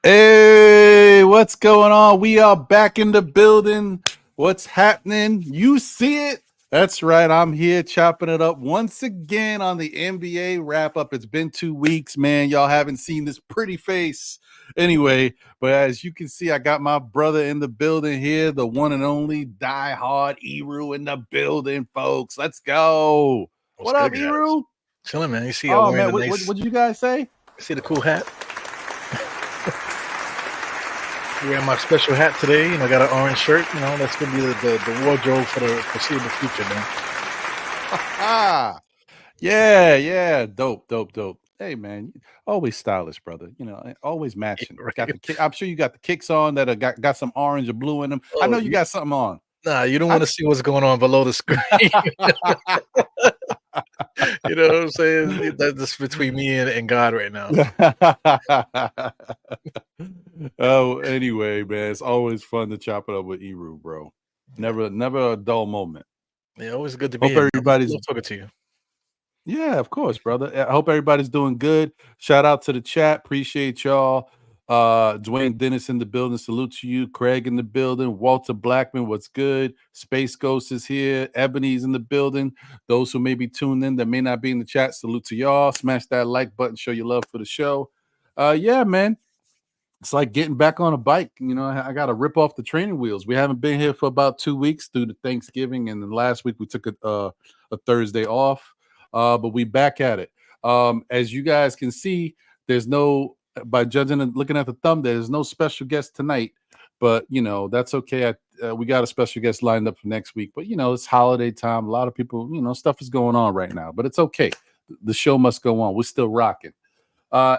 Hey, what's going on? We are back in the building. What's happening? You see it? That's right. I'm here chopping it up once again on the NBA wrap-up. It's been 2 weeks, man. Y'all haven't seen this pretty face. Anyway, but as you can see, I got my brother in the building here, the one and only diehard Eru in the building, folks. Let's go. What up, Eru? Chilling, man. You see, oh, man, what did you guys say? See the cool hat? Wearing my special hat today, I got an orange shirt. That's gonna be the wardrobe for the foreseeable future, man. Yeah, dope. Hey, man, always stylish, brother. Always matching. Right. Got the I'm sure you got the kicks on that got some orange or blue in them. I know you got something on. Nah, you don't want to see what's going on below the screen. You know what I'm saying? That's between me and God right now. Oh, anyway, man, it's always fun to chop it up with Eru, bro. Never a dull moment. Yeah, always good to be Hope here. everybody's talking to you. Yeah, of course, brother. I hope everybody's doing good. Shout out to the chat. Appreciate y'all. Dwayne Dennis in the building. Salute to you. Craig in the building. Walter Blackman, what's good? Space Ghost is here. Ebony's in the building. Those who may be tuned in that may not be in the chat, salute to y'all. Smash that like button. Show your love for the show. Yeah, man. It's like getting back on a bike. I got to rip off the training wheels. We haven't been here for about 2 weeks due to Thanksgiving, and then last week we took a Thursday off. But we back at it. As you guys can see, there's no, by judging and looking at the thumb, there's no special guest tonight. But that's okay. We got a special guest lined up for next week. But it's holiday time. A lot of people, stuff is going on right now. But it's okay. The show must go on. We're still rocking.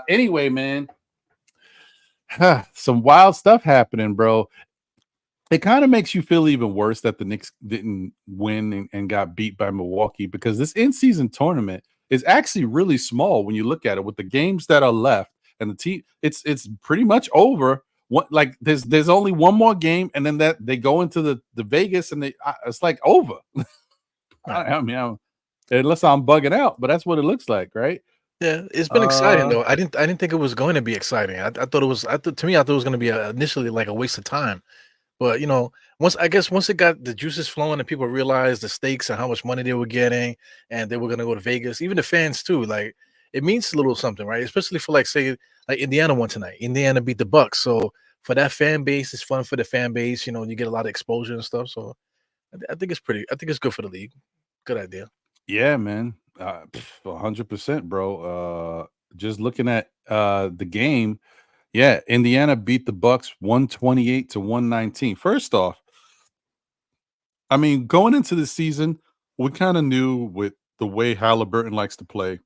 Anyway, man. Some wild stuff happening, bro. It kind of makes you feel even worse that the Knicks didn't win and got beat by Milwaukee, because this in-season tournament is actually really small when you look at it with the games that are left and the team. It's pretty much over. There's only one more game, and then that they go into the Vegas, and it's like over. I mean, unless I'm bugging out, but that's what it looks like, right? Yeah, it's been exciting though. I didn't think it was going to be exciting. I thought it was. To me, I thought it was going to be initially like a waste of time. But once it got the juices flowing and people realized the stakes and how much money they were getting, and they were going to go to Vegas, even the fans too. Like, it means a little something, right? Especially for like Indiana won tonight. Indiana beat the Bucks, so for that fan base, it's fun for the fan base. You get a lot of exposure and stuff. So I think it's good for the league. Good idea. Yeah, man. 100%, bro. Just looking at the game, yeah, Indiana beat the Bucks 128-119. First off, I mean, going into the season, we kind of knew with the way Halliburton likes to play,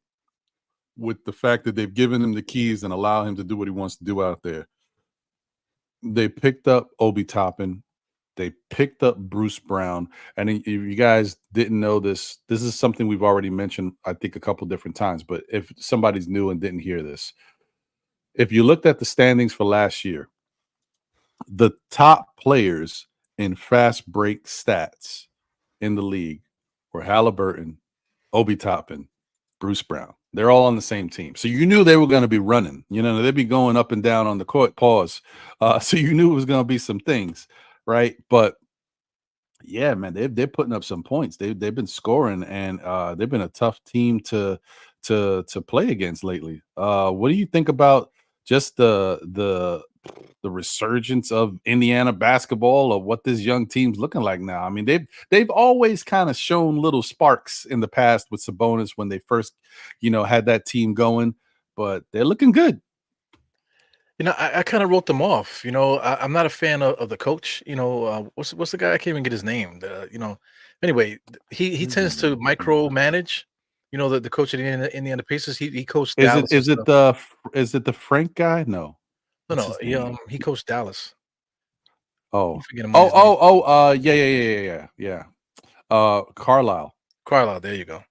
with the fact that they've given him the keys and allow him to do what he wants to do out there. They picked up Obi Toppin. They picked up Bruce Brown. And if you guys didn't know this is something we've already mentioned, I think, a couple different times. But if somebody's new and didn't hear this, if you looked at the standings for last year, the top players in fast break stats in the league were Halliburton, Obi Toppin, Bruce Brown. They're all on the same team. So you knew they were going to be running. They'd be going up and down on the court, pause. So you knew it was going to be some things. Right, but yeah, man, they're putting up some points. They've been scoring, and they've been a tough team to play against lately. What do you think about just the the resurgence of Indiana basketball or what this young team's looking like now. I mean, they've always kind of shown little sparks in the past with Sabonis when they first, had that team going, but they're looking good. I kind of wrote them off. I'm not a fan of the coach. What's the guy? I can't even get his name. Anyway, he tends to micromanage. The coach of the Indiana Pacers. He coached Is it Dallas and is it stuff. the is it the Frank guy? No. No, What's no, his he name? he coached Dallas. I'm Oh. forgetting Oh, his name. oh, oh, yeah, yeah, yeah, yeah, yeah. Carlisle. Carlisle. There you go.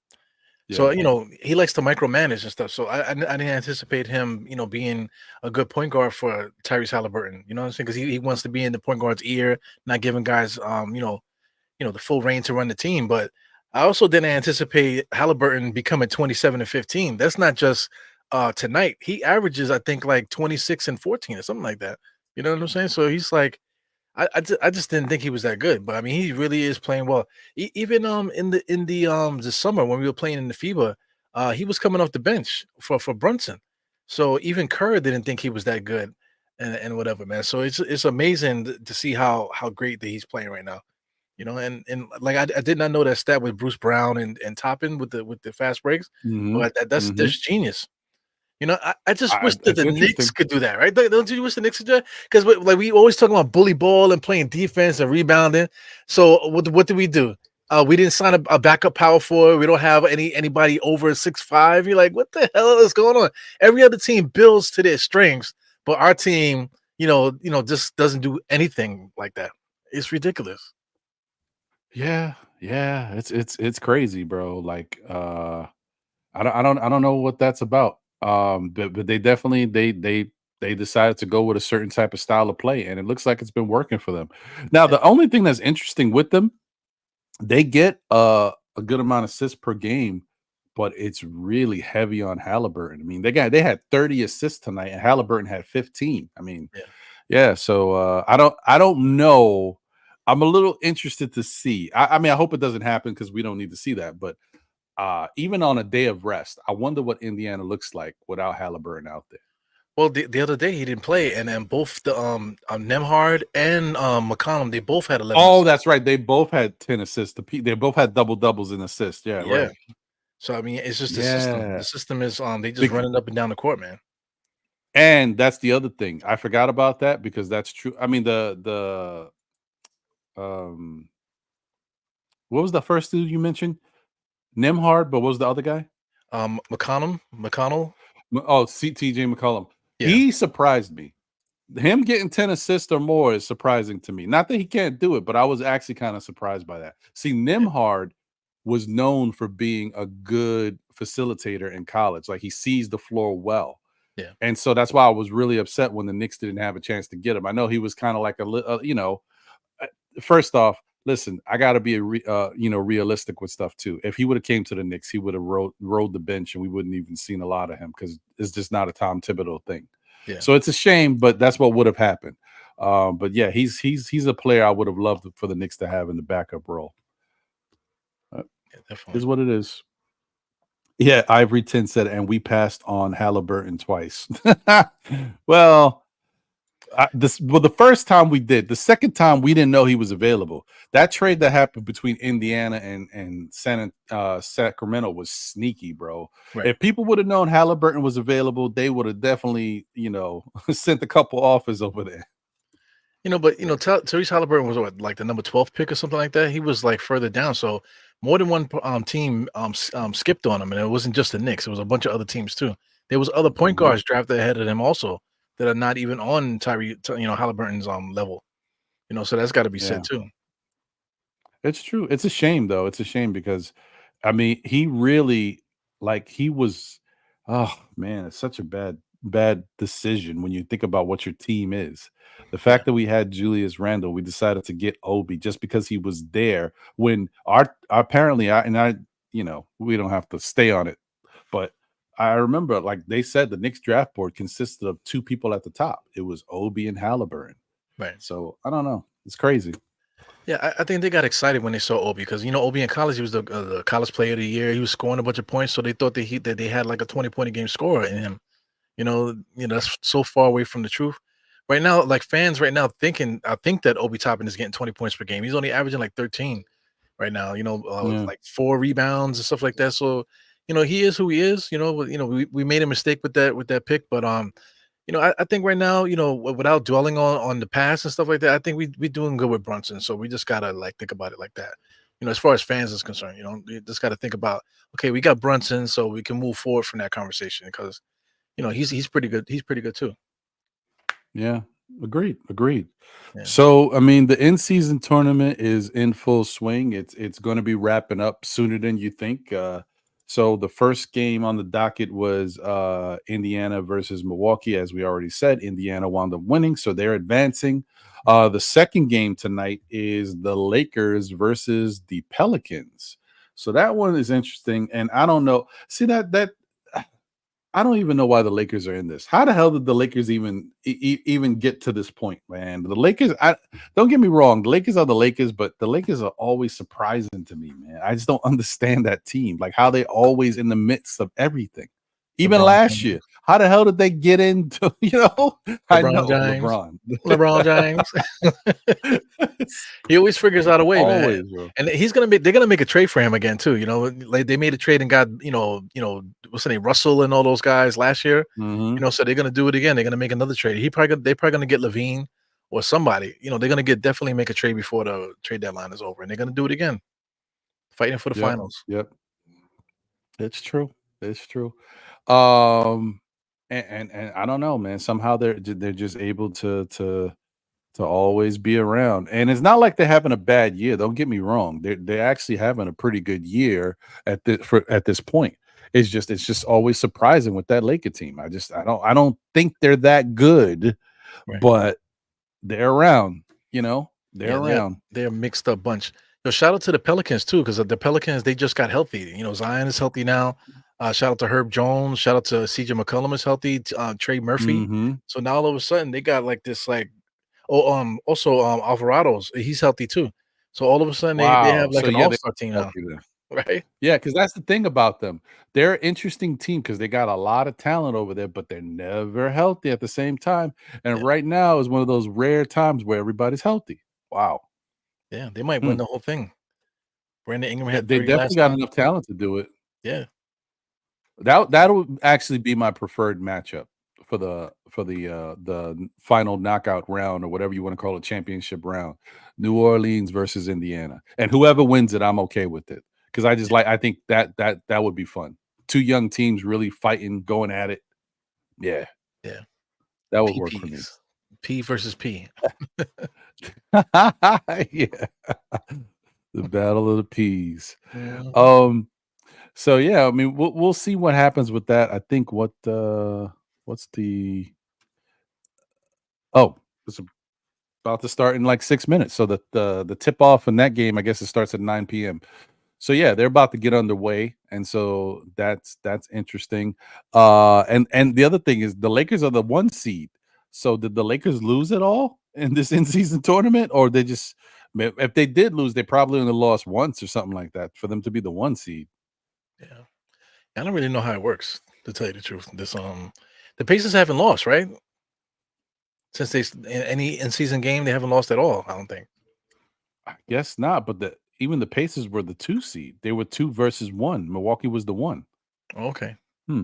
So, Yeah. he likes to micromanage and stuff. So I didn't anticipate him, being a good point guard for Tyrese Halliburton. You know what I'm saying? Because he wants to be in the point guard's ear, not giving guys, the full reign to run the team. But I also didn't anticipate Halliburton becoming 27 and 15. That's not just tonight. He averages, I think, like 26 and 14 or something like that. You know what I'm saying? So he's like, I just didn't think he was that good, but I mean, he really is playing well. Even in the summer when we were playing in the FIBA, he was coming off the bench for Brunson. So even Kerr didn't think he was that good, and whatever, man. So it's amazing to see how great that he's playing right now. And like I did not know that stat with Bruce Brown and Toppin with the fast breaks, Mhm. but that's Mhm. genius. I just wish that It's the Knicks interesting. could do that, right? Don't you wish the Knicks could do that? Because like we always talking about bully ball and playing defense and rebounding. So what did we do? We didn't sign a backup power forward. We don't have anybody over 6'5". You're like, what the hell is going on? Every other team builds to their strengths, but our team, just doesn't do anything like that. It's ridiculous. Yeah, yeah, it's crazy, bro. Like, I don't know what that's about. But they definitely they decided to go with a certain type of style of play, and it looks like it's been working for them. Now, the only thing that's interesting with them, they get a good amount of assists per game, but it's really heavy on Halliburton. I mean, they had 30 assists tonight, and Halliburton had 15. I mean, Yeah. yeah. So I don't know. I'm a little interested to see. I mean, I hope it doesn't happen because we don't need to see that. But even on a day of rest, I wonder what Indiana looks like without Halliburton out there. Well, the other day he didn't play, and then both the Nemhard and McCollum, they both had 11 Oh, assists. that's right. They both had 10 assists. They both had double doubles in assists. Yeah, Yeah. right. So I mean, it's just the system. The Yeah. system is they just Bec- running up and down the court, man. and that's the other thing. I forgot about that because that's true. I mean, the what was the first dude you mentioned? Nimhard, but what was the other guy? McConnell. Oh, CTJ McCollum. Yeah, He surprised me. Him getting 10 assists or more is surprising to me. Not that he can't do it, but I was actually kind of surprised by that. See, yeah, Nimhard was known for being a good facilitator in college. Like he sees the floor well. yeah. And so that's why I was really upset when the Knicks didn't have a chance to get him. I know he was kind of like uh, first off, listen, I got to be realistic with stuff too. If he would have came to the Knicks, he would have rode the bench, and we wouldn't even seen a lot of him because it's just not a Tom Thibodeau thing. Yeah, So it's a shame, but that's what would have happened. But yeah, he's a player I would have loved for the Knicks to have in the backup role. Uh, yeah, definitely. is what it is. Yeah, Ivory 10 said, and we passed on Halliburton twice. Well, the first time we did. The second time we didn't know he was available. That trade that happened between Indiana and Sacramento was sneaky, bro. Right. If people would have known Halliburton was available, they would have definitely, sent a couple offers over there. But Tyrese Halliburton was what, like the number 12th pick or something like that. He was like further down, so more than one team skipped on him, and it wasn't just the Knicks. It was a bunch of other teams too. There was other point Mhm. guards drafted ahead of them also that are not even on Halliburton's level. So that's got to be said Yeah. too. It's true. It's a shame though. It's a shame because I mean, he really he was oh man, it's such a bad decision when you think about what your team is. The Yeah. fact that we had Julius Randle, we decided to get Obi just because he was there when our apparently we don't have to stay on it, but I remember like they said the Knicks draft board consisted of two people at the top. It was Obi and Halliburton. Right. So I don't know. It's crazy. Yeah, I think they got excited when they saw Obi because Obi in college he was the college player of the year. He was scoring a bunch of points, so they thought that they had like a 20-point a game scorer in him. That's so far away from the truth. right now, like fans right now thinking, I think that Obi Toppin is getting 20 points per game. He's only averaging like 13 right now. With Yeah. like 4 rebounds and stuff like that. So, he is who he is. We made a mistake with that pick, but I think right now, without dwelling on the past and stuff like that, I think we doing good with Brunson. So we just gotta like think about it like that. As far as fans is concerned, you just gotta think about, okay, we got Brunson, so we can move forward from that conversation because he's pretty good. He's pretty good too. Yeah, agreed. Yeah. So, I mean, the in-season tournament is in full swing. It's going to be wrapping up sooner than you think. So the first game on the docket was Indiana versus Milwaukee. As we already said, Indiana wound up winning, so they're advancing. The second game tonight is the Lakers versus the Pelicans. So that one is interesting, and I don't know. See that I don't even know why the Lakers are in this. How the hell did the Lakers even get to this point, man? The Lakers, I don't get me wrong, the Lakers are the Lakers, but the Lakers are always surprising to me, man. I just don't understand that team, like how they always in the midst of everything. Even LeBron last year, James, how the hell did they get into, I LeBron know James, LeBron. LeBron James. It's He always figures out a way, man. always, bro. And they're gonna make a trade for him again too. Like they made a trade and got what's the name, Russell and all those guys last year. Hmm. So they're gonna do it again. They're gonna make another trade. They're probably gonna get Levine or somebody. They're gonna definitely make a trade before the trade deadline is over, and they're gonna do it again, fighting for the Yep, finals. yep. It's true. It's true. Um, and I don't know, man. Somehow they're just able to always be around. And it's not like they're having a bad year. Don't get me wrong. They're actually having a pretty good year at this point. It's just always surprising with that Laker team. I don't think they're that good, Right. but they're around. They're Yeah, they're around. they're a mixed up bunch. Shout out to the Pelicans too, because the Pelicans, they just got healthy. Zion is healthy now. Shout out to Herb Jones. Shout out to CJ McCollum is healthy. Trey Murphy. Hmm. So now all of a sudden they got like this like also Alvarado's, he's healthy too. So all of a sudden they Wow. have like So an yeah, they're all-star team now, healthy then. right? Yeah, because that's the thing about them. They're an interesting team because they got a lot of talent over there, but they're never healthy at the same time. Yeah, And right now is one of those rare times where everybody's healthy. Wow. yeah, they might win Hmm. the whole thing. Brandon Ingram had They 30 definitely last got night. enough talent to do it. Yeah, That would actually be my preferred matchup for the final knockout round or whatever you want to call it, championship round. New Orleans versus Indiana. And whoever wins it, I'm okay with it. Because I think that would be fun. Two young teams really fighting, going at it. Yeah, yeah. that would work for me. PPs. P versus P. Yeah. The battle of the peas. Mhm. Um, so yeah, I mean, we'll see what happens with that. I think what's the oh, it's about to start in like 6 minutes. So the tip off in that game, I guess it starts at 9 p.m. So yeah, they're about to get underway, and so that's interesting. And the other thing is the Lakers are the 1 seed. So did the Lakers lose at all in this in season tournament, or they just if they did lose, they probably only lost once or something like that for them to be the 1 seed. Yeah. I don't really know how it works, to tell you the truth. The Pacers haven't lost, right? Since in any in-season game, they haven't lost at all, I don't think. I guess not, but even the Pacers were the 2 seed. They were 2 versus 1. Milwaukee was the 1. Okay. Hmm.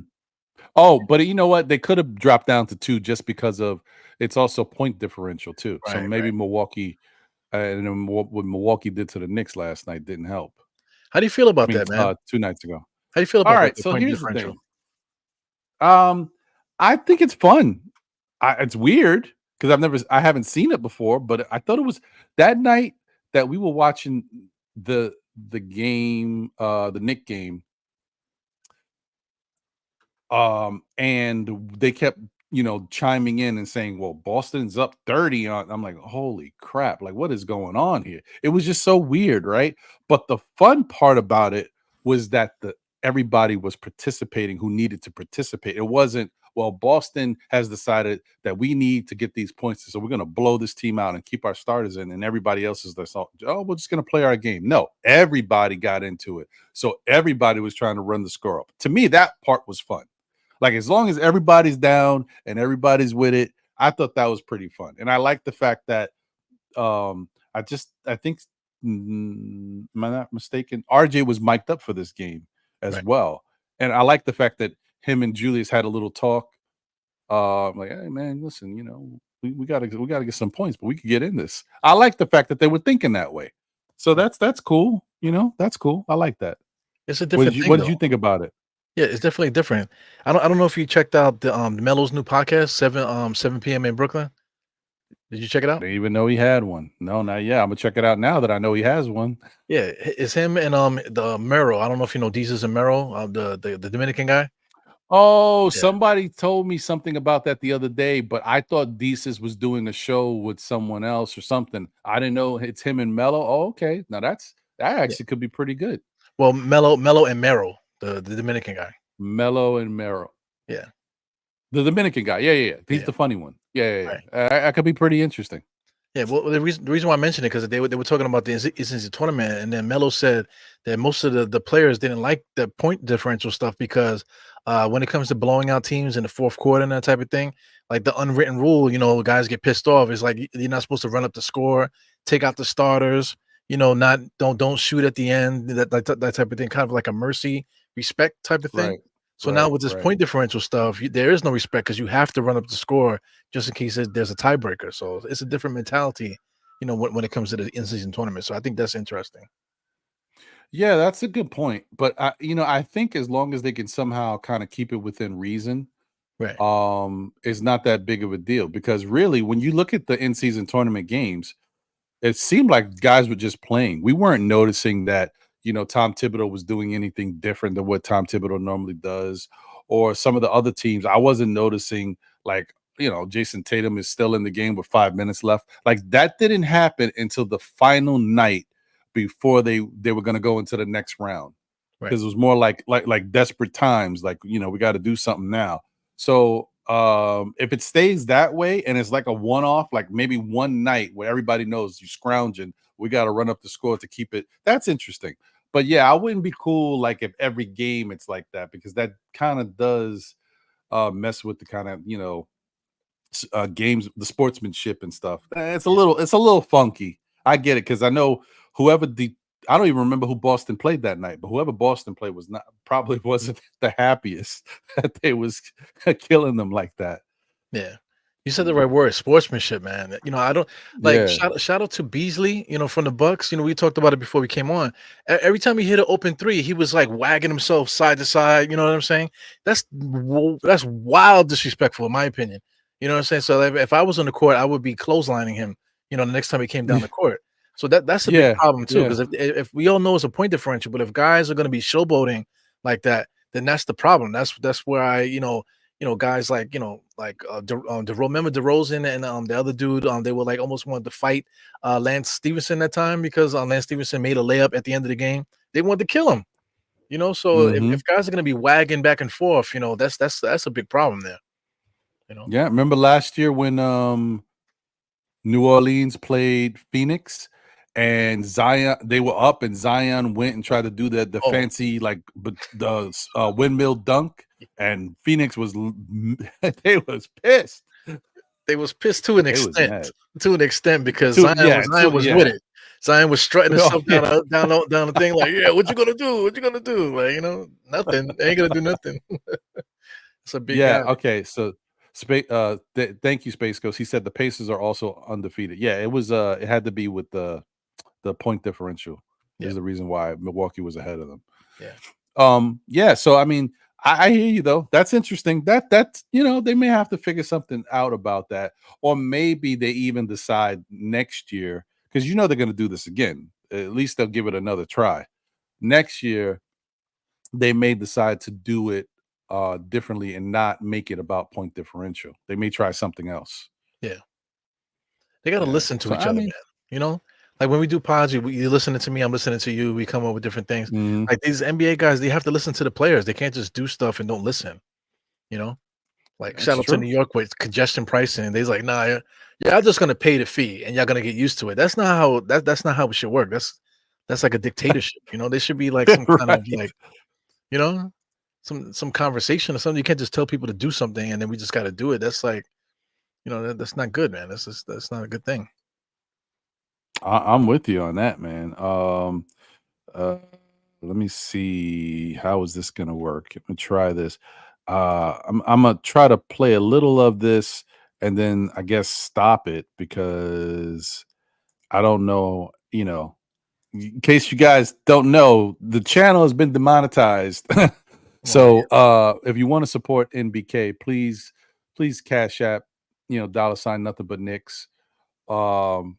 Oh, but you know what? They could have dropped down to 2 just because of it's also point differential too. So Right, maybe right. Milwaukee and then what Milwaukee did to the Knicks last night didn't help. How do you feel I about mean, that, man? 2 nights ago. How do you feel All about right, the so point here's the differential? thing. Um, I think it's fun. It's weird because I haven't seen it before, but I thought it was that night that we were watching the the game, the Knick game. And they kept, chiming in and saying, "Well, Boston's up 30 on." I'm like, "Holy crap, like what is going on here?" It was just so weird, right? But the fun part about it was that the everybody was participating who needed to participate. It wasn't, well, Boston has decided that we need to get these points, so we're going to blow this team out and keep our starters in, and everybody else is this, oh, we're just going to play our game. No, everybody got into it. So everybody was trying to run the score up. To me, that part was fun. Like as long as everybody's down and everybody's with it, I thought that was pretty fun, and I like the fact that I think am I not mistaken? RJ was mic'd up for this game as Right. well, and I like the fact that him and Julius had a little talk. Like, hey man, listen, we gotta get some points, but we could get in this. I like the fact that they were thinking that way. So Right. that's cool. That's cool. I like that. It's a What did different you thing What did you though. think about it? Yeah, it's definitely different. I don't know if you checked out the Melo's new podcast, 7 p.m. in Brooklyn. Did you check it out? Didn't even know he had one. No, not yet. I'm gonna check it out now that I know he has one. Yeah, it's him and the Mero. I don't know if you know Jesus and Mero, the Dominican guy. Oh, Yeah, somebody told me something about that the other day, but I thought Desus was doing a show with someone else or something. I didn't know it's him and Mello. Oh, okay. Now that yeah. actually could be pretty good. Well, Melo and Mero, the Dominican guy. Mello and Mero. Yeah, The Dominican guy. Yeah, yeah, yeah. He's yeah, the funny one. Yeah, yeah, right. yeah. That could be pretty interesting. Yeah, well, the reason why I mentioned it because they were talking about the instance tournament, and then Melo said that most of the players didn't like the point differential stuff because when it comes to blowing out teams in the fourth quarter and that type of thing, like the unwritten rule, guys get pissed off. It's like you're not supposed to run up the score, take out the starters, not don't shoot at the end, that type of thing, kind of like a mercy respect type of thing. Right. So now Right. with this Right. point differential stuff, there is no respect because you have to run up the score just in case there's a tiebreaker. So it's a different mentality, when it comes to the in-season tournament. So I think that's interesting. Yeah, that's a good point. But I think as long as they can somehow kind of keep it within reason, Right. it's not that big of a deal. Because really, when you look at the in-season tournament games, it seemed like guys were just playing. We weren't noticing that, Tom Thibodeau was doing anything different than what Tom Thibodeau normally does, or some of the other teams. I wasn't noticing, like, Jason Tatum is still in the game with 5 minutes left. Like, that didn't happen until the final night before they were going to go into the next round, Right. because it was more like desperate times. Like, we got to do something now. So if it stays that way and it's like a one-off, like maybe one night where everybody knows you scrounging, we got to run up the score to keep it. That's interesting. But yeah, I wouldn't be cool like if every game it's like that, because that kind of does mess with the kind of games, the sportsmanship and stuff. Yeah. It's a little funky. I get it, because I know whoever the I don't even remember who Boston played that night, but whoever Boston played was not probably wasn't the happiest that they was killing them like that. Yeah. You said the right word, sportsmanship, man. I don't like Yeah. shout out to Beasley, from the Bucks. We talked about it before we came on. Every time he hit an open three, he was like wagging himself side to side. You know what I'm saying? That's wild disrespectful, in my opinion. You know what I'm saying? So if I was on the court, I would be clotheslining him, the next time he came down the court. So that's a big Yeah. problem too. Yeah. Because if we all know it's a point differential, but if guys are gonna be showboating like that, then that's the problem. That's where guys like remember DeRozan and the other dude, they were like almost wanted to fight Lance Stevenson that time because Lance Stevenson made a layup at the end of the game. They wanted to kill him. So Hmm. if guys are going to be wagging back and forth, that's a big problem there. You know. Yeah. Remember last year when New Orleans played Phoenix and Zion, they were up and Zion went and tried to do the Oh, fancy, like, but the windmill dunk, and Phoenix was they was pissed. they was pissed to an They was extent, mad. because To Zion was with yeah. it. Zion was strutting Oh himself yeah. down the thing like, yeah, what you gonna do? What you gonna do? Like, nothing. They ain't gonna do nothing. It's a big Yeah, guy. okay, so thank you, Space Ghost. He said the Pacers are also undefeated. Yeah, it had to be with the point differential Yeah, is the reason why Milwaukee was ahead of them. yeah, Yeah, so I mean, I hear you though. That's interesting. That's they may have to figure something out about that, or maybe they even decide next year, because they're going to do this again. At least they'll give it another try next year. They may decide to do it differently and not make it about point differential. They may try something else. yeah. They gotta Yeah. listen to So each I other, mean, man. Like when we do pods, you're listening to me, I'm listening to you. We come up with different things. mhm, Like these NBA guys, they have to listen to the players. They can't just do stuff and don't listen. You know, like that's shout out to true. New York with congestion pricing. They's like, nah, yeah, I'm just gonna pay the fee and y'all gonna get used to it. That's not how that's not how it should work. That's like a dictatorship. There should be like some kind of Right. like you know some conversation or something. You can't just tell people to do something and then we just got to do it. That's like that's not good, man. That's not a good thing. I'm with you on that, man. Uh, let me see. How is this gonna work? Let me try this. I'm gonna try to play a little of this and then I guess stop it because I don't know. In case you guys don't know, the channel has been demonetized. Oh yeah, So if you want to support NBK, please cash app, $ nothing but Knicks. Um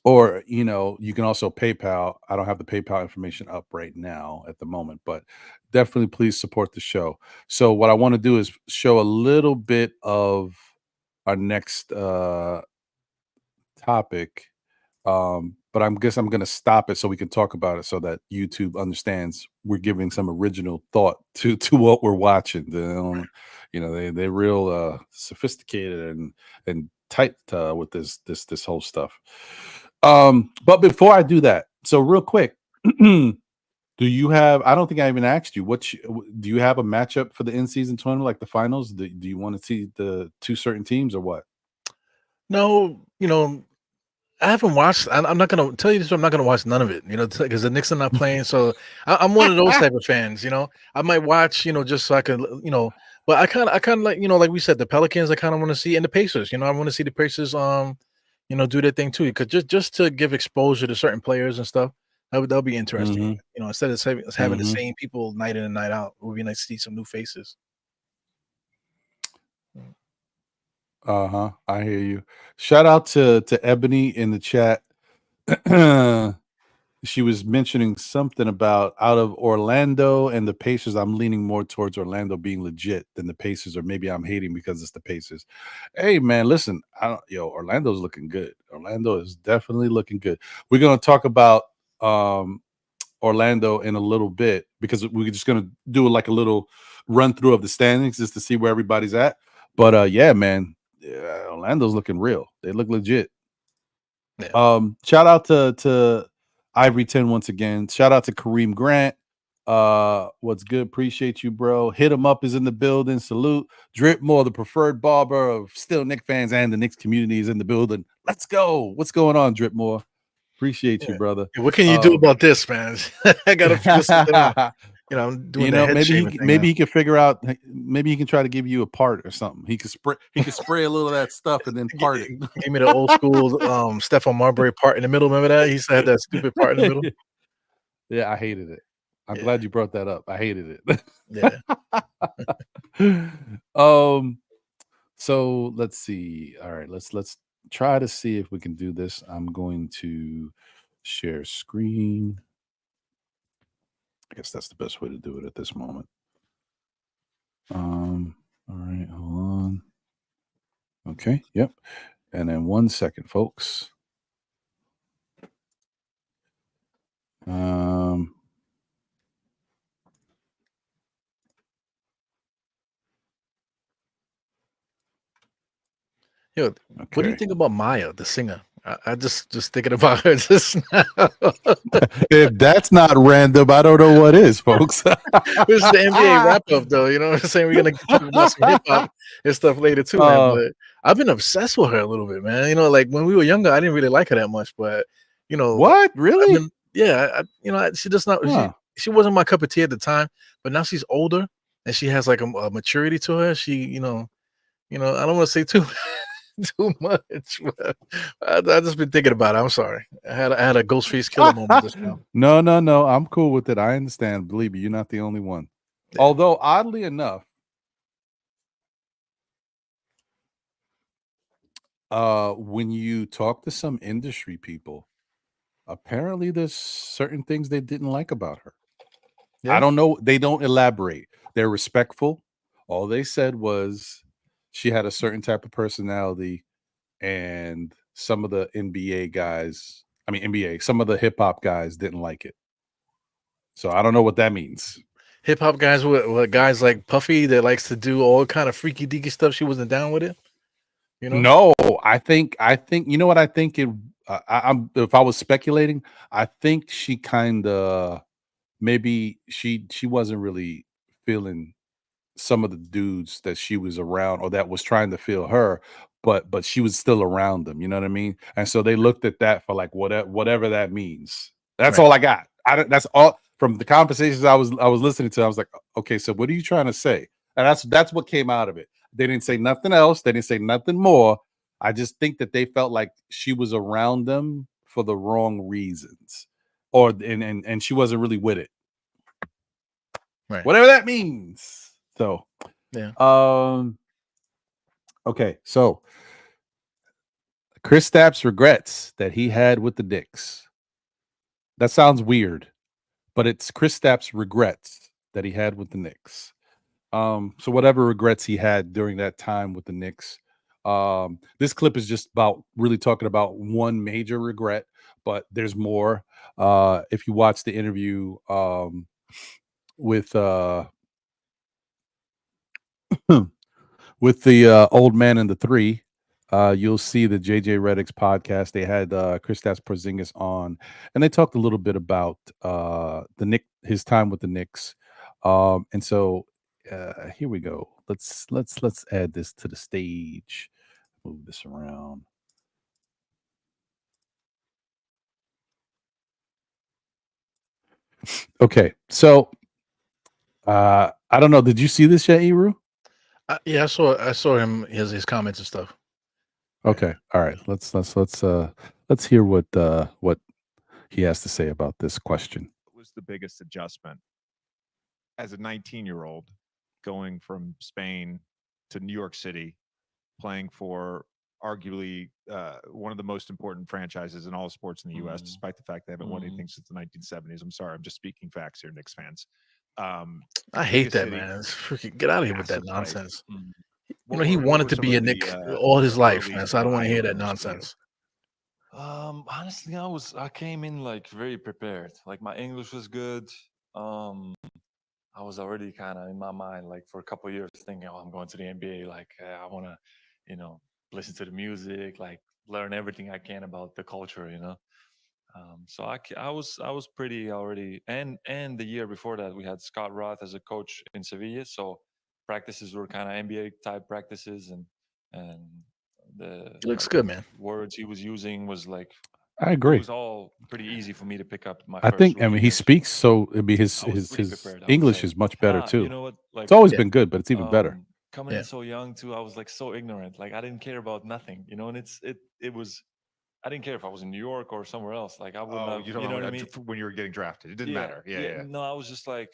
or you can also PayPal. I don't have the PayPal information up right now at the moment, but definitely please support the show. So what I want to do is show a little bit of our next topic. But I guess I'm gonna stop it so we can talk about it so that YouTube understands we're giving some original thought to what we're watching. They don't, they're real sophisticated and tight with this whole stuff. But before I do that, so real quick, do you have? I don't think I even asked you. Do you have a matchup for the in season tournament, like the finals? Do you want to see the two certain teams or what? no, I haven't watched. I'm not gonna tell you this. I'm not gonna watch none of it. Because the Knicks are not playing. So I'm one of those type of fans. I might watch. Just so I can. But I kind of like. Like we said, the Pelicans. I kind of want to see, and the Pacers. I want to see the Pacers. Do their thing too. Because just to give exposure to certain players and stuff. That'll be interesting. Hmm. Instead of having the Hmm. same people night in and night out, it would be nice to see some new faces. Mm. Uh-huh. I hear you. Shout out to Ebony in the chat. She was mentioning something about out of Orlando and the Pacers. I'm leaning more towards Orlando being legit than the Pacers, or maybe I'm hating because it's the Pacers. Hey man, listen, Orlando's looking good. Orlando is definitely looking good. We're gonna talk about um Orlando in a little bit because we're just gonna do like a little run through of the standings just to see where everybody's at. But yeah, man, yeah, Orlando's looking real. They look legit. Yeah. Shout out to Ivory 10 once again. Shout out to Kareem Grant. What's good? Appreciate you, bro. Hit him up is in the building. Salute. Drip Moore, the preferred barber of still Knicks fans and the Knicks community is in the building. Let's go. What's going on, Drip Moore? Appreciate you, Yeah. brother. Yeah, what can you do Um, about this, man? I gotta figure something out. I'm doing the head maybe shaving thing now. he can figure out. Maybe he can try to give you a part or something. He could spray a little of that stuff and then part it. Give me the old school Stephon Marbury part in the middle. Remember that? He used to have that stupid part in the middle. Yeah, I hated it. I'm Yeah, glad you brought that up. I hated it. yeah. um, so let's see. All right, let's try to see if we can do this. I'm going to share screen. I guess that's the best way to do it at this moment. All right, hold on. Okay, yep. And then 1 second, folks. Um, Yo, what do you okay. think about Maya, the singer? I just thinking about her just now. If that's not random, I don't know what is, folks. This is the NBA wrap up, though. You know what I'm saying? We're gonna talk about some hip hop and stuff later too, man. uh, But I've been obsessed with her a little bit, man. Like when we were younger, I didn't really like her that much, but what? I've Really? been, yeah, she just not Huh. she wasn't my cup of tea at the time, but now she's older and she has like a maturity to her. I don't want to say too too much, but I just been thinking about it. I'm sorry. I had a Ghostface Killer moment just now. No, no, no. I'm cool with it. I understand. Believe me, you're not the only one. Yeah. Although, oddly enough, when you talk to some industry people, apparently there's certain things they didn't like about her. I Yeah. don't know. They don't elaborate. They're respectful. All they said was she had a certain type of personality, and some of the NBA guys, I mean NBA, some of the hip hop guys didn't like it. So I don't know what that means. Hip hop guys with guys like Puffy that likes to do all kind of freaky deaky stuff. She wasn't down with it, you know? No, I think you know what I think it. I'm if I was speculating, I think she kind of maybe she wasn't really feeling. some of the dudes that she was around or that was trying to feel her, but she was still around them. You know what I mean? And so they looked at that for like whatever that means. That's Right. all I got. I don't, that's all from the conversations I was listening to. I was like, okay, so what are you trying to say? And that's what came out of it. They didn't say nothing else. They didn't say nothing more. I just think that they felt like she was around them for the wrong reasons, or and she wasn't really with it, Right. whatever that means. So, Yeah. okay, so Kristaps regrets that he had with the Knicks. That sounds weird, but it's Kristaps regrets that he had with the Knicks. So whatever regrets he had during that time with the Knicks. This clip is just about really talking about one major regret, but there's more. If you watch the interview with with the old man and the three, you'll see the JJ Redick's podcast. They had Kristaps Porzingis on, and they talked a little bit about his time with the Knicks. And so here we go. Let's add this to the stage. Move this around. Okay, so I don't know. Did you see this yet, Eru? Yeah, I saw him his comments and stuff. Okay, all right. Let's hear what he has to say about this question. What was the biggest adjustment as a 19-year-old going from Spain to New York City, playing for arguably one of the most important franchises in all sports in the U.S., despite the fact they haven't won anything since the 1970s. I'm sorry, I'm just speaking facts here, Knicks fans. I hate that, man. Freaking get out of here with that nonsense. What he were wanted to some be a of the, Knick all his life, early man. So I don't want to hear that eye-openers for you? nonsense. Honestly, I came in like very prepared. Like my English was good. I was already kind of in my mind like for a couple of years thinking, oh, I'm going to the NBA. Like I want to, listen to the music, like learn everything I can about the culture. So I was pretty already, and the year before that we had Scott Roth as a coach in Sevilla. So practices were kind of NBA type practices, and the He looks good, man. words he was using was like I it agree. was all pretty easy for me to pick up my I first think I rookie mean he year. speaks so it'd be his I was his pretty his prepared, I would English say. is much better You too. know what? Like It's always Yeah. been good, but it's even better. coming Yeah. in so young too, I was like so ignorant. Like I didn't care about nothing, and it was I didn't care if I was in New York or somewhere else. Like I wouldn't Oh, have, you you don't know know what I mean? when you were getting drafted. It didn't matter. Yeah. No, I was just like,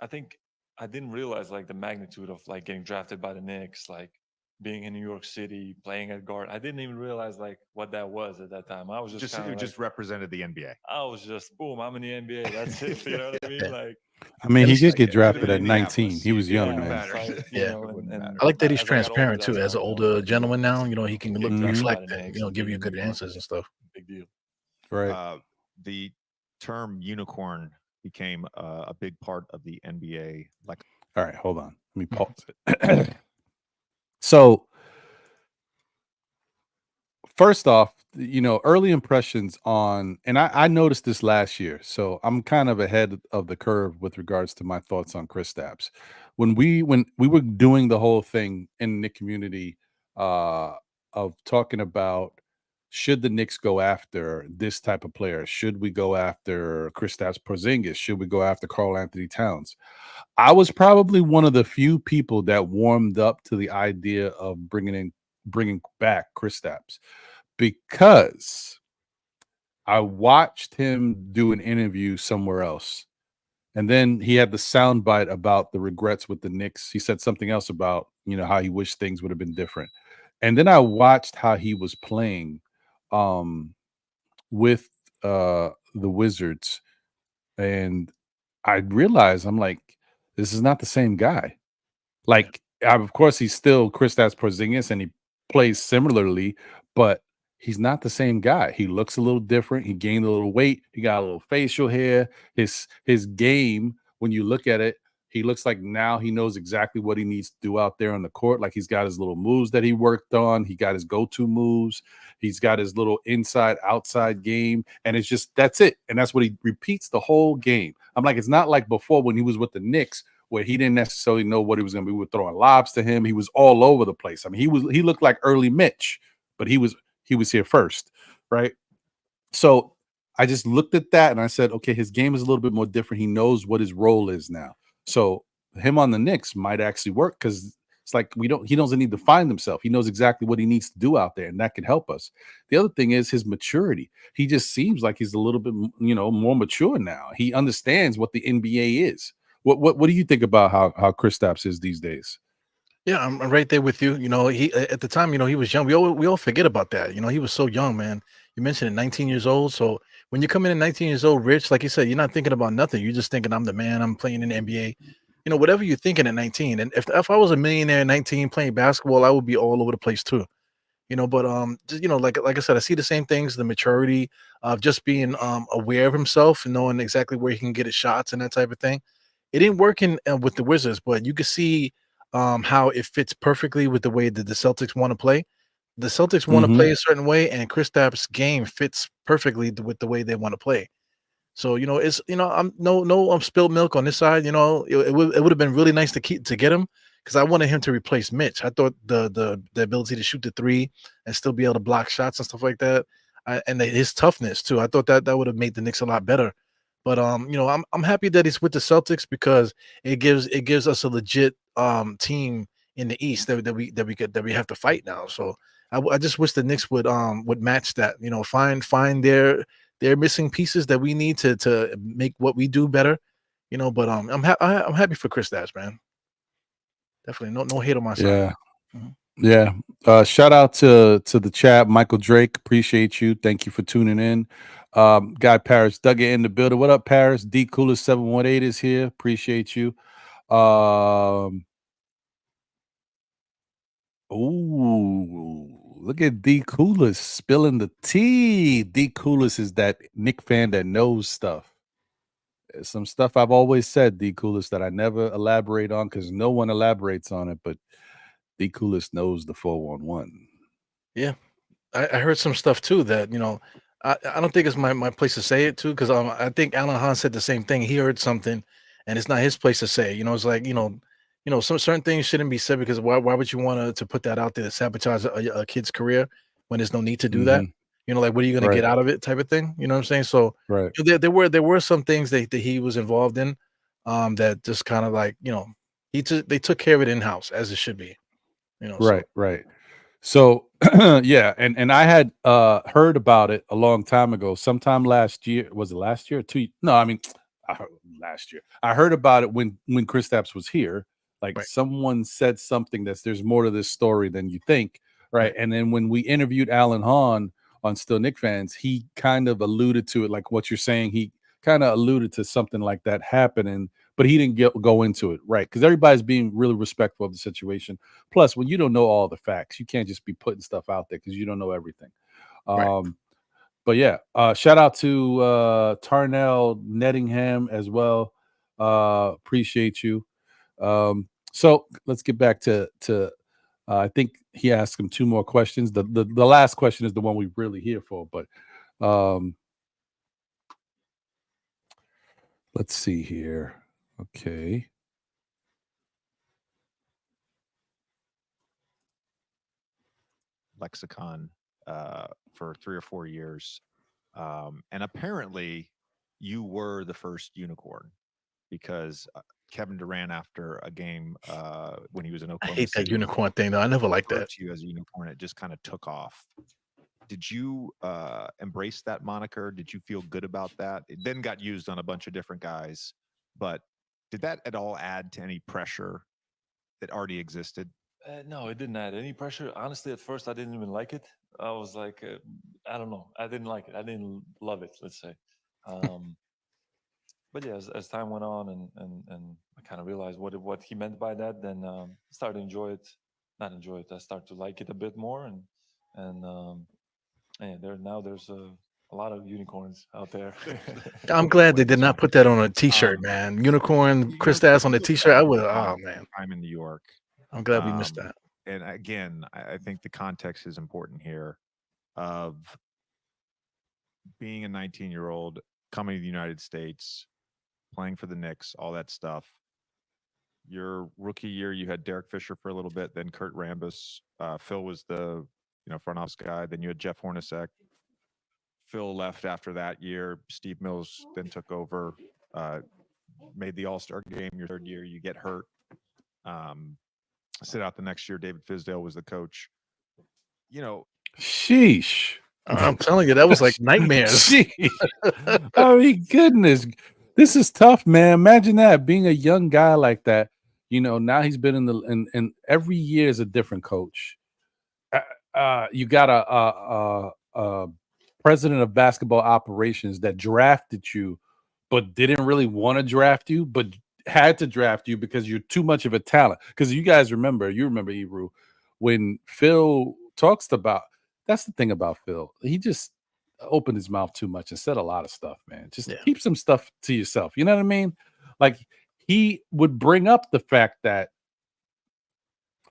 I think I didn't realize like the magnitude of like getting drafted by the Knicks, like being in New York City, playing at guard. I didn't even realize like what that was at that time. I was just kind of like, Just represented the NBA. I was just boom, I'm in the NBA. That's it. You know what I mean? Yeah. Like I mean, At he least did get Could have drafted been at 19. Indianapolis. He was young, It man. matter. like, Yeah. It wouldn't matter. I like that he's as I got older, transparent too. that's As an when I older like, gentleman now, listen, he can getting drafted reflect by the that, Knicks, give you being in good New York, answers and stuff. big deal. Right. The term unicorn became a big part of the NBA. Like, All right, hold on. Let me pause it. So, first off, early impressions on, and I noticed this last year, so I'm kind of ahead of the curve with regards to my thoughts on Kristaps. When we were doing the whole thing in the community of talking about should the Knicks go after this type of player? Should we go after Kristaps Porzingis? Should we go after Karl Anthony Towns? I was probably one of the few people that warmed up to the idea of bringing back Kristaps because I watched him do an interview somewhere else. And then he had the soundbite about the regrets with the Knicks. He said something else about, how he wished things would have been different. And then I watched how he was playing with the Wizards. And I realized, I'm like, this is not the same guy. Like, of course, he's still Kristaps Porzingis, and he plays similarly, but he's not the same guy. He looks a little different. He gained a little weight. He got a little facial hair. His game, when you look at it, he looks like now he knows exactly what he needs to do out there on the court. Like he's got his little moves that he worked on. He got his go-to moves. He's got his little inside-outside game, and that's it. And that's what he repeats the whole game. I'm like, it's not like before when he was with the Knicks, where he didn't necessarily know what he was going to be. We were throwing lobs to him. He was all over the place. I mean, he looked like early Mitch, but he was here first, right? So I just looked at that and I said, okay, his game is a little bit more different. He knows what his role is now. So him on the Knicks might actually work because it's like he doesn't need to find himself. He knows exactly what he needs to do out there, and that can help us. The other thing is his maturity. He just seems like he's a little bit, more mature now. He understands what the NBA is. What do you think about how Kristaps is these days? Yeah, I'm right there with you. He at the time, he was young. We all forget about that. He was so young, man. You mentioned it, 19 years old. So when you come in at 19 years old, rich, like you said, you're not thinking about nothing. You're just thinking, I'm the man. I'm playing in the NBA. Whatever you're thinking at 19. And if I was a millionaire at 19 playing basketball, I would be all over the place too. But just, like I said, I see the same things, the maturity of just being aware of himself and knowing exactly where he can get his shots and that type of thing. It didn't work in with the Wizards, but you could see how it fits perfectly with the way that the Celtics want to play. The Celtics want to Mhm. play a certain way, and Kristaps' game fits perfectly with the way they want to play. So it's I'm no spilled milk on this side. It would have been really nice to get him because I wanted him to replace Mitch. I thought the ability to shoot the three and still be able to block shots and stuff like that, and his toughness too. I thought that would have made the Knicks a lot better. But I'm happy that he's with the Celtics because it gives us a legit team in the East that we have to fight now. So I just wish the Knicks would match that. Find their missing pieces that we need to make what we do better. But I'm happy for Kristaps, man. Definitely no hate on my side. Yeah. Mhm. Yeah. Shout out to the chat, Michael Drake. Appreciate you. Thank you for tuning in. Guy Paris dug it in the building. What up, Paris? D Cooler 718 is here. Appreciate you. Look at D Coolis spilling the tea. D Coolis is that Knick fan that knows stuff. There's some stuff I've always said, D Coolis, that I never elaborate on because no one elaborates on it, but D Coolis knows the 411. Yeah. I heard some stuff too that I don't think it's my place to say it too because I think Alan Hahn said the same thing. He heard something, and it's not his place to say. It's like some certain things shouldn't be said because why would you want to put that out there to sabotage a kid's career when there's no need to do that? Hmm. Like what are you going to Right, get out of it, type of thing. You know what I'm saying? So right, there were some things that he was involved in, that just kind of like they took care of it in house as it should be. So right, right. So yeah, and I had heard about it a long time ago. Sometime last year. Was it last year or two? No, I mean I heard last year. I heard about it when Kristaps was here. Like right, someone said something there's more to this story than you think, right? right, And then when we interviewed Alan Hahn on Still Nick Fans, he kind of alluded to it, like what you're saying. He kind of alluded to something like that happening, but he didn't go into it, right? Because everybody's being really respectful of the situation. Plus, when you don't know all the facts, you can't just be putting stuff out there because you don't know everything. right. Um, but yeah, shout out to Tarnell Nettingham as well. Appreciate you. So let's get back to I think he asked him two more questions. The last question is the one we're really here for, but um, let's see here. Okay. Lexicon for 3 or 4 years. And apparently, you were the first unicorn because Kevin Durant, after a game when he was in I Oklahoma hate that City, unicorn thing though. I never liked referred that. to you as a unicorn. It just kind of took off. Did you embrace that moniker? Did you feel good about that? It then got used on a bunch of different guys, but did that at all add to any pressure that already existed? No, it didn't add any pressure. Honestly, at first, I didn't even like it. I was like, I don't know. I didn't like it. I didn't love it, let's say. Um, but yeah, as time went on and I kind of realized what he meant by that, then I started to enjoy it. Not enjoy it. I started to like it a bit more, and yeah, there's a lot of unicorns out there. I'm glad What they did else? not put that on a T-shirt, Um, man. Unicorn, you Chris know, Ass on you the look T-shirt. back I at would. your Oh man, time in New York. I'm glad we missed Um, that. and again, I think the context is important here of being a 19-year-old coming to the United States, playing for the Knicks, all that stuff. Your rookie year, you had Derek Fisher for a little bit, then Kurt Rambis. Phil was the front office guy. Then you had Jeff Hornacek. Phil left after that year. Steve Mills then took over, made the All-Star game your third year. You get hurt. Sit out the next year. David Fizdale was the coach. Sheesh. I'm telling you, that was like nightmares. Sheesh. I mean, goodness. This is tough, man. Imagine that, being a young guy like that. Now he's been and every year is a different coach. You got a president of basketball operations that drafted you, but didn't really want to draft you, but had to draft you because you're too much of a talent. Because you remember Ebru, when Phil talks about, that's the thing about Phil. He just opened his mouth too much and said a lot of stuff, man. Just keep some stuff to yourself. You know what I mean? Like, he would bring up the fact that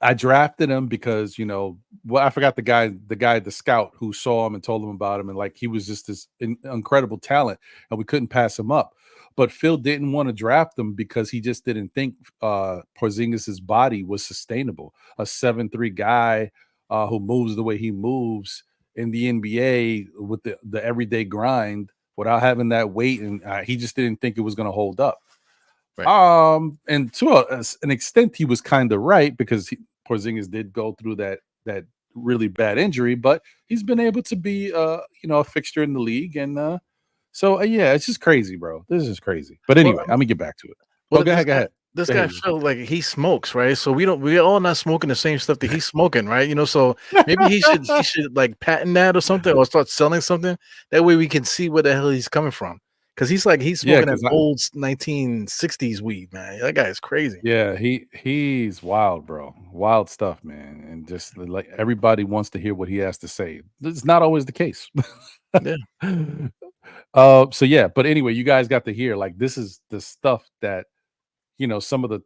I drafted him because, I forgot the scout who saw him and told him about him. And like, he was just this incredible talent and we couldn't pass him up. But Phil didn't want to draft him because he just didn't think Porzingis' body was sustainable. A 7'3" guy who moves the way he moves in the NBA with the everyday grind without having that weight. And he just didn't think it was going to hold up. Right. And to an extent, he was kind of right, because Porzingis did go through that really bad injury, but he's been able to be a fixture in the league, and so yeah, it's just crazy, bro. This is crazy. But anyway, I'm gonna get back to it. Well, go ahead. This guy felt like he smokes, right? So we're all not smoking the same stuff that he's smoking, right? So maybe he should like patent that or something, or start selling something. That way we can see where the hell he's coming from. Because he's smoking an old 1960s weed, man. That guy is crazy. Yeah, he's wild, bro. Wild stuff, man. And just like, everybody wants to hear what he has to say. It's not always the case. Yeah. So yeah, but anyway, you guys got to hear, like, this is the stuff that, some of the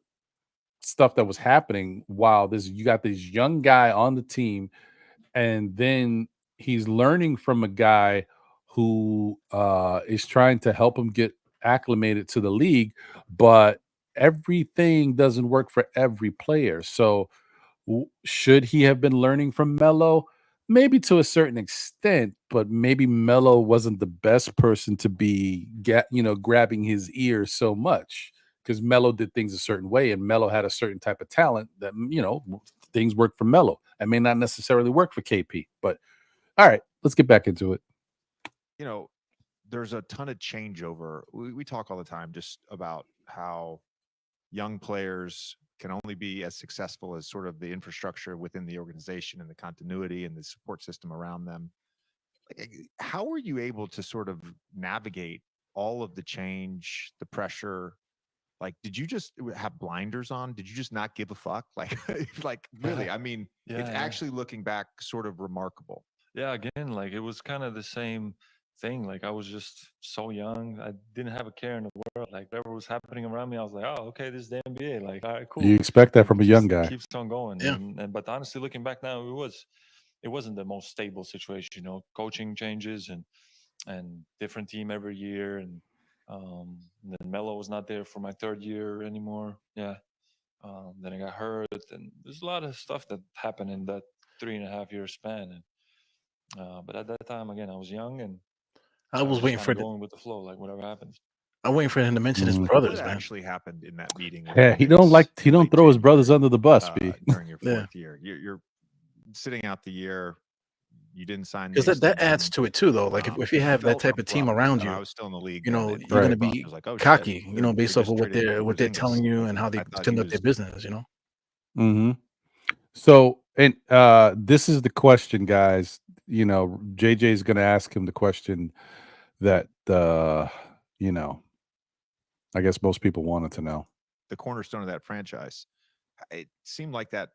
stuff that was happening while you got this young guy on the team, and then he's learning from a guy who is trying to help him get acclimated to the league, but everything doesn't work for every player. So should he have been learning from Melo? Maybe to a certain extent, but maybe Melo wasn't the best person to be grabbing his ear so much, because Melo did things a certain way, and Melo had a certain type of talent that, things work for Melo and may not necessarily work for KP. But all right, let's get back into it. There's a ton of changeover. We talk all the time just about how young players can only be as successful as sort of the infrastructure within the organization and the continuity and the support system around them. How were you able to sort of navigate all of the change, the pressure? Like, did you just have blinders on? Did you just not give a fuck? Like really, I mean, it's actually, looking back, sort of remarkable. Yeah, again, like, it was kind of the same thing. Like, I was just so young. I didn't have a care in the world. Like, whatever was happening around me, I was like, oh, okay, this is the NBA. Like, all right, cool. You expect that from a young guy. Keeps on going. Yeah. But honestly, looking back now, it wasn't the most stable situation. Coaching changes and different team every year, and then Melo was not there for my third year anymore. Yeah. Then I got hurt, and there's a lot of stuff that happened in that 3.5 year span. And but at that time, again, I was young, and I was waiting for going with the flow, like whatever happens. I'm waiting for him to mention his What brothers, man. actually happened in that meeting? Yeah, he don't throw his brothers under the bus, B. During your fourth year. You're sitting out the year. You didn't sign, because that adds to it too, though. Like, if you have that type of team around you, I was still in the league. you're gonna be cocky, based off of what they're telling you and how they conduct their business. Mm-hmm. So, and this is the question, guys. JJ is going to ask him the question that I guess most people wanted to know. The cornerstone of that franchise. It seemed like that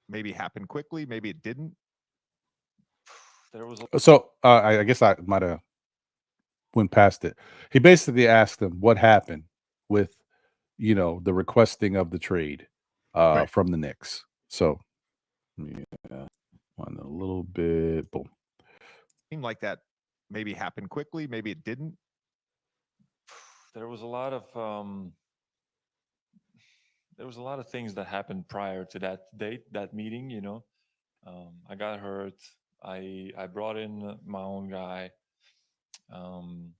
maybe happened quickly. Maybe it didn't. There was So I guess I might have went past it. He basically asked him what happened with, the requesting of the trade from the Knicks. So, yeah, one a little bit. Boom. Seemed like that maybe happened quickly. Maybe it didn't. There was a lot of there was a lot of things that happened prior to that date, that meeting. I got hurt. I brought in my own guy um,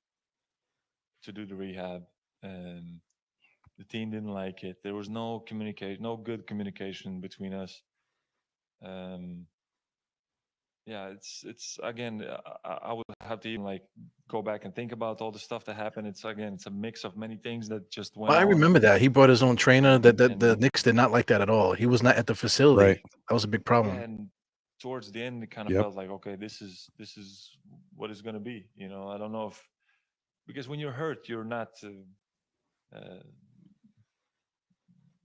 to do the rehab, and the team didn't like it. There was no communication, no good communication between us. Um, yeah, it's again, I would have to even like go back and think about all the stuff that happened. It's a mix of many things that just went Well, I on. remember that he brought his own trainer. That the And Knicks did not like that at all. He was not at the facility. Right. That was a big yeah, problem. and towards the end, it kind of Yep. felt like, okay, this is what it's gonna be. I don't know if because when you're hurt, you're not.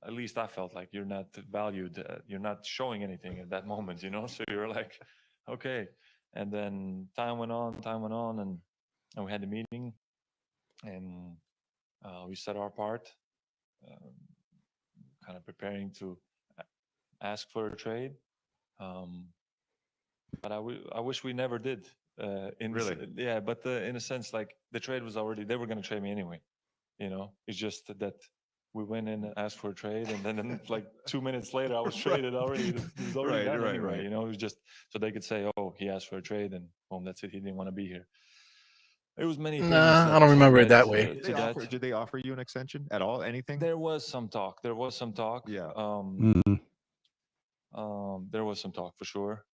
At least I felt like you're not valued. You're not showing anything at that moment. So you're like, okay. And then time went on, and we had the meeting, and we set our part, kind of preparing to ask for a trade. Um, but I wish we never did. Really? Yeah, but in a sense, like the trade was already, they were going to trade me anyway. It's just that we went in and asked for a trade, and then like 2 minutes later, I was traded already. It was already Right, done right, anyway. right. It was just so they could say, "Oh, he asked for a trade," and boom, that's it. He didn't want to be here. It was many things. Nah, I that don't remember it led that way. Did did they offer you an extension at all? Anything? There was some talk. Yeah. Mhm. There was some talk for sure.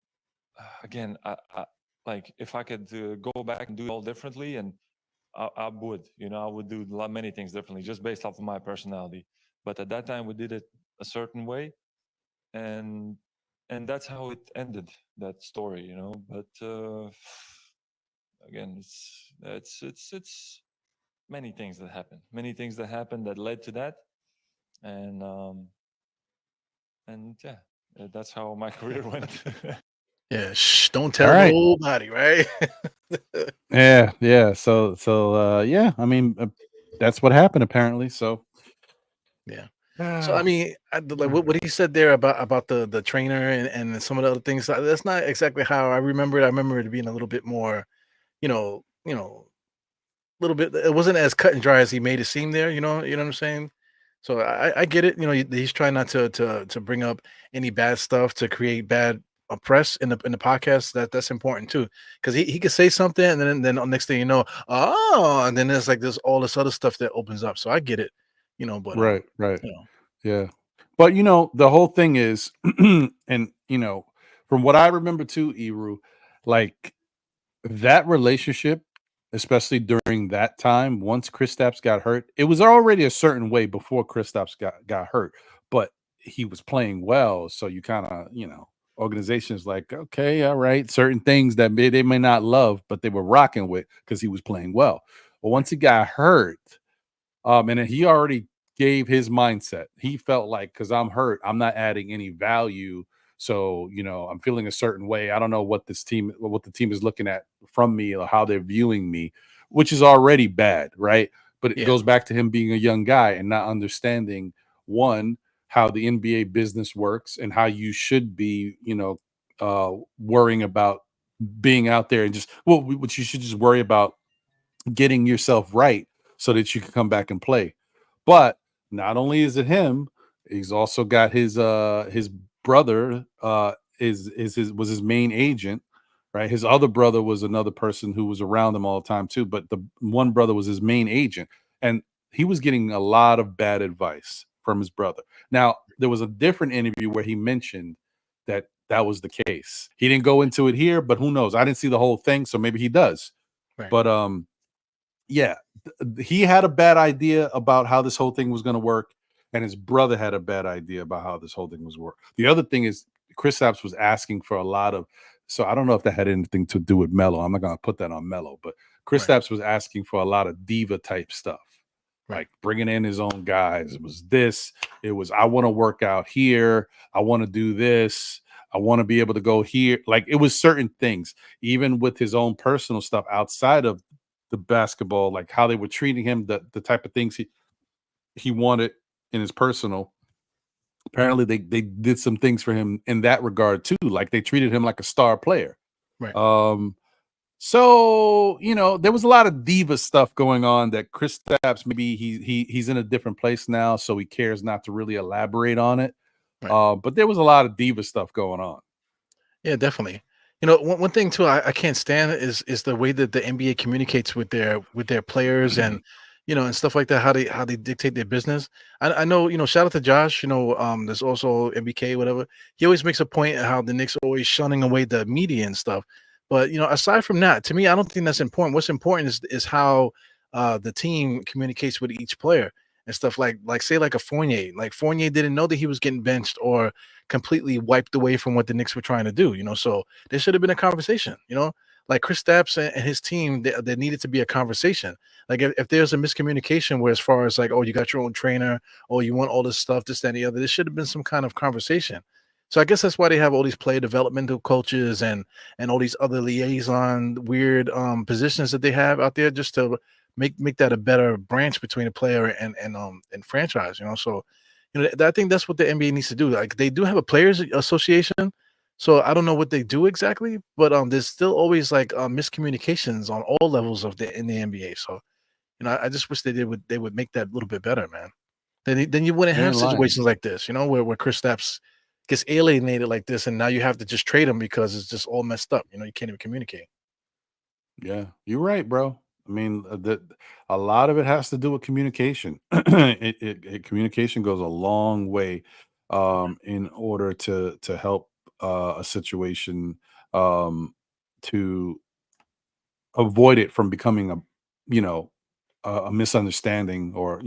Again, I like if I could go back and do it all differently, and I would, I would do many things differently just based off of my personality. But at that time, we did it a certain way, and that's how it ended, that story. But again, it's many things that happened that led to that, and yeah, that's how my career went. Yeah, shh, don't tell All right. nobody, right? Yeah. So yeah, I mean, that's what happened apparently. So Yeah. So I mean, like what he said there about the trainer and some of the other things. That's not exactly how I remember it. I remember it being a little bit more, a little bit. It wasn't as cut and dry as he made it seem there. You know what I'm saying. So I get it. He's trying not to bring up any bad stuff to create bad press in the podcast. That's important too, because he could say something and then next thing you know, and then there's like this all this other stuff that opens up. So I get it, but right. you know, Yeah. But the whole thing is, and from what I remember too, Eru, like that relationship, especially during that time, once Kristaps got hurt, it was already a certain way before Kristaps got hurt, but he was playing well. So you kind of, organizations like, okay, all right, certain things that they may not love, but they were rocking with because he was playing well. But once he got hurt, and then he already gave his mindset. He felt like, because I'm hurt, I'm not adding any value. So, I'm feeling a certain way. I don't know what the team is looking at from me or how they're viewing me, which is already bad, right? But it Yeah. goes back to him being a young guy and not understanding, one, how the NBA business works and how you should be, worrying about being out there and just, well, what you should just worry about getting yourself right so that you can come back and play. But not only is it him, he's also got his brother was his main agent, right? His other brother was another person who was around him all the time too, but the one brother was his main agent, and he was getting a lot of bad advice from his brother. Now, there was a different interview where he mentioned that was the case. He didn't go into it here, but who knows? I didn't see the whole thing, so maybe he does. Right. But yeah, he had a bad idea about how this whole thing was going to work, and his brother had a bad idea about how this whole thing was work. The other thing is, Kristaps was asking for a lot of. So I don't know if that had anything to do with Melo. I'm not going to put that on Melo, but Kristaps was asking for a lot of diva type stuff, like bringing in his own guys. It was this. It was, I want to work out here. I want to do this. I want to be able to go here. Like, it was certain things, even with his own personal stuff outside of the basketball, like how they were treating him, the type of things he wanted in his personal. Apparently they did some things for him in that regard too. Like, they treated him like a star player. Right. So, there was a lot of diva stuff going on that Kristaps, maybe he's in a different place now, so he cares not to really elaborate on it. Right. But there was a lot of diva stuff going on. Yeah, definitely. One thing too I can't stand is the way that the NBA communicates with their players and and stuff like that. How they dictate their business. I know shout out to Josh. There's also MBK whatever. He always makes a point at how the Knicks are always shunning away the media and stuff. But aside from that, to me, I don't think that's important. What's important is how the team communicates with each player and stuff like say like a Fournier. Like Fournier didn't know that he was getting benched or completely wiped away from what the Knicks were trying to do. So there should have been a conversation. Like Kristaps and his team, there needed to be a conversation. Like if there's a miscommunication where as far as like, oh, you got your own trainer, oh, you want all this stuff, this, that, and the other, there should have been some kind of conversation. So I guess that's why they have all these player developmental coaches and all these other liaison weird positions that they have out there just to make that a better branch between a player and franchise. So I think that's what the NBA needs to do. Like they do have a players association, so I don't know what they do exactly, but there's still always like miscommunications on all levels in the NBA. So I just wish they would make that a little bit better, man. Then you wouldn't You have ain't lying. situations like this, where Kristaps gets alienated like this, and now you have to just trade him because it's just all messed up. You can't even communicate. Yeah, you're right, bro. I mean, a lot of it has to do with communication. Communication goes a long way in order to help a situation to avoid it from becoming you know a misunderstanding, or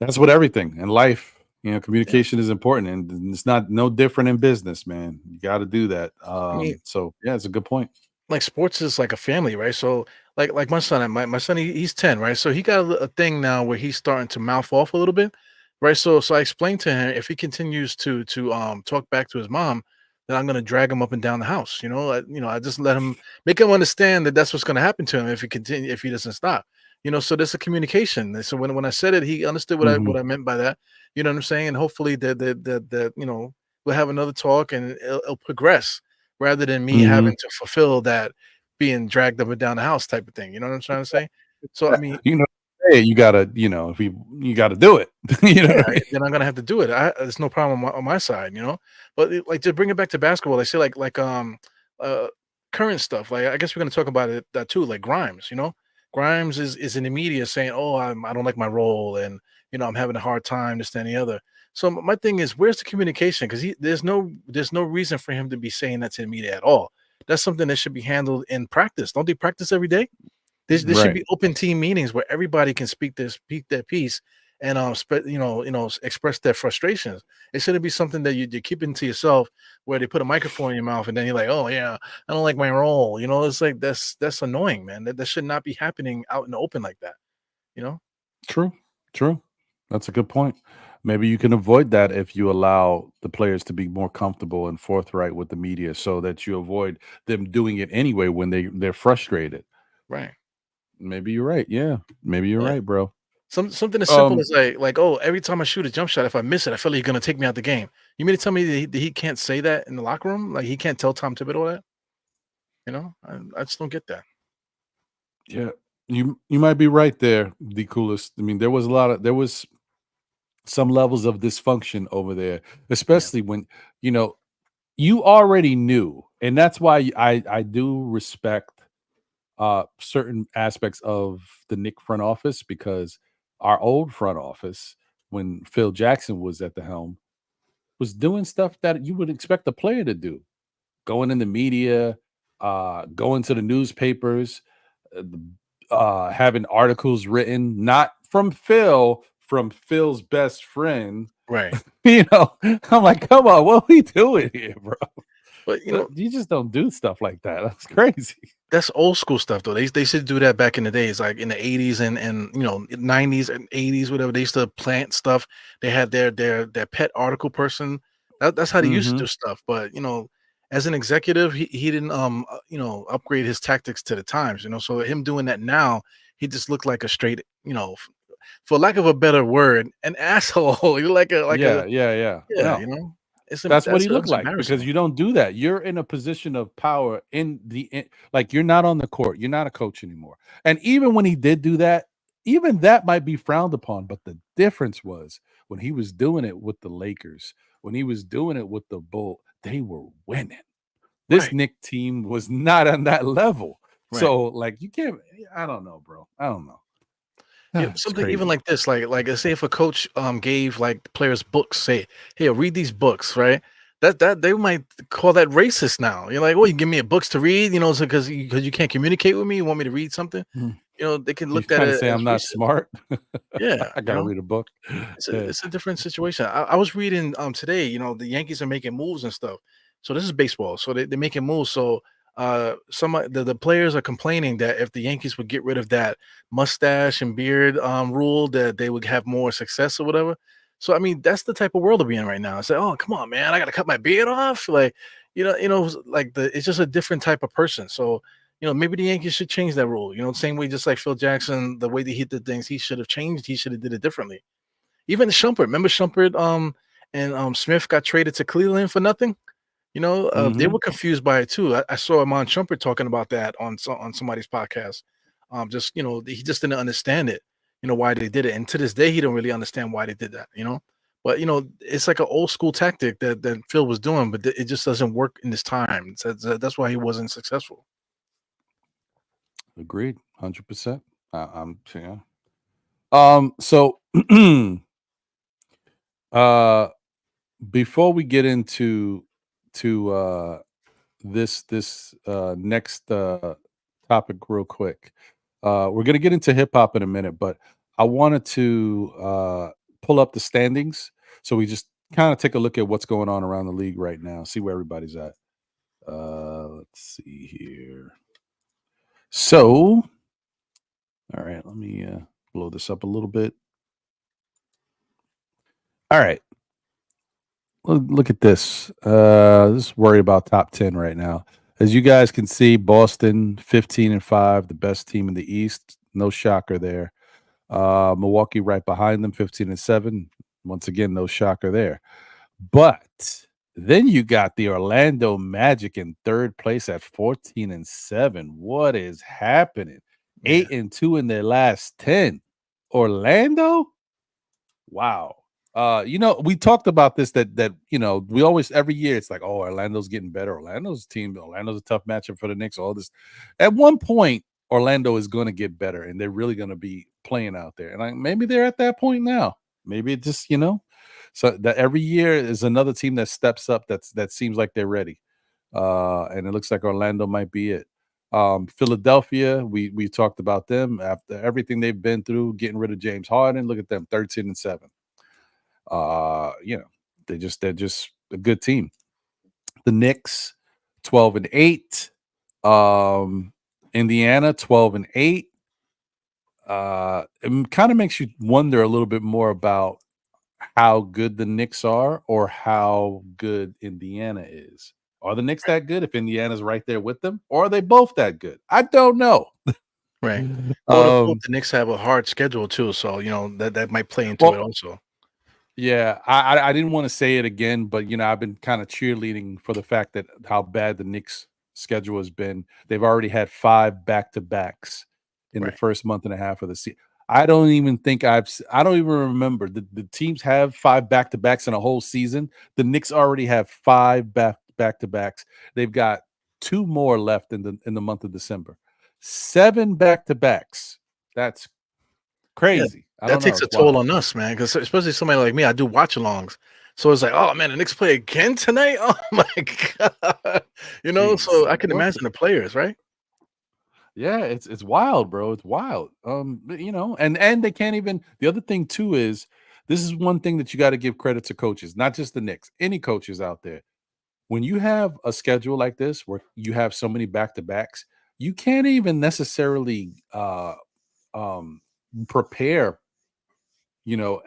that's what everything in life. Yeah. Communication is important, and it's not no different in business, man. You got to do that. I mean, So yeah, it's a good point. like sports is like a family, right? So like my son, my son, he's 10, right? So he got a thing now where he's starting to mouth off a little bit, right? So I explained to him if he continues to talk back to his mom, then I'm gonna drag him up and down the house. I just let him make him understand that that's what's gonna happen to him if he doesn't stop. So there's a communication. So when I said it, he understood what I Hmm. what I meant by that. You know what I'm saying? And hopefully that we'll have another talk and it'll progress rather than me Hmm. having to fulfill that being dragged up and down the house type of thing. You know what I'm trying to say? So I mean, You know, hey, you gotta, if you gotta do it. You know yeah, what I mean? then I'm gonna have to do it. There's no problem on my side, But like to bring it back to basketball, they say uh current stuff. Like I guess we're gonna talk about it that too. Like Grimes, Grimes is in the media saying, "Oh, I don't like my role, and I'm having a hard time, this, that, and the other." So my thing is, where's the communication? Because there's no reason for him to be saying that to the media at all. That's something that should be handled in practice. Don't they practice every day? There should Right. be open team meetings where everybody can speak their piece and express their frustrations. It shouldn't be something that you're keeping to yourself where they put a microphone in your mouth and then you're like, oh yeah, I don't like my role. It's like that's annoying, man. That should not be happening out in the open like that, you know? True. True. That's a good point. Maybe you can avoid that if you allow the players to be more comfortable and forthright with the media, so that you avoid them doing it anyway when they're frustrated. Right. Maybe you're right. Yeah. Maybe you're Yeah. right, bro. Something as simple Um, as oh, every time I shoot a jump shot, if I miss it, I feel like you're gonna take me out the game. You mean to tell me that he can't say that in the locker room? Like he can't tell Tom Thibodeau that? I just don't get that. yeah. You might be right there, the coolest. I mean, there was some levels of dysfunction over there, Yeah. especially when, you know, you already knew, and that's why I do respect certain aspects of the Nick front office, because our old front office, when Phil Jackson was at the helm, was doing stuff that you would expect a player to do, going in the media, going to the newspapers, having articles written not from Phil, from Phil's best friend. Right. I'm like, come on, what are we doing here, bro? But You just don't do stuff like that. That's crazy. that's old school stuff though. They should do that back in the days, like in the 80s and 90s and 80s, whatever. They used to plant stuff. They had their pet article person. That's how they used to Hmm. do stuff. But as an executive, he didn't upgrade his tactics to the times. So him doing that now, he just looked like a straight, for lack of a better word, an asshole. You're like a Yeah, yeah, yeah. yeah, No, That's what he looked that's like, because embarrassing. you don't do that. You're in a position of power like you're not on the court. You're not a coach anymore. And even when he did do that, even that might be frowned upon. But the difference was when he was doing it with the Lakers, when he was doing it with the Bull, they were winning. This Right, Knick team was not on that level. right. So, like, you can't. I don't know, bro. I don't know. It's Something even crazy. like this, like let's say if a coach gave like the players books, say, "Hey, read these books," right? That they might call that racist now. You're like, "Oh, you give me books to read," so because you can't communicate with me, you want me to read something? Mm. They can You look at trying to it say as I'm not racist. smart? Yeah, I gotta read a book. Yeah. it's a different situation. I was reading today, the Yankees are making moves and stuff. So this is baseball. So they're making moves. So the players are complaining that if the Yankees would get rid of that mustache and beard rule, that they would have more success or whatever. So I mean, that's the type of world we're in right now. It's like, oh, come on, man, I gotta cut my beard off. Like, like it's just a different type of person. So maybe the Yankees should change that rule. Same way, just like Phil Jackson, the way that he did things, he should have changed. He should have did it differently. Even Shumpert, remember Shumpert, and Smith got traded to Cleveland for nothing. They Mhm. were confused by it too. I saw Amon Shumpert talking about that on somebody's podcast. Just he just didn't understand it. Why they did it, and to this day, he don't really understand why they did that. But it's like an old school tactic that Phil was doing, but it just doesn't work in this time. So that's why he wasn't successful. Agreed. 100%. I'm yeah. So uh before we get into to this next topic real quick. We're gonna get into hip hop in a minute, but I wanted to pull up the standings so we just kind of take a look at what's going on around the league right now, see where everybody's at. Let's see here. So, all right, let me blow this up a little bit. All right. Look at this. Just worried about top 10 right now. As you guys can see, Boston 15-5, the best team in the East. No shocker there. Milwaukee right behind them, 15-7. Once again, no shocker there. But then you got the Orlando Magic in third place at 14-7. What is happening? Yeah, 8-2 in their last 10. Orlando? Wow. We talked about this that we always every year it's like, oh, Orlando's getting better. Orlando's a tough matchup for the Knicks. All this. At one point, Orlando is going to get better, and they're really going to be playing out there. And maybe they're at that point now. Maybe it just so that every year is another team that steps up. That seems like they're ready. And it looks like Orlando might be it. Philadelphia, we talked about them after everything they've been through, getting rid of James Harden. Look at them, 13-7. They're just a good team. The Knicks, 12-8. Indiana, 12-8. It kind of makes you wonder a little bit more about how good the Knicks are or how good Indiana is. Are the Knicks that good if Indiana's right there with them? Or are they both that good? I don't know. right. I would have thought Um, the Knicks have a hard schedule too, so that might play into it well, also. yeah, I didn't want to say it again, but I've been kind of cheerleading for the fact that how bad the Knicks schedule has been. They've already had 5 back-to-backs in the Right. first month and a half of the season. I don't even remember the teams have 5 back-to-backs in a whole season. The Knicks already have 5 back-to-backs. They've got 2 more left in the month of December. 7 back-to-backs. That's Yeah, crazy. I that don't know. takes a It's toll wild. on us, man. Because especially somebody like me, I do watch-alongs. So it's like, "Oh, man, the Knicks play again tonight? Oh my god." Jeez. So I can What the imagine the players, right? Yeah, it's wild, bro. It's wild. And they can't even the other thing too is this is one thing that you got to give credit to coaches, not just the Knicks, any coaches out there. When you have a schedule like this where you have so many back-to-backs, you can't even necessarily um prepare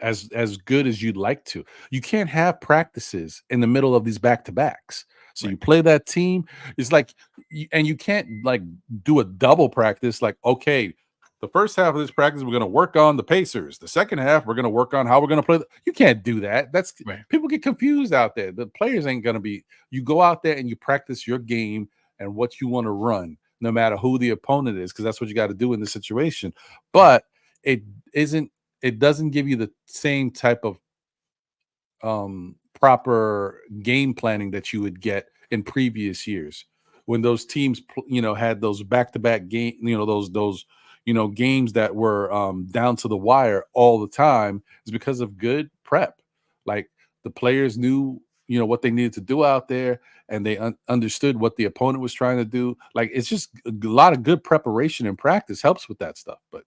as good as you'd like to. You can't have practices in the middle of these back-to-backs. So you Right. play that team, it's like and you can't like do a double practice like, okay, the first half of this practice, we're going to work on the Pacers. The second half, we're going to work on how we're going to play. You can't do that. That's Right. People get confused out there. The players ain't going to be. You go out there and you practice your game and what you want to run, no matter who the opponent is, because that's what you got to do in this situation. But it isn't. It doesn't give you the same type of proper game planning that you would get in previous years when those teams, had those back-to-back game, those games that were down to the wire all the time. Is because of good prep. Like the players knew, what they needed to do out there, and they understood what the opponent was trying to do. Like it's just a lot of good preparation and practice helps with that stuff. But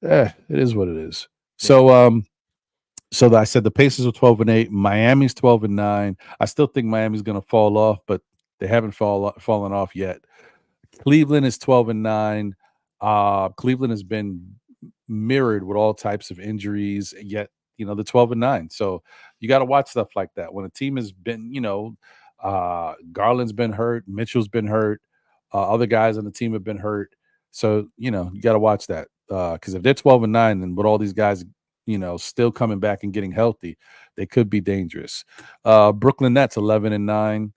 it is what it is. So I said the Pacers are 12-8. Miami's 12-9. I still think Miami's going to fall off, but they haven't fallen off yet. Cleveland is 12-9. Cleveland has been mirrored with all types of injuries, yet they're 12-9. So you got to watch stuff like that. When a team has been, Garland's been hurt, Mitchell's been hurt, other guys on the team have been hurt. So you got to watch that because if they're 12-9, and with all these guys, still coming back and getting healthy, they could be dangerous. Brooklyn Nets 11-9.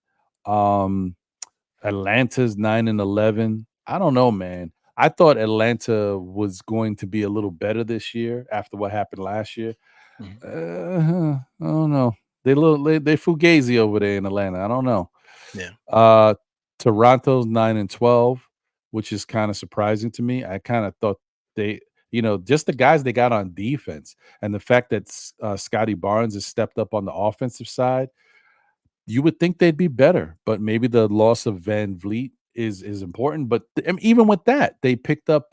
Atlanta's 9-11. I don't know, man. I thought Atlanta was going to be a little better this year after what happened last year. I don't know. They fugazi over there in Atlanta. I don't know. Yeah. Toronto's 9-12, which is kind of surprising to me. I kind of thought they, just the guys they got on defense and the fact that Scotty Barnes has stepped up on the offensive side, you would think they'd be better, but maybe the loss of Van Vliet is important. But even with that, they picked up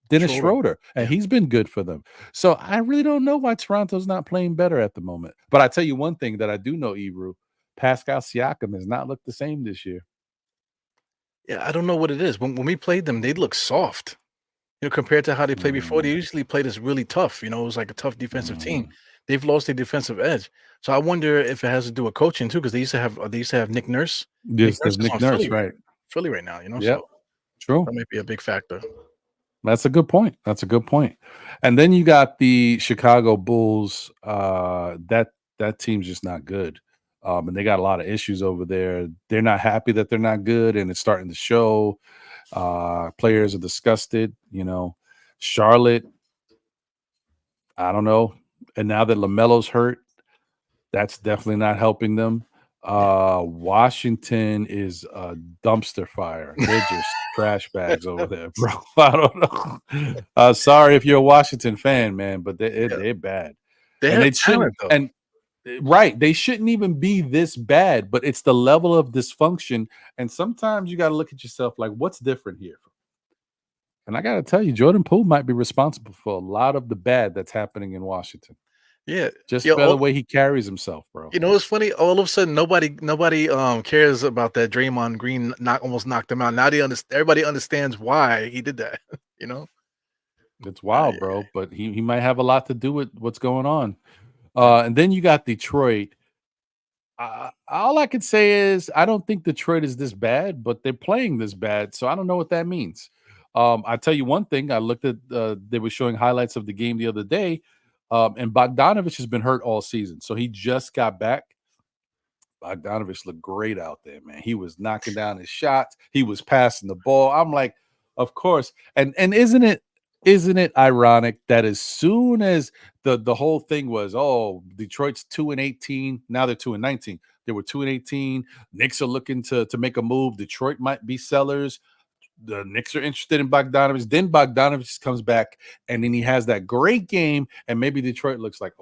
Dennis Schroeder, and he's been good for them. So I really don't know why Toronto's not playing better at the moment. But I tell you one thing that I do know, Ebru, Pascal Siakam has not looked the same this year. Yeah, I don't know what it is. When we played them, they look soft. Compared to how they played before, they usually played us really tough. It was like a tough defensive team. They've lost their defensive edge. So I wonder if it has to do with coaching too, because they used to have Nick Nurse. Yes, Nick Nurse, right? Philly right now, Yeah, so true. that might be a big factor. That's a good point. And then you got the Chicago Bulls. That team's just not good. And they got a lot of issues over there. They're not happy that they're not good, and it's starting to show. Players are disgusted. Charlotte, I don't know. And now that LaMelo's hurt, that's definitely not helping them. Washington is a dumpster fire. They're just trash bags over there, bro. I don't know. Sorry if you're a Washington fan, man, but they're bad. They have talent, though. And right, they shouldn't even be this bad, but it's the level of dysfunction. And sometimes you got to look at yourself like, what's different here? And I got to tell you, Jordan Poole might be responsible for a lot of the bad that's happening in Washington. Yeah, just by the way he carries himself, bro. It's funny. All of a sudden, nobody cares about that Draymond Green almost knocked him out. Now everybody understands why he did that. It's wild, bro. But he might have a lot to do with what's going on. And then you got Detroit. All I could say is I don't think Detroit is this bad, but they're playing this bad, so I don't know what that means. I tell you one thing. I looked at they were showing highlights of the game the other day. And Bogdanovich has been hurt all season, so he just got back. Bogdanovich looked great out there, man. He was knocking down his shots. He was passing the ball. I'm like, of course. And isn't it ironic that as soon as the whole thing was, Detroit's 2-18, now they're 2-19. They were 2-18. Knicks are looking to make a move. Detroit might be sellers. The Knicks are interested in Bogdanovich. Then Bogdanovich comes back, and then he has that great game, and maybe Detroit looks like,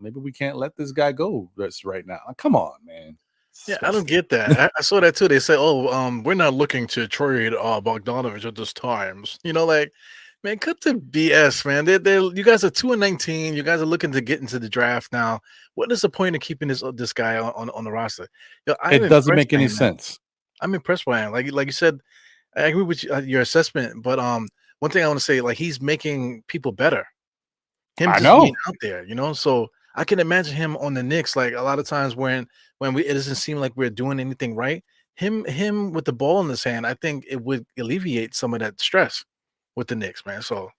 maybe we can't let this guy go right now. Come on, man. Yeah, I don't get that. I saw that too. They say, we're not looking to trade Bogdanovich at this time. Man, cut the BS, man. You guys are 2-19. You guys are looking to get into the draft now. What is the point of keeping this guy on the roster? It doesn't make any sense. I'm impressed by him. Like you said, I agree with your assessment, but one thing I want to say, he's making people better. Him just being out there, So I can imagine him on the Knicks. Like a lot of times when it doesn't seem like we're doing anything right, him with the ball in his hand, I think it would alleviate some of that stress. with the Knicks, man. So,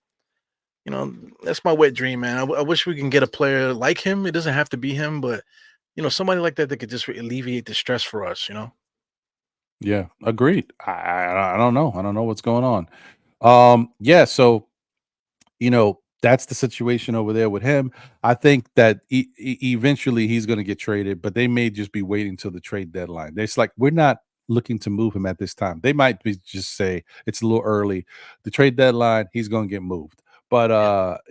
that's my wet dream, man. I wish we can get a player like him. It doesn't have to be him, but somebody like that could just alleviate the stress for us. Yeah, agreed. I don't know. I don't know what's going on. Yeah, so that's the situation over there with him. I think that eventually he's going to get traded, but they may just be waiting till the trade deadline. It's like we're not looking to move him at this time. They might be just say it's a little early. The trade deadline, he's going to get moved. But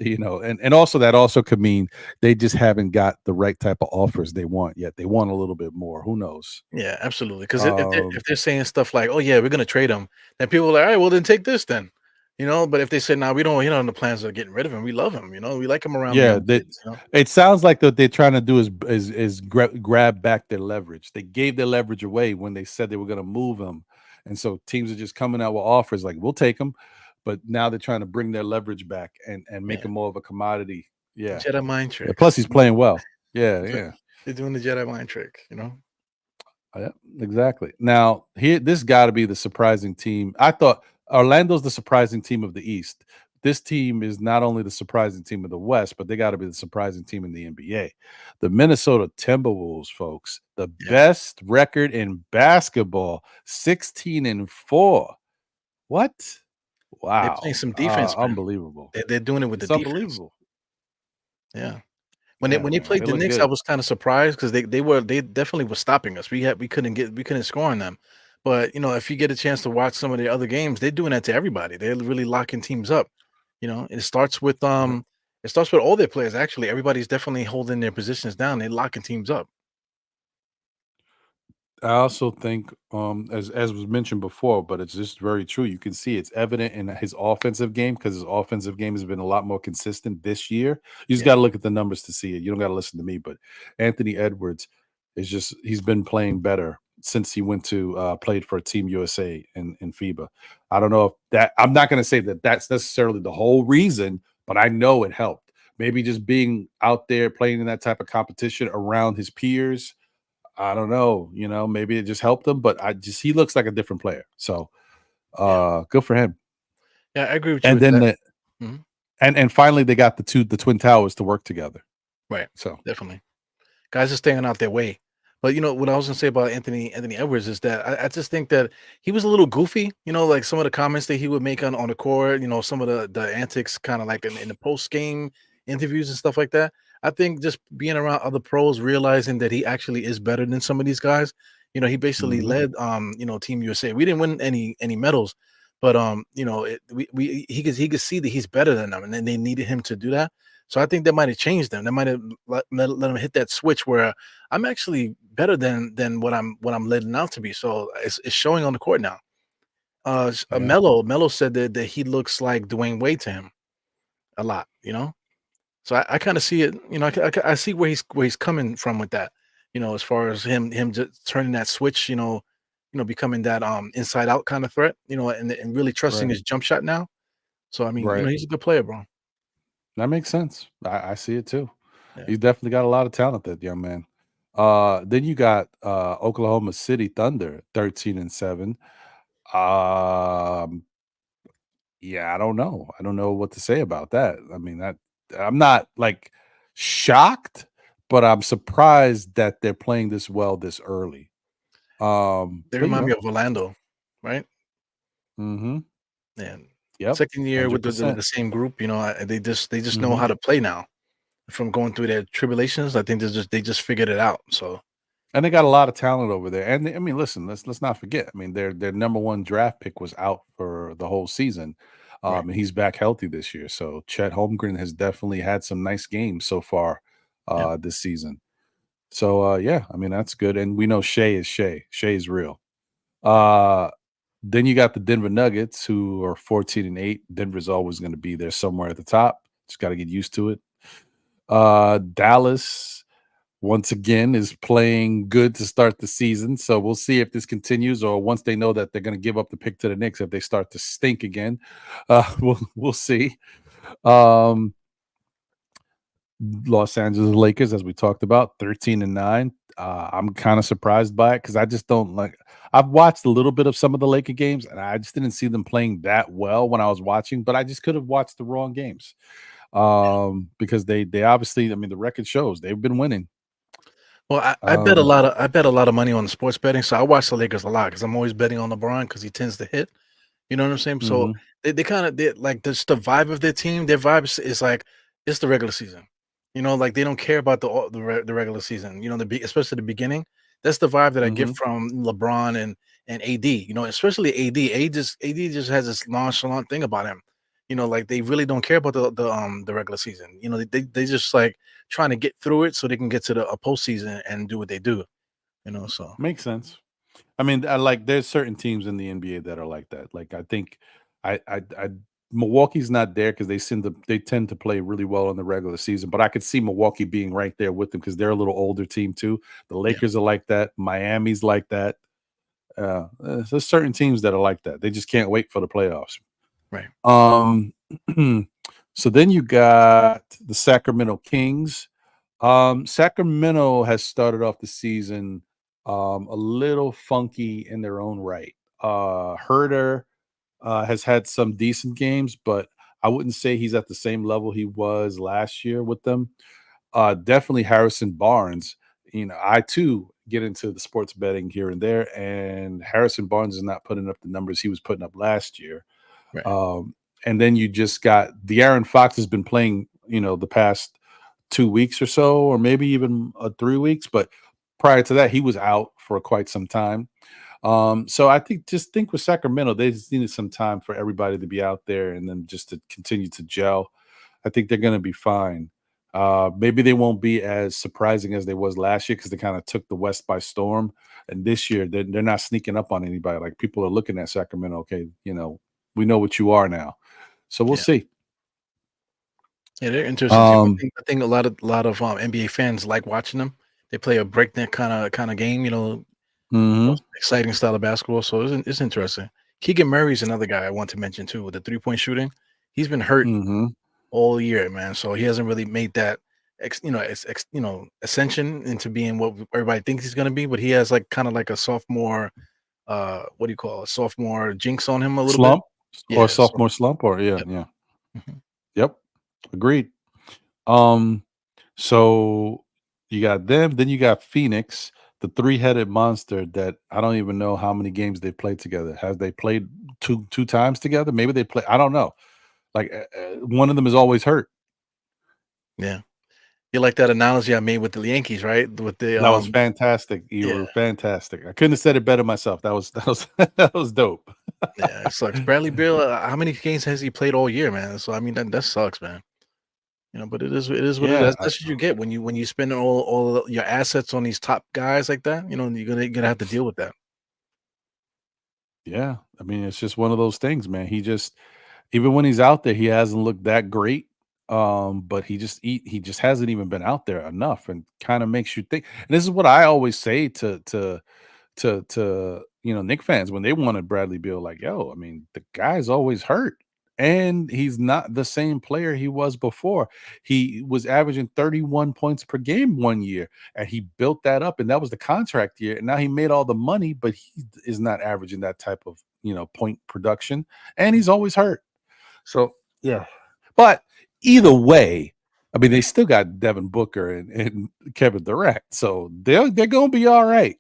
and also that also could mean they just haven't got the right type of offers they want yet. They want a little bit more. Who knows? Yeah, absolutely. Because if Um, they're saying stuff like, "Oh yeah, we're gonna trade him," then people are like, "All right, well then take this then." But if they say, "Nah, we don't, the plans of getting rid of him. We love him. We like him around the Yeah, young that kids." it sounds like what they're trying to do is grab back their leverage. They gave their leverage away when they said they were going to move him, and so teams are just coming out with offers like we'll take him, but now they're trying to bring their leverage back and make Yeah, him more of a commodity. Yeah, Jedi mind yeah. Plus, tricks. he's playing well. Yeah, That's right. yeah. They're doing the Jedi mind trick. Yeah, exactly. Now, here this got to be the surprising team. I thought Orlando's the surprising team of the East. This team is not only the surprising team of the West, but they got to be the surprising team in the NBA. The Minnesota Timberwolves, folks, the Yeah, best record in basketball, 16-4. What? they're playing Wow. some defense, man. Unbelievable. They're doing it with the It's defense. unbelievable. Yeah. Yeah, When they man. played They the look Knicks, I good. was kind of surprised because they definitely were stopping us. We couldn't score on them. But if you get a chance to watch some of the other games, they're doing that to everybody. They're really locking teams up. Yep. It starts with all their players. Actually, everybody's definitely holding their positions down. They're locking teams up. I also think, as was mentioned before, but it's just very true. You can see it's evident in his offensive game because his offensive game has been a lot more consistent this year. You just Yeah, got to look at the numbers to see it. You don't got to listen to me, but Anthony Edwards he's been playing better since he went to played for Team USA in FIBA. I don't know if that I'm not going to say that that's necessarily the whole reason, but I know it helped. Maybe just being out there playing in that type of competition around his peers. I don't know, maybe it just helped him, but he looks like a different player. So, yeah, good for him. yeah. I agree with you And with then that. Mhm. and finally they got the Twin Towers to work together. Right, So, definitely. Guys are staying out their way. But what I was gonna say about Anthony Edwards is that I just think that he was a little goofy. Like some of the comments that he would make on the court. Some of the antics, kind of like in the post game interviews and stuff like that. I think just being around other pros, realizing that he actually is better than some of these guys. He basically mhm, led Team USA. We didn't win any medals, but he could see that he's better than them, and then they needed him to do that. So I think that might have changed them. That might have let him hit that switch where I'm actually better than what I'm letting out to be. So it's showing on the court now. yeah, Melo said that he looks like Dwayne Wade to him a lot. So I kind of see it. I see where he's coming from with that. As far as him just turning that switch. Becoming that inside out kind of threat. And really trusting right, his jump shot now. So I mean, right. he's a good player, bro. That makes sense. I see it too. Yeah. He's definitely got a lot of talent, that young man. Then you got Oklahoma City Thunder, 13-7. Um, Yeah, I don't know. I don't know what to say about that. I mean, I'm not like shocked, but I'm surprised that they're playing this well this early. They But remind me of Orlando, right? mhm. And Yep, second year with the 100%. the same group, they just know Mhm. how to play now. From going through their tribulations, I think they just figured it out. So And they got a lot of talent over there. And I mean, listen, let's not forget. I mean, their number one draft pick was out for the whole season. right, And he's back healthy this year. So Chet Holmgren has definitely had some nice games so far yeah, this season. So yeah, I mean that's good. And we know Shea is Shea. Shea is real. Uh then you got the Denver Nuggets who are 14-8. Denver's always going to be there somewhere at the top. Just got to get used to it. Dallas once again is playing good to start the season. So we'll see if this continues or once they know that they're going to give up the pick to the Knicks if they start to stink again. We'll see. Um Los Angeles Lakers, as we talked about, 13-9. I'm kind of surprised by it because I just don't like. I've watched a little bit of some of the Laker games, and I just didn't see them playing that well when I was watching. But I just could have watched the wrong games because they obviously. I mean, the record shows they've been winning. Well, Um, I bet a lot of money on sports betting, so I watch the Lakers a lot because I'm always betting on LeBron because he tends to hit. You know what I'm saying? So mhm, they kind of did like just the vibe of their team. Their vibe is like it's the regular season. You know, like they don't care about the regular season. You know, especially the beginning. That's the vibe that I get mhm. from LeBron and AD. You know, especially AD. AD just has this nonchalant thing about him. You know, like they really don't care about the regular season. You know, they just like trying to get through it so they can get to the postseason and do what they do. You know, so Makes sense. I mean, I like there's certain teams in the NBA that are like that. Like I think I Milwaukee's not there because they tend to play really well in the regular season. But I could see Milwaukee being right there with them because they're a little older team too. The yeah, Lakers are like that. Miami's like that. There's certain teams that are like that. They just can't wait for the playoffs. right. Um, so then you got the Sacramento Kings. Sacramento has started off the season a little funky in their own right. Herder has had some decent games, but I wouldn't say he's at the same level he was last year with them. Definitely Harrison Barnes. You know, I too get into the sports betting here and there, and Harrison Barnes is not putting up the numbers he was putting up last year. Right. Um, and then you just got De'Aaron Fox has been playing, the past 2 weeks or so, or maybe even 3 weeks. But prior to that, he was out for quite some time. So I think with Sacramento, they just needed some time for everybody to be out there and then just to continue to gel. I think they're going to be fine. Maybe they won't be as surprising as they was last year because they kind of took the West by storm. And this year, they're not sneaking up on anybody. Like people are looking at Sacramento. Okay, we know what you are now. So we'll Yeah. see. Yeah, they're interesting team. Um, I think a lot of NBA fans like watching them. They play a breakneck kind of game, mhm, exciting style of basketball. So it's interesting. Keegan Murray's another guy I want to mention too with the 3-point shooting. He's been hurt mhm. all year, man. So he hasn't really made that ascension into being what everybody thinks he's gonna be. But he has like kind of like a sophomore, what do you call it? Sophomore jinx on him a little bit. Slump or Yeah. So sophomore slump or yeah, yep. yeah. Mhm. Yep. Agreed. Um, so you got them, then you got Phoenix, the three-headed monster that I don't even know how many games they played together. Have they played two times together? Maybe they play. I don't know. Like one of them is always hurt. Yeah. You like that analogy I made with the Yankees, right? With the That was fantastic. You yeah. were fantastic. I couldn't have said it better myself. That was that was dope. Yeah, it sucks. Bradley Beal, how many games has he played all year, man? So I mean that sucks, man. But it is what it Yeah, is. That's what you get when you spend all your assets on these top guys like that. You're gonna have to deal with that. yeah. I mean, it's just one of those things, man. He just even when he's out there, he hasn't looked that great. But he just hasn't even been out there enough, and kind of makes you think. And this is what I always say to Knicks fans when they wanted Bradley Beal. Like, yo, I mean, the guy's always hurt, and he's not the same player he was before. He was averaging 31 points per game one year, and he built that up, and that was the contract year. And now he made all the money, but he is not averaging that type of point production, and he's always hurt. So yeah, but either way, I mean, they still got Devin Booker and Kevin Durant, so they're gonna be all right.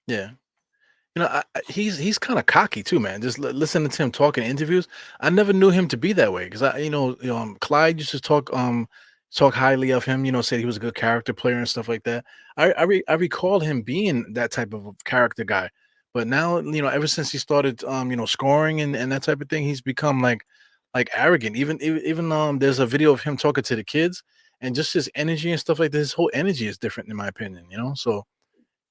Yeah. He's kind of cocky too, man. Just listening to him talk in interviews, I never knew him to be that way because Clyde used to talk highly of him. Said he was a good character player and stuff like that. I recall him being that type of a character guy, but now ever since he started scoring and that type of thing, he's become like arrogant. Even there's a video of him talking to the kids and just his energy and stuff like this. His whole energy is different in my opinion. So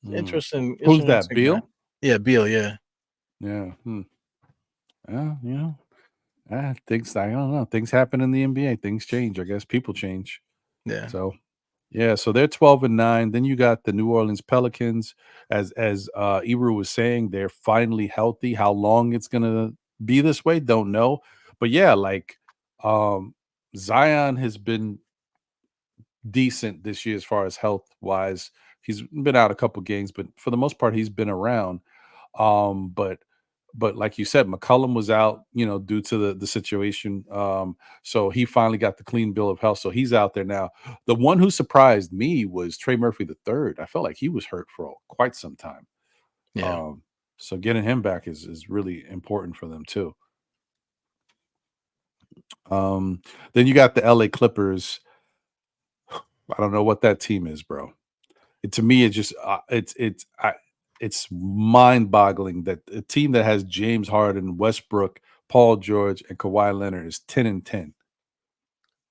Mm. interesting, Who's that? interesting guy. Beal? Yeah, Beal. Yeah. Yeah. Yeah. Things. I don't know. Things happen in the NBA. Things change. I guess people change. Yeah. So yeah. So they're 12-9. Then you got the New Orleans Pelicans. As Ebru was saying, they're finally healthy. How long it's gonna be this way, don't know. But yeah, like Zion has been decent this year as far as health wise. He's been out a couple games, but for the most part, he's been around. But like you said, McCollum was out, due to the situation. So he finally got the clean bill of health. So he's out there now. The one who surprised me was Trey Murphy III. I felt like he was hurt for quite some time. Yeah. So getting him back is really important for them too. Then you got the LA Clippers. I don't know what that team is, bro. To me, it's just it's mind-boggling that a team that has James Harden, Westbrook, Paul George, and Kawhi Leonard is 10-10.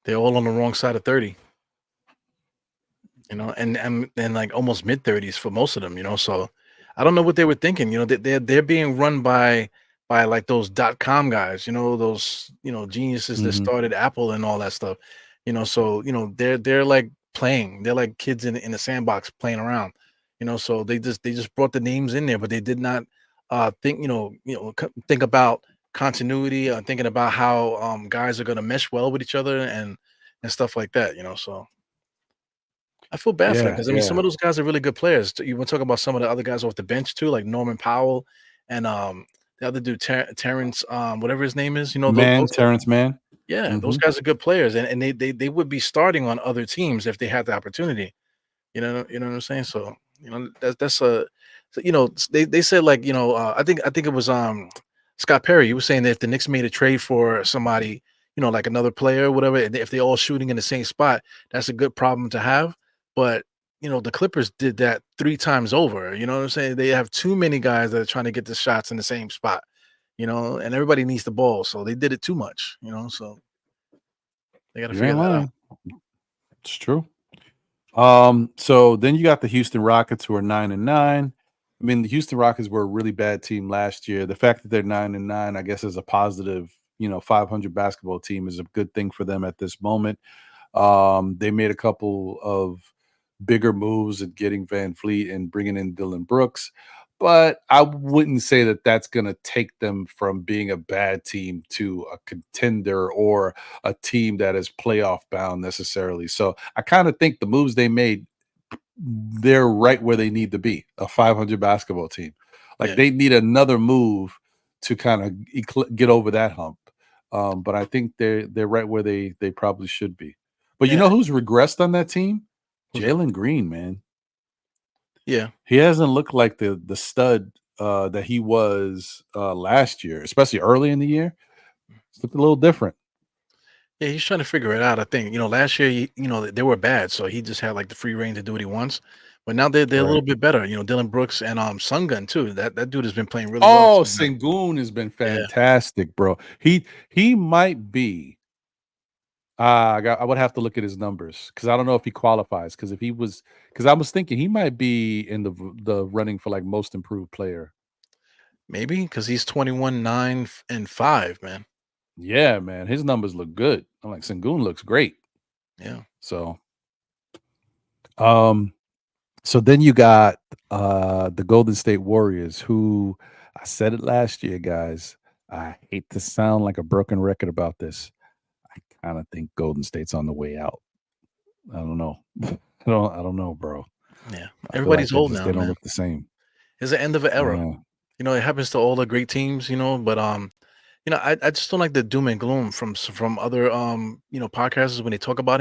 They're all on the wrong side of 30. And like almost mid-30s for most of them. So I don't know what they were thinking. They're being run by like those .com guys. Those geniuses that Mhm. started Apple and all that stuff. So they're like playing. They're like kids in the sandbox playing around. So they just brought the names in there, but they did not think think about continuity, thinking about how guys are going to mesh well with each other and stuff like that. So. I feel bad for them Yeah, because I mean, some yeah. of those guys are really good players. You want to talk about some of the other guys off the bench too, like Norman Powell and the other dude, Terrence, whatever his name is. Those guys, Terrence Mann. yeah, those Mhm. guys are good players, and they would be starting on other teams if they had the opportunity. You know what I'm saying? So that's a, so, they said like I think it was Scott Perry. He was saying that if the Knicks made a trade for somebody, like another player or whatever, and if they're all shooting in the same spot, that's a good problem to have. But the Clippers did that 3 times over. You know what I'm saying? They have too many guys that are trying to get the shots in the same spot. And everybody needs the ball, so they did it too much. So they got to You figure ain't that out. lying. It's true. So then you got the Houston Rockets who are 9-9. I mean, the Houston Rockets were a really bad team last year. The fact that they're 9-9, I guess, is a positive. 500 basketball team is a good thing for them at this moment. They made a couple of bigger moves at getting Van Fleet and bringing in Dylan Brooks, but I wouldn't say that that's going to take them from being a bad team to a contender or a team that is playoff bound necessarily. So I kind of think the moves they made, they're right where they need to be, a 500 basketball team. Like Yeah, they need another move to kind of get over that hump. But I think they're right where they probably should be. But you yeah. know who's regressed on that team? Who's that? Jalen Green, man. Yeah. He hasn't looked like the stud that he was last year, especially early in the year. It's looked a little different. Yeah, he's trying to figure it out. I think last year, they were bad, so he just had like the free reign to do what he wants. But now they're a little Right. bit better. Dylan Brooks and Sungun too. That dude has been playing really well. Oh, Sungun. Sengun has been Yeah, fantastic, bro. He might be. I would have to look at his numbers because I don't know if he qualifies. Because I was thinking he might be in the running for like most improved player. maybe because he's 21, 9, and 5, man. Yeah, man, his numbers look good. I'm like Sengun looks great. Yeah, So, um, so then you got the Golden State Warriors, who I said it last year, guys. I hate to sound like a broken record about this. I kind of think Golden State's on the way out. I don't know. I don't know, bro. yeah. I feel like Everybody's old they now, don't man. look the same. It's the end of an era. Yeah. It happens to all the great teams. But I just don't like the doom and gloom from other podcasters when they talk about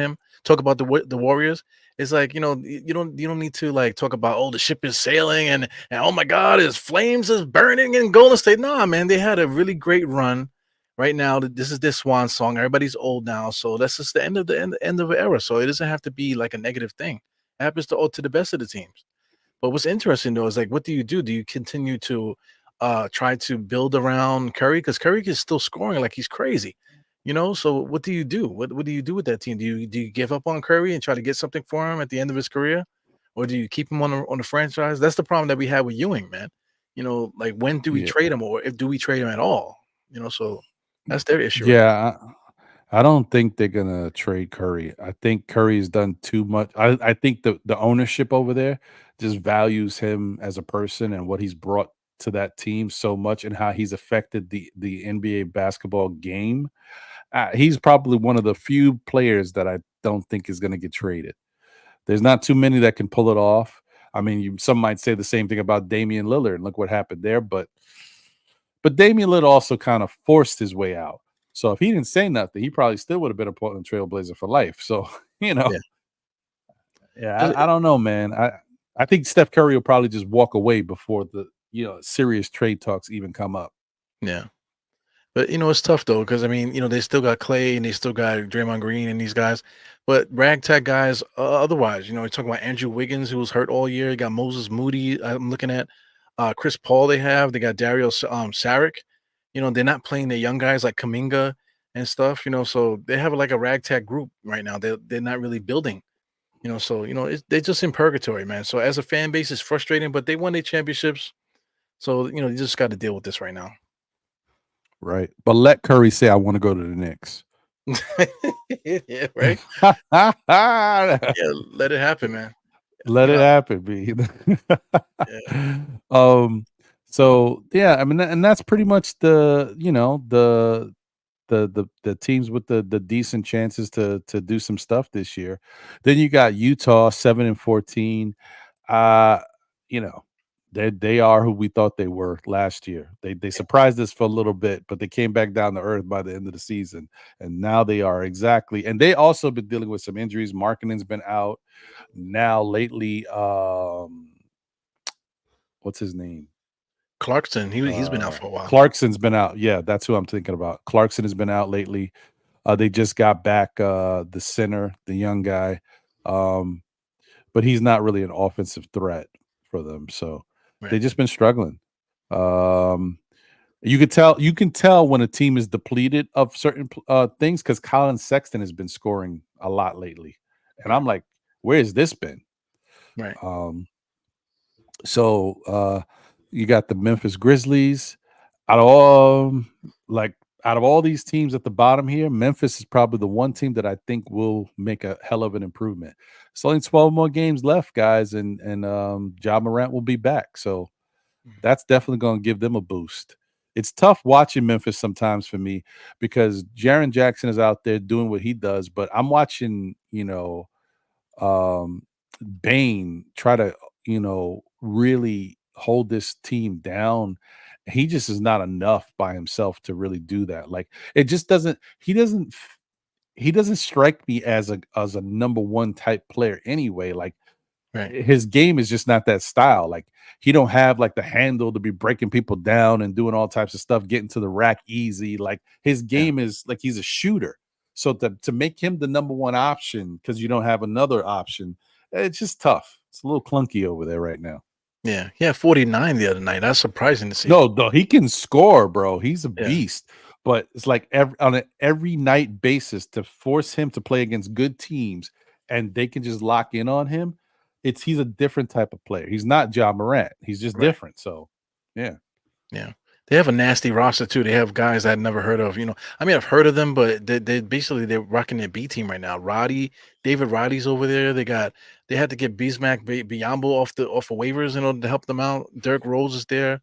the Warriors. It's like you don't need to like talk about, oh, the ship is sailing and oh my God, his flames is burning in Golden State. Nah, man, they had a really great run. Right now, this is their swan song. Everybody's old now, so that's just the end of an era. So it doesn't have to be like a negative thing. It happens to the best of the teams. But what's interesting though is like, what do you do? Do you continue to try to build around Curry? Because Curry is still scoring like he's crazy. So what do you do? What do you do with that team? Do you give up on Curry and try to get something for him at the end of his career? Or do you keep him on the franchise? That's the problem that we had with Ewing, man. Like when do we Yeah. trade him, or if do we trade him at all? So that's their issue right now. Yeah. I don't think they're gonna trade Curry. I think Curry's done too much. I think the ownership over there just values him as a person and what he's brought to that team so much and how he's affected the NBA basketball game. He's probably one of the few players that I don't think is going to get traded. There's not too many that can pull it off. I mean, some might say the same thing about Damian Lillard, and look what happened there. But Damian Lillard also kind of forced his way out. So if he didn't say nothing, he probably still would have been a Portland Trailblazer for life. So I don't know, man. I think Steph Curry will probably just walk away before the serious trade talks even come up. Yeah. But it's tough though, because I mean, they still got Clay and they still got Draymond Green and these guys, but ragtag guys. Otherwise, you're talking about Andrew Wiggins, who was hurt all year. You got Moses Moody. I'm looking at Chris Paul. They got Dario Saric. They're not playing the young guys like Kuminga and stuff. So they have like a ragtag group right now. They're not really building. So they're just in purgatory, man. So as a fan base, it's frustrating, but they won their championships. So you just got to deal with this right now. Right. But let Curry say, I want to go to the Knicks. Yeah, right. Yeah, let it happen, man. Let it happen, B. So yeah, I mean, and that's pretty much the teams with the decent chances to do some stuff this year. Then you got Utah 7-14. They are who we thought they were last year. They surprised us for a little bit, but they came back down to earth by the end of the season. And now they are exactly. And they also been dealing with some injuries. Markkanen's been out. Now lately, what's his name? Clarkson. He's been out for a while. Clarkson's been out. Yeah, that's who I'm thinking about. Clarkson has been out lately. They just got back the center, the young guy. But he's not really an offensive threat for them. So they've just been struggling. You can tell when a team is depleted of certain things because Colin Sexton has been scoring a lot lately. And I'm like, where has this been? Right. So you got the Memphis Grizzlies. Out of all these teams at the bottom here, Memphis is probably the one team that I think will make a hell of an improvement. It's only 12 more games left, guys, and Ja Morant will be back. So that's definitely going to give them a boost. It's tough watching Memphis sometimes for me because Jaren Jackson is out there doing what he does, but I'm watching, Bane try to, really hold this team down. He just is not enough by himself to really do that. Like it just doesn't. He doesn't strike me as a number one type player anyway. Like his game is just not that style. Like he don't have like the handle to be breaking people down and doing all types of stuff, getting to the rack easy. Like his game is like he's a shooter. So to make him the number one option because you don't have another option, it's just tough. It's a little clunky over there right now. Yeah, he had 49 the other night. That's surprising to see. No, he can score, bro. He's a beast. But it's like on an every night basis to force him to play against good teams and they can just lock in on him. He's a different type of player. He's not Ja Morant. He's just different. So, yeah. Yeah. They have a nasty roster too. They have guys I'd never heard of. I mean, I've heard of them, but they're rocking their B team right now. David Roddy's over there. They had to get Bismack Biyombo off of waivers to help them out. Derrick Rose is there.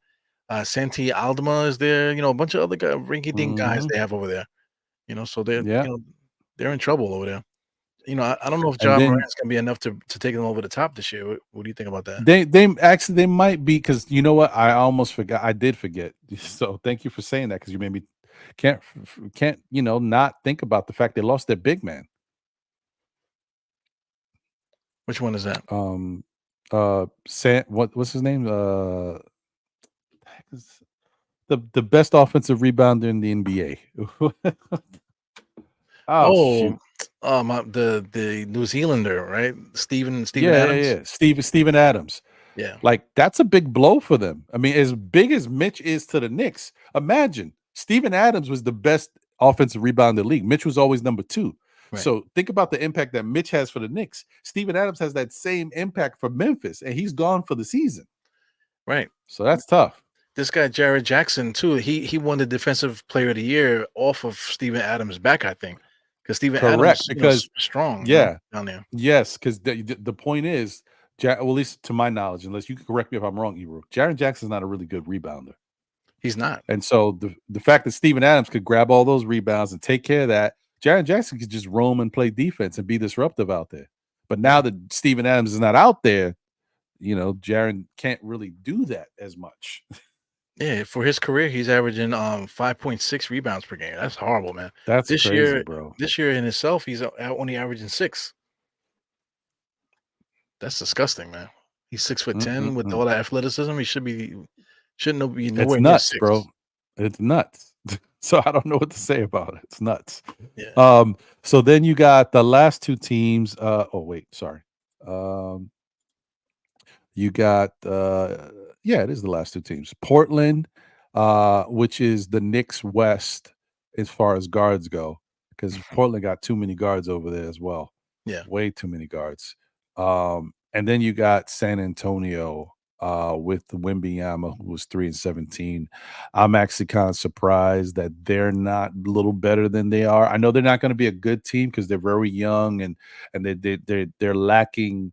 Santi Aldama is there. A bunch of other rinky-dink guys they have over there. So they're they're in trouble over there. I don't know if Ja Morant's gonna be enough to take them over the top this year. What do you think about that? They might be because you know what? I almost forgot. I did forget. So thank you for saying that because you made me can't not think about the fact they lost their big man. Which one is that? What's his name? The best offensive rebounder in the NBA. Shoot. The New Zealander, right? Steven Adams. Steven Adams. Yeah. Like that's a big blow for them. I mean, as big as Mitch is to the Knicks, imagine Steven Adams was the best offensive rebounder in the league. Mitch was always number 2. Right. So think about the impact that Mitch has for the Knicks. Steven Adams has that same impact for Memphis, and he's gone for the season. Right. So that's tough. This guy, Jared Jackson, too, he won the Defensive Player of the Year off of Steven Adams' back, I think. Because Steven Adams is strong down there. Yes, because the point is, well, at least to my knowledge, unless you can correct me if I'm wrong, Ebro, Jaren Jackson's not a really good rebounder. He's not. And so the fact that Steven Adams could grab all those rebounds and take care of that, Jaren Jackson could just roam and play defense and be disruptive out there. But now that Steven Adams is not out there, Jaren can't really do that as much. Yeah, for his career, he's averaging 5.6 rebounds per game. That's horrible, man. That's This crazy, year, bro. this year in itself, he's only averaging 6. That's disgusting, man. He's 6'10" with Mm-mm-mm. all that athleticism. He shouldn't be It's nowhere near nuts, 6. bro. It's nuts. So I don't know what to say about it. It's nuts. Yeah. So then you got the last two teams. Oh wait, sorry. Um, you got yeah, it is the last two teams. Portland, which is the Knicks West as far as guards go, because Portland got too many guards over there as well. Yeah. Way too many guards. And then you got San Antonio with the Wembanyama, who was 3-17. I'm actually kind of surprised that they're not a little better than they are. I know they're not going to be a good team because they're very young and they're lacking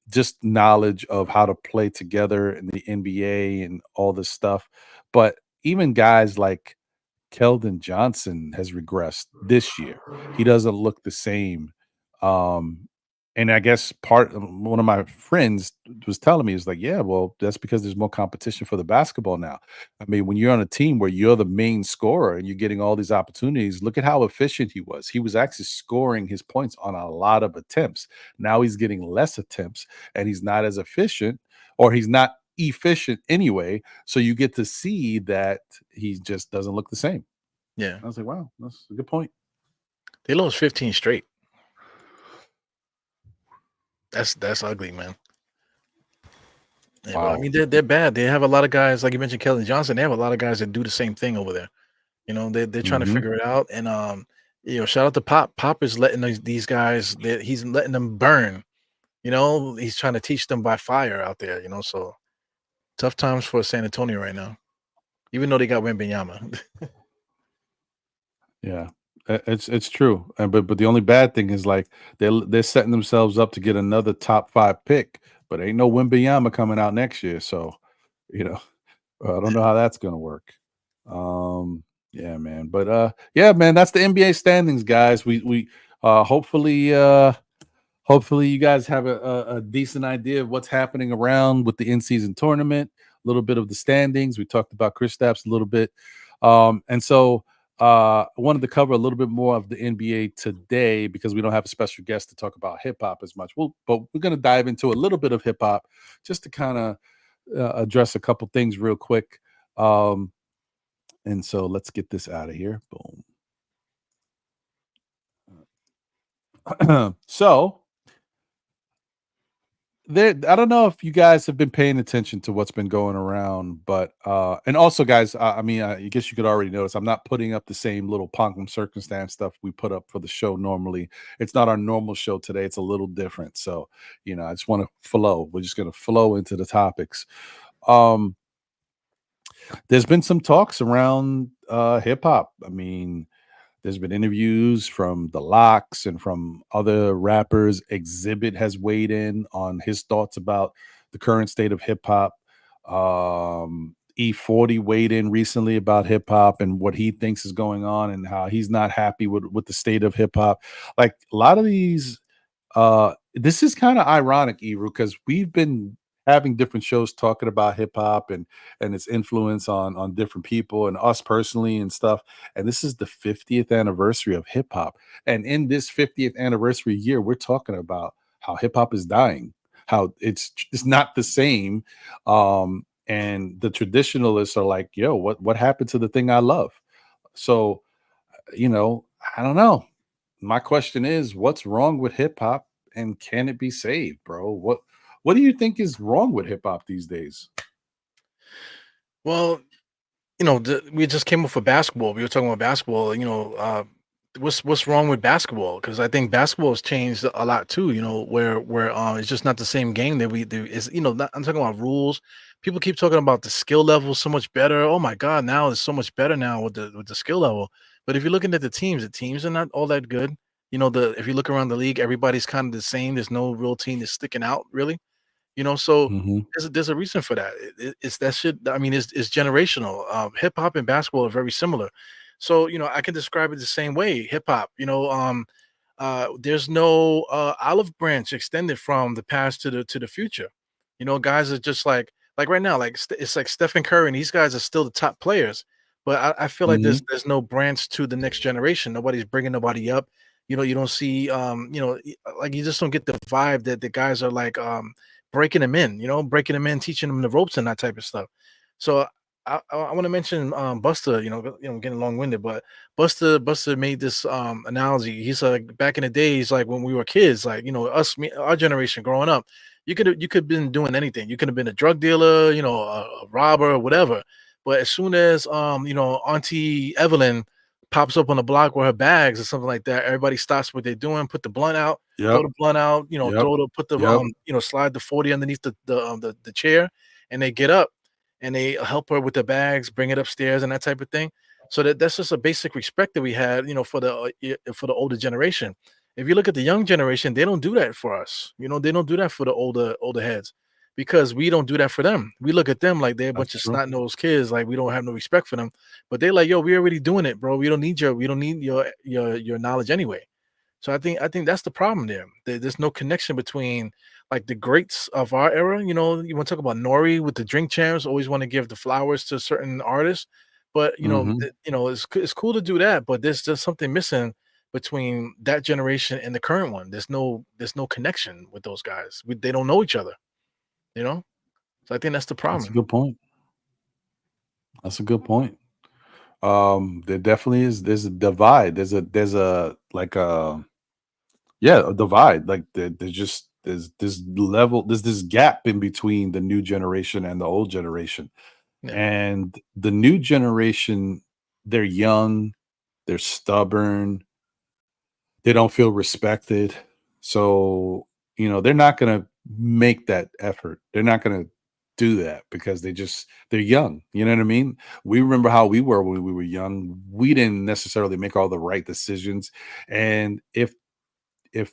just knowledge of how to play together in the NBA and all this stuff. But even guys like Keldon Johnson has regressed this year. He doesn't look the same. Um, and I guess one of my friends was telling me, is like, yeah, well, that's because there's more competition for the basketball now. I mean, when you're on a team where you're the main scorer and you're getting all these opportunities, look at how efficient he was. He was actually scoring his points on a lot of attempts. Now he's getting less attempts and he's not as efficient, or he's not efficient anyway. So you get to see that he just doesn't look the same. Yeah. I was like, wow, that's a good point. They lost 15 straight. That's ugly, man. Yeah, but I Wow. mean, they're bad. They have a lot of guys, like you mentioned, Keldon Johnson. They have a lot of guys that do the same thing over there. They're trying to Mhm. figure it out. And shout out to Pop. Pop is letting these guys, he's letting them burn. He's trying to teach them by fire out there. So tough times for San Antonio right now, even though they got Wembanyama. Yeah, it's true. But the only bad thing is, like, they're setting themselves up to get another top 5 pick, but ain't no Wembanyama coming out next year. So, you know, I don't know how that's gonna work. Yeah, man. But yeah, man, that's the NBA standings, guys. We hopefully you guys have a decent idea of what's happening around with the in-season tournament, a little bit of the standings. We talked about Kristaps a little bit. And so I wanted to cover a little bit more of the NBA today because we don't have a special guest to talk about hip hop as much. But we're going to dive into a little bit of hip hop just to kind of address a couple things real quick. And so let's get this out of here. Boom. So I don't know if you guys have been paying attention to what's been going around, but and also, guys, I mean, I guess you could already notice I'm not putting up the same little pomp and circumstance stuff we put up for the show normally. It's not our normal show today. It's a little different. So, I just want to flow. We're just going to flow into the topics. There's been some talks around hip hop. I mean, there's been interviews from the Locks and from other rappers. Exhibit has weighed in on his thoughts about the current state of hip hop. E40 weighed in recently about hip hop and what he thinks is going on and how he's not happy with the state of hip hop. Like, a lot of these, this is kind of ironic, Ebru, because we've been having different shows talking about hip hop and its influence on different people and us personally and stuff. And this is the 50th anniversary of hip hop. And in this 50th anniversary year, we're talking about how hip hop is dying, how it's not the same. And the traditionalists are like, yo, what happened to the thing I love? So, I don't know. My question is, what's wrong with hip hop and can it be saved, bro? What do you think is wrong with hip hop these days? Well, we just came off of basketball. We were talking about basketball. What's wrong with basketball? Because I think basketball has changed a lot too. Where it's just not the same game that we do. Is I'm talking about rules. People keep talking about the skill level so much better. Oh my God, now it's so much better now with the skill level. But if you're looking at the teams are not all that good. If you look around the league, everybody's kind of the same. There's no real team that's sticking out really. So Mhm. there's a reason for that. It's that shit. I mean, it's generational. Hip hop and basketball are very similar. So I can describe it the same way. Hip hop. There's no olive branch extended from the past to the future. Guys are just like right now, like it's like Stephen Curry and these guys are still the top players. But I feel like Mhm. there's no branch to the next generation. Nobody's bringing nobody up. You don't see like you just don't get the vibe that the guys are like breaking them in, breaking them in, teaching them the ropes and that type of stuff. So I want to mention Buster, getting long-winded, but Buster made this analogy. He's like back in the days, like when we were kids, like our generation growing up, you could have been doing anything. You could have been a drug dealer, a robber, whatever. But as soon as Auntie Evelyn pops up on the block with her bags or something like that, everybody stops what they're doing, put the blunt out, throw Yep. the blunt out, Yep. put the Yep. slide the 40 underneath the chair, and they get up and they help her with the bags, bring it upstairs and that type of thing. So that's just a basic respect that we had, for the older generation. If you look at the young generation, they don't do that for us. They don't do that for the older heads because we don't do that for them. We look at them like they're a That's bunch of true. snot-nosed kids, like we don't have no respect for them. But they're like, yo, we already doing it, bro. We don't need your knowledge anyway. So I think that's the problem there. There's no connection between like the greats of our era. You want to talk about Nori with the drink champs, always want to give the flowers to certain artists, but Mhm. it's cool to do that, but there's just something missing between that generation and the current one. There's no connection with those guys. They don't know each other. You know, so I think that's the That's a problem. good point. That's a good point. There definitely is. There's a divide. There's a like a yeah, a divide. Like there's this level. There's this gap in between the new generation and the old generation. Yeah, And the new generation, they're young, they're stubborn, they don't feel respected. So, they're not going to make that effort. They're not going to do that because they're young. You know what I mean? We remember how we were when we were young. We didn't necessarily make all the right decisions. And if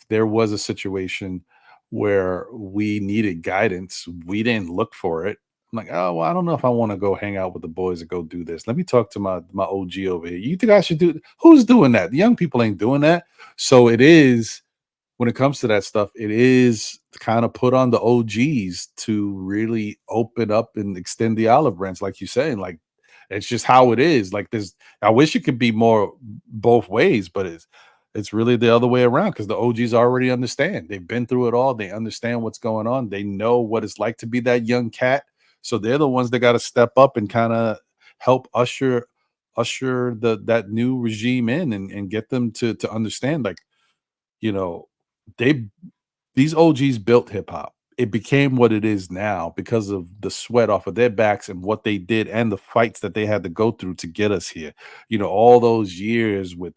there was a situation where we needed guidance, we didn't look for it. I'm like, oh well, I don't know if I want to go hang out with the boys and go do this. Let me talk to my OG over here. You think I should do? Who's doing that? The young people ain't doing that. So it is when it comes to that stuff, it is kind of put on the OGs to really open up and extend the olive branch, like you're saying. Like it's just how it is. Like there's, I wish it could be more both ways, but it's really the other way around because the OGs already understand. They've been through it all. They understand what's going on. They know what it's like to be that young cat. So they're the ones that got to step up and kind of help usher that new regime in and get them to understand like you know they these OGs built hip hop. It became what it is now because of the sweat off of their backs and what they did and the fights that they had to go through to get us here. All those years with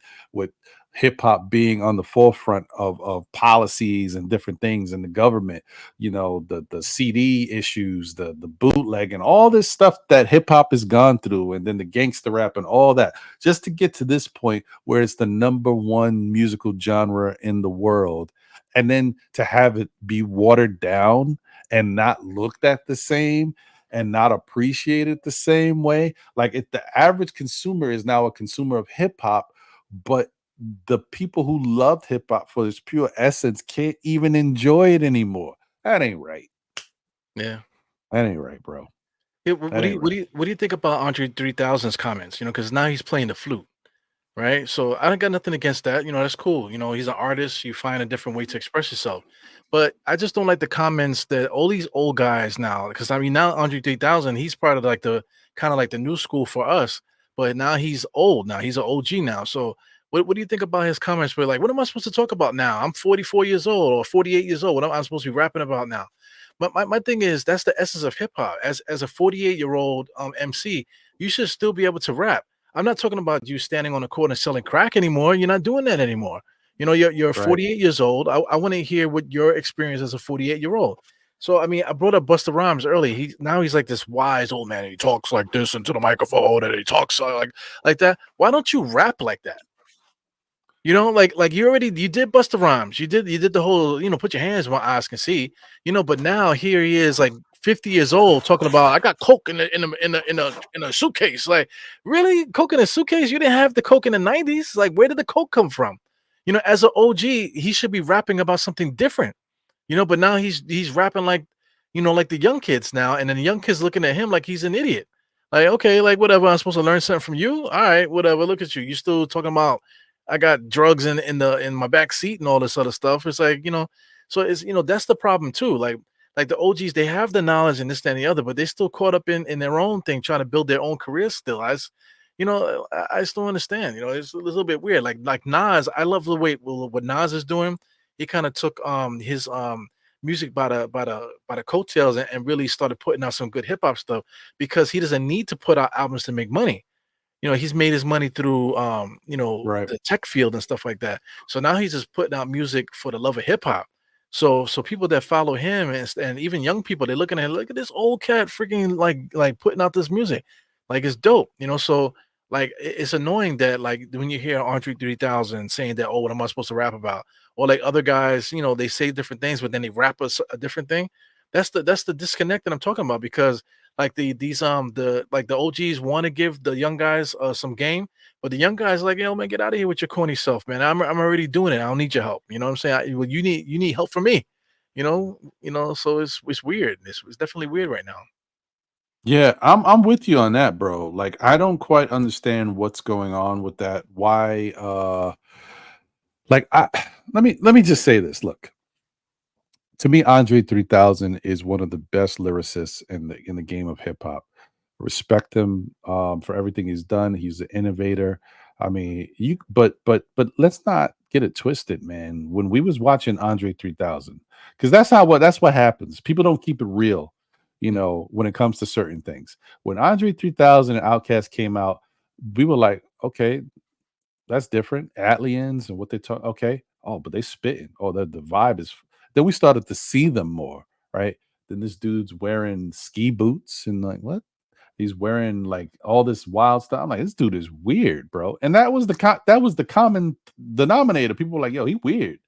hip hop being on the forefront of policies and different things in the government, the CD issues, the bootleg and all this stuff that hip hop has gone through, and then the gangster rap and all that, just to get to this point where it's the number one musical genre in the world, and then to have it be watered down and not looked at the same and not appreciated the same way. Like if the average consumer is now a consumer of hip hop, but the people who loved hip hop for its pure essence can't even enjoy it anymore. That ain't right. yeah. That ain't right, bro. Yeah, what That do ain't you what right. do you what do you think about Andre 3000's comments? Because now he's playing the flute. Right? So I don't got nothing against that. That's cool. He's an artist. You find a different way to express yourself. But I just don't like the comments that all these old guys now, because I mean now Andre 3000, he's part of like the kind of like the new school for us. But now he's old. Now he's an OG now. So what do you think about his comments? Where like, what am I supposed to talk about now? I'm 44 years old or 48 years old. What am I supposed to be rapping about now? But my thing is that's the essence of hip hop. As a 48-year-old MC, you should still be able to rap. I'm not talking about you standing on the corner selling crack anymore. You're not doing that anymore. You're Right. 48 years old. I want to hear what your experience as a 48-year-old. So I mean, I brought up Busta Rhymes early. He's like this wise old man. He talks like this into the microphone, and he talks like that. Why don't you rap like that? Like you did Busta Rhymes. You did the whole, put your hands where my eyes can see, but now here he is like 50 years old talking about I got coke in a suitcase. Like, really? Coke in a suitcase? You didn't have the coke in the 90s? Like, where did the coke come from? As an OG, he should be rapping about something different. But now he's rapping like like the young kids now, and then the young kids looking at him like he's an idiot. Like, okay, like whatever. I'm supposed to learn something from you. All right, whatever. Look at you. You still talking about I got drugs in my back seat and all this other stuff. It's like, so it's that's the problem too. Like the OGs, they have the knowledge and this, that, and the other, but they're still caught up in their own thing, trying to build their own career still. I still understand. It's a little bit weird. Like Nas, I love the way what Nas is doing. He kind of took his music by the coattails and really started putting out some good hip hop stuff because he doesn't need to put out albums to make money. He's made his money through Right. the tech field and stuff like that. So now he's just putting out music for the love of hip hop. So people that follow him and even young people, they're looking at look at this old cat freaking like putting out this music. Like it's dope, so like it's annoying that like when you hear Andre 3000 saying that, oh, what am I supposed to rap about? Or like other guys, they say different things, but then they rap a different thing. That's the disconnect that I'm talking about because like the OGs want to give the young guys some game, but the young guys like, yo, man, get out of here with your corny self, man. I'm already doing it. I don't need your help. You know what I'm saying? Well, you need help from me. So it's weird. It's definitely weird right now. Yeah, I'm with you on that, bro. Like I don't quite understand what's going on with that. Why like I let me just say this. Look, to me, Andre 3000 is one of the best lyricists in the game of hip hop. Respect him for everything he's done. He's an innovator. I mean, but let's not get it twisted, man. When we was watching Andre 3000, because that's what happens. People don't keep it real, when it comes to certain things. When Andre 3000 and Outkast came out, we were like, okay, that's different. Aliens and what they talk. Okay. Oh, but they spitting. Oh, the vibe is. Then we started to see them more, right? Then this dude's wearing ski boots and like what? He's wearing like all this wild stuff. I'm like, this dude is weird, bro. And that was the common denominator. People were like, yo, he weird.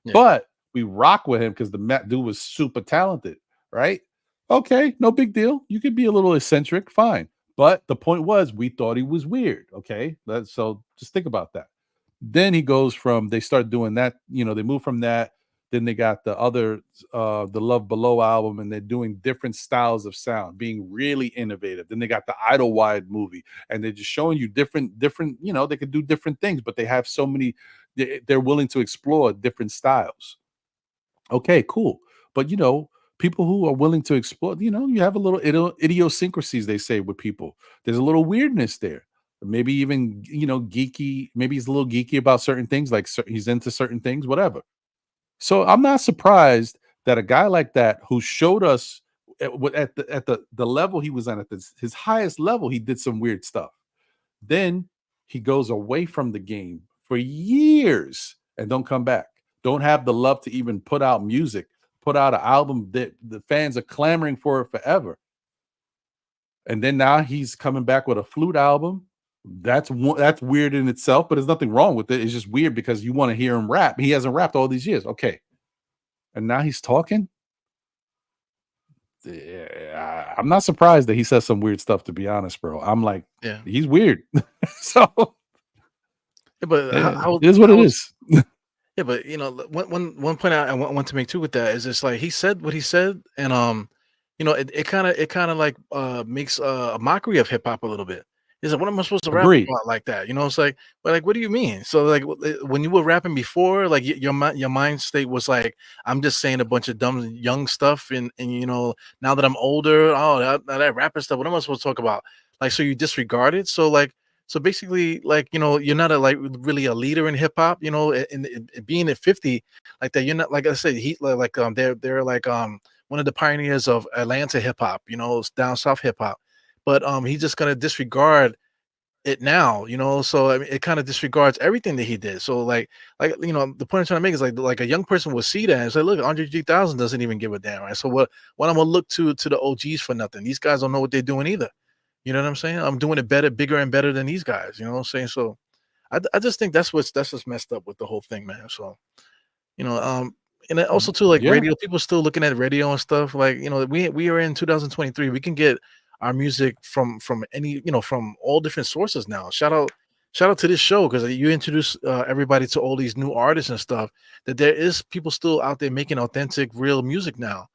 Yeah. But we rock with him because dude was super talented, right? Okay, no big deal. You could be a little eccentric, fine. But the point was, we thought he was weird. Okay, so just think about that. Then he goes from they start doing that. They move from that. Then they got the Love Below album, and they're doing different styles of sound, being really innovative. Then they got the Idlewild movie, and they're just showing you different. They could do different things, but they have so many. They're willing to explore different styles. Okay, cool. But people who are willing to explore, you have a little idiosyncrasies, they say, with people. There's a little weirdness there. Maybe even, geeky. Maybe he's a little geeky about certain things, like he's into certain things, whatever. So I'm not surprised that a guy like that who showed us at the level he was at his highest level, he did some weird stuff. Then he goes away from the game for years and don't come back. Don't have the love to even put out music, put out an album that the fans are clamoring for it forever. And then now he's coming back with a flute album. That's weird in itself, but there's nothing wrong with it. It's just weird because you want to hear him rap. He hasn't rapped all these years. Okay. And now he's talking. Yeah, I'm not surprised that he says some weird stuff, to be honest, bro. I'm like, Yeah. he's weird. So Yeah, but it is what it is. Yeah, but one point I want to make too with that is it's like he said what he said, and it kind of like makes a mockery of hip hop a little bit. He's like, what am I supposed to rap Agreed. about like that? It's like, but like, what do you mean? So like, when you were rapping before, like your mind state was like, I'm just saying a bunch of dumb young stuff, and now that I'm older, oh that rapper stuff. What am I supposed to talk about? Like, so you disregard it. So like. So basically, like, you're not really a leader in hip hop, in being at 50 like that. You're not, like I said, they're like one of the pioneers of Atlanta hip hop, down south hip hop. But he's just gonna disregard it now, So I mean, it kind of disregards everything that he did. So the point I'm trying to make is like a young person will see that and say, look, Andre 3000 doesn't even give a damn, right? So what I'm gonna look to the OGs for nothing. These guys don't know what they're doing either. You know what I'm saying? I'm doing it better, bigger, and better than these guys. You know what I'm saying? So I just think that's what's messed up with the whole thing, man. So and then also too, like Yeah. radio, people still looking at radio and stuff. Like we are in 2023. We can get our music from any from all different sources now. Shout out to this show because you introduce everybody to all these new artists and stuff. That there is people still out there making authentic, real music now.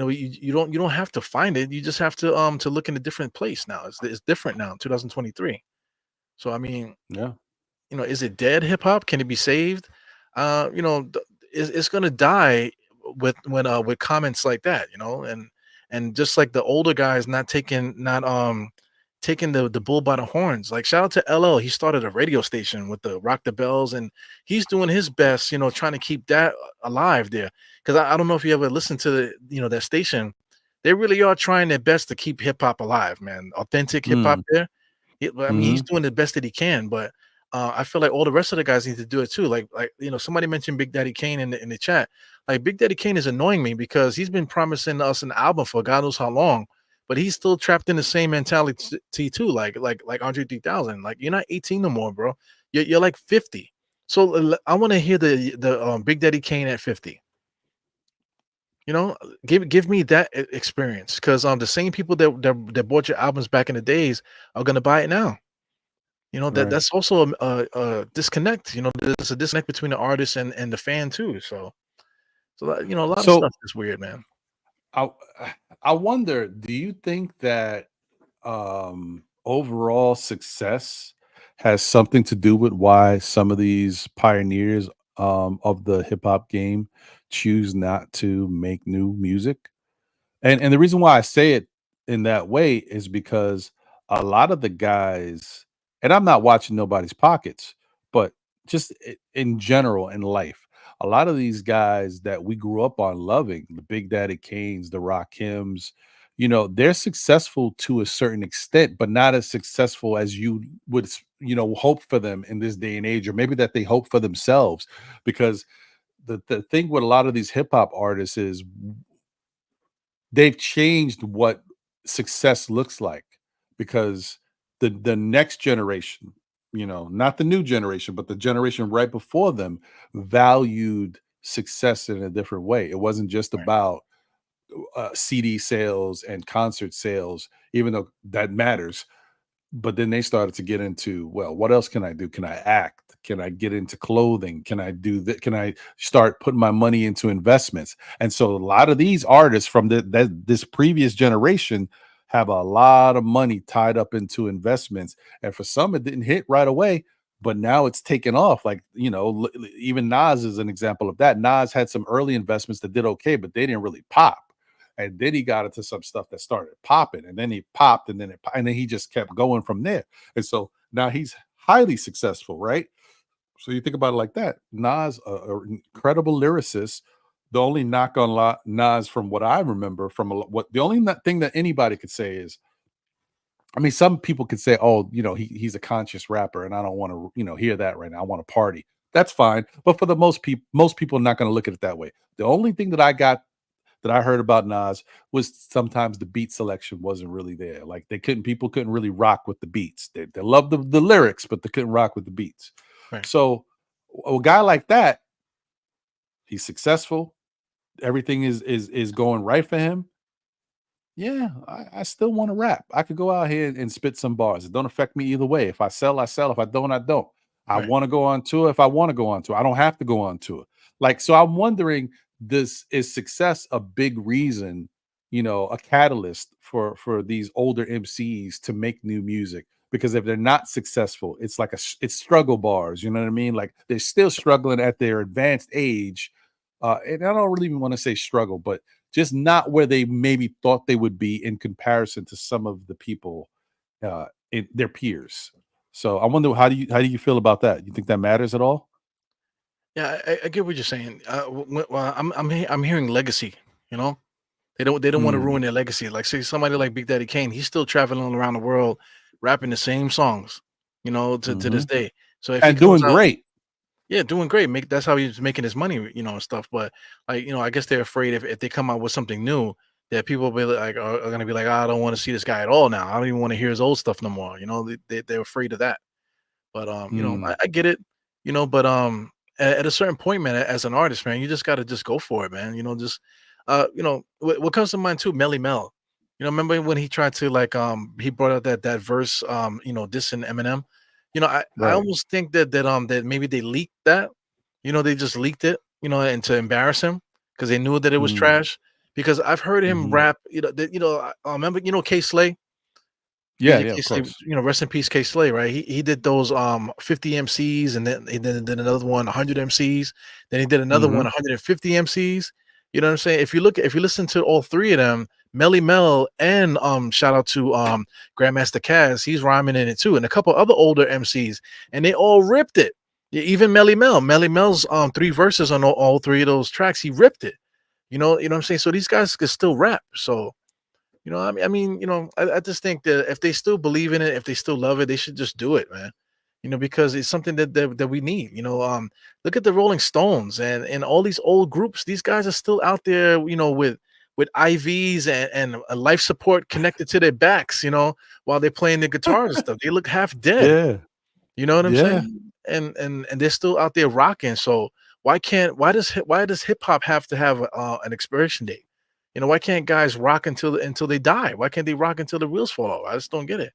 you don't have to find it. You just have to look in a different place now. It's different now, 2023. So I mean, Yeah. is it dead hip hop? Can it be saved? It's gonna die with comments like that, and just like the older guys not taking the bull by the horns. Like shout out to LL. He started a radio station with the Rock the Bells, and he's doing his best, trying to keep that alive there. Because I don't know if you ever listened to that station. They really are trying their best to keep hip hop alive, man. Authentic hip hop Mm. there. I mean, he's Mhm. doing the best that he can, but I feel like all the rest of the guys need to do it too. Like somebody mentioned Big Daddy Kane in the chat. Like Big Daddy Kane is annoying me because he's been promising us an album for God knows how long, but he's still trapped in the same mentality too. Like Andre 3000. Like you're not 18 no more, bro. You're like 50. So I want to hear the Big Daddy Kane at 50. Give me that experience because the same people that bought your albums back in the days are gonna buy it now. Right. That's also a disconnect. There's a disconnect between the artist and the fan too. So that, a lot of So stuff is weird, man. I I wonder, do you think that overall success has something to do with why some of these pioneers of the hip hop game choose not to make new music? And the reason why I say it in that way is because a lot of the guys, and I'm not watching nobody's pockets, but just in general in life, a lot of these guys that we grew up on loving, the Big Daddy Kanes, the Rakims, they're successful to a certain extent, but not as successful as you would, hope for them in this day and age, or maybe that they hope for themselves. Because the thing with a lot of these hip hop artists is they've changed what success looks like, because the next generation, not the new generation, but the generation right before them valued success in a different way. It wasn't just Right. about CD sales and concert sales, even though that matters. But then they started to get into, well, what else can I do? Can I act? Can I get into clothing? Can I do that? Can I start putting my money into investments? And so a lot of these artists from this previous generation have a lot of money tied up into investments. And for some, it didn't hit right away, but now it's taken off. Like, even Nas is an example of that. Nas had some early investments that did okay, but they didn't really pop. And then he got into some stuff that started popping, and then he popped, and then he just kept going from there. And so now he's highly successful, right? So you think about it like that. Nas, an incredible lyricist. The only knock on Nas, from what I remember, what the only thing that anybody could say is, I mean, some people could say, "Oh, he's a conscious rapper, and I don't want to, hear that right now. I want to party." That's fine, but for the most people are not going to look at it that way. The only thing that I heard about Nas was sometimes the beat selection wasn't really there. Like people couldn't really rock with the beats. They loved the lyrics, but they couldn't rock with the beats. Right. So a guy like that, he's successful. Everything is going right for him. Yeah, I still want to rap. I could go out here and spit some bars. It don't affect me either way. If I sell, I sell. If I don't, I don't. I Right. want to go on tour. If I want to go on tour, I don't have to go on tour. Like, so I'm wondering, this is success a big reason, a catalyst for these older MCs to make new music? Because if they're not successful, it's like it's struggle bars. You know what I mean? Like they're still struggling at their advanced age. And I don't really even want to say struggle, but just not where they maybe thought they would be in comparison to some of the people, in their peers. So I wonder, how do you feel about that? You think that matters at all? Yeah, I get what you're saying. Well, I'm hearing legacy. You know, they don't want to Mm, ruin their legacy. Like say somebody like Big Daddy Kane, he's still traveling around the world, rapping the same songs. To this mhm. day. So if he And comes doing out, great. yeah, doing great. That's how he's making his money, and stuff. But I guess they're afraid if they come out with something new, that people will be like are gonna be like, "Oh, I don't want to see this guy at all now. I don't even want to hear his old stuff no more. They're afraid of that. But Mm, I get it, but at a certain point, man, as an artist, man, you just gotta just go for it, man. Just what comes to mind too, Melly Mel. Remember when he tried to he brought out that verse, dissing Eminem. I right. almost think that maybe they leaked that. They just leaked it, and to embarrass him because they knew that it was Mm, trash. because I've heard him rap. I remember K Slay. Yeah, DJ yeah, K of Slay, course. rest in peace, K Slay, right? He did those 50 MCs, and then he did another one 100 MCs. Then he did another one 150 MCs. You know what I'm saying? If you listen to all three of them, Melly Mel and shout out to Grandmaster Caz, he's rhyming in it too, and a couple other older MCs, and they all ripped it. Yeah, even Melly Mel's 3 verses on all 3 of those tracks, he ripped it. You know what I'm saying? So these guys can still rap. So I just think that if they still believe in it, if they still love it, they should just do it, man. Because it's something that we need. Look at the Rolling Stones and all these old groups. These guys are still out there, with IVs and a life support connected to their backs, while they're playing the guitars and stuff. They look half dead. Yeah, You know what I'm yeah. saying? And they're still out there rocking. So why does hip hop have to have an expiration date? Why can't guys rock until they die? Why can't they rock until the wheels fall off? I just don't get it.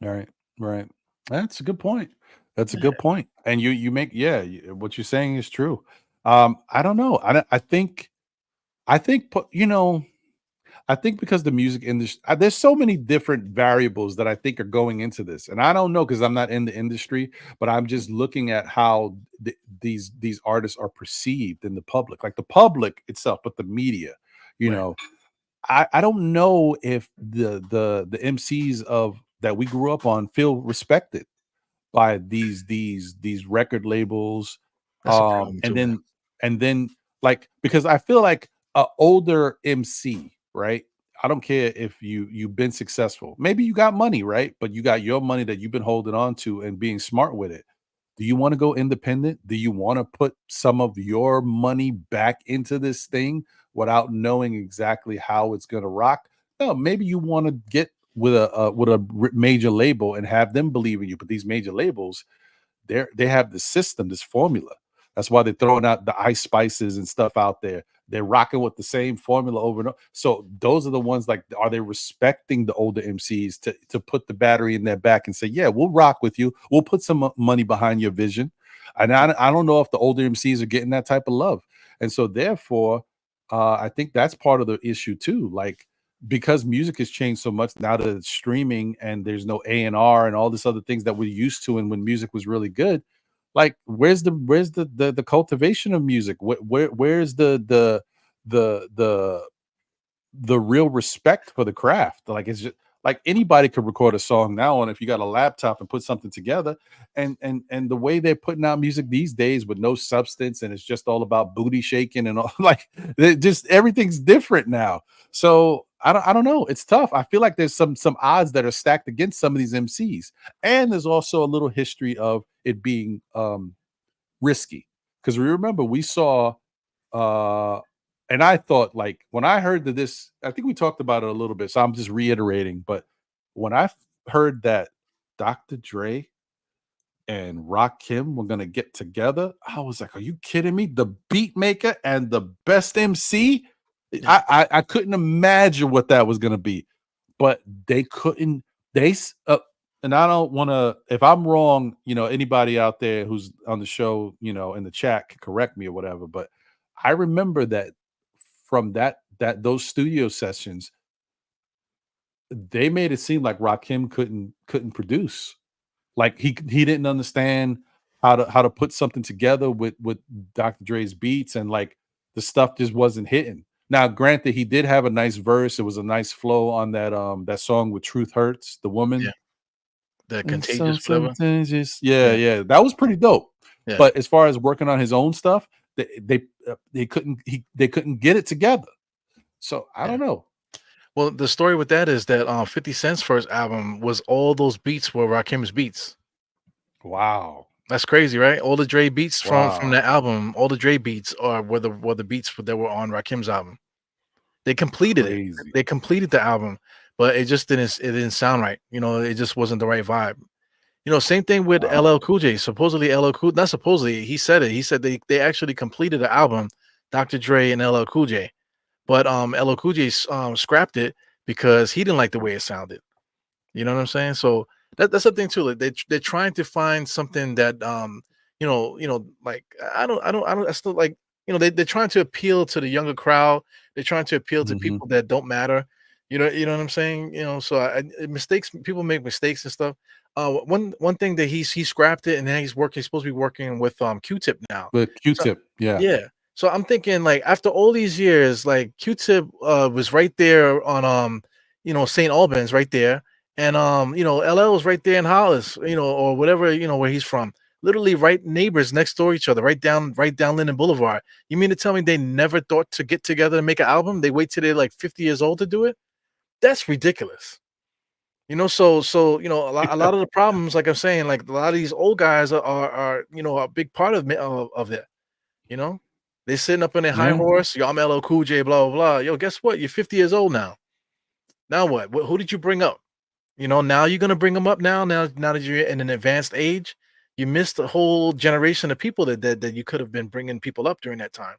All right, right. That's a good point. That's a Yeah. good point. And you make what you're saying is true. I don't know. I think I think because the music industry, there's so many different variables that I think are going into this, and I don't know because I'm not in the industry, but I'm just looking at how these artists are perceived in the public, like the public itself, but the media. You Right. know, I don't know if the MCs of that we grew up on feel respected by these record labels, That's a problem and too, man. then like because I feel like a older MC, right? I don't care if you've been successful. Maybe you got money, right? But you got your money that you've been holding on to and being smart with it. Do you want to go independent? Do you want to put some of your money back into this thing without knowing exactly how it's going to rock? No, maybe you want to get with a major label and have them believe in you. But these major labels, they have the system, this formula. That's why they're throwing out the ice spices and stuff out there. They're rocking with the same formula over and over. So those are the ones like, are they respecting the older MCs to put the battery in their back and say, yeah, we'll rock with you. We'll put some money behind your vision. And I don't know if the older MCs are getting that type of love. And so therefore, I think that's part of the issue too. Like, because music has changed so much now that it's streaming and there's no A&R and all this other things that we're used to, and when music was really good, like where's the cultivation of music? Where's the the real respect for the craft? Like, it's just like anybody could record a song now, and if you got a laptop and put something together, and the way they're putting out music these days with no substance, and it's just all about booty shaking and all, like just everything's different now. So I don't know. It's tough. I feel like there's some odds that are stacked against some of these MCs, and there's also a little history of it being risky, because we remember we saw uh and I thought, like, when I heard that this, I think we talked about it a little bit, so I'm just reiterating, but when heard that Dr. Dre and Rakim were gonna get together, I was like, are you kidding me? The beat maker and the best MC? Yeah. I couldn't imagine what that was gonna be, but they couldn't. And I don't want to. If I'm wrong, anybody out there who's on the show, in the chat, can correct me or whatever. But I remember that from those studio sessions, they made it seem like Rakim couldn't produce. Like he didn't understand how to put something together with Dr. Dre's beats, and like the stuff just wasn't hitting. Now, granted, he did have a nice verse. It was a nice flow on that song with Truth Hurts, the woman. Yeah. The And contagious whatever. contagious. Yeah. Yeah, that was pretty dope. Yeah. But as far as working on his own stuff, they couldn't get it together. So I Yeah. don't know. Well, the story with that is that 50 Cent's first album was all those beats were Rakim's beats. Wow. That's crazy, right? All the Dre beats from Wow. that album, all the Dre beats were the beats that were on Rakim's album. They completed it. Crazy. They completed the album, but it just didn't sound right. It just wasn't the right vibe. Same thing with Wow. LL Cool J. Supposedly not supposedly, he said it. He said they actually completed the album, Dr. Dre and LL Cool J. But LL Cool J scrapped it because he didn't like the way it sounded. You know what I'm saying? So that's the thing too. Like they're trying to find something that like I still like they're trying to appeal to the younger crowd. They're trying to appeal to Mhm. people that don't matter. You know what I'm saying? So mistakes, people make mistakes and stuff. One thing that he scrapped it, and then he's supposed to be working with Q-Tip now. But So Q-Tip, yeah. yeah. So I'm thinking like after all these years, like Q-Tip was right there on St. Albans right there. And LL was right there in Hollis, or whatever, where he's from. Literally right neighbors next door each other, right down Linden Boulevard. You mean to tell me they never thought to get together and make an album? They wait till they're like 50 years old to do it? That's ridiculous. So a lot of the problems, like I'm saying, like a lot of these old guys are a big part of it. You know, they sitting up on their high Yeah. horse. Yo, I'm LL Cool J, blah blah blah. Yo, guess what? You're 50 years old now. Now what? Who did you bring up? Now you're gonna bring them up now. Now that you're in an advanced age, you missed a whole generation of people that you could have been bringing people up during that time.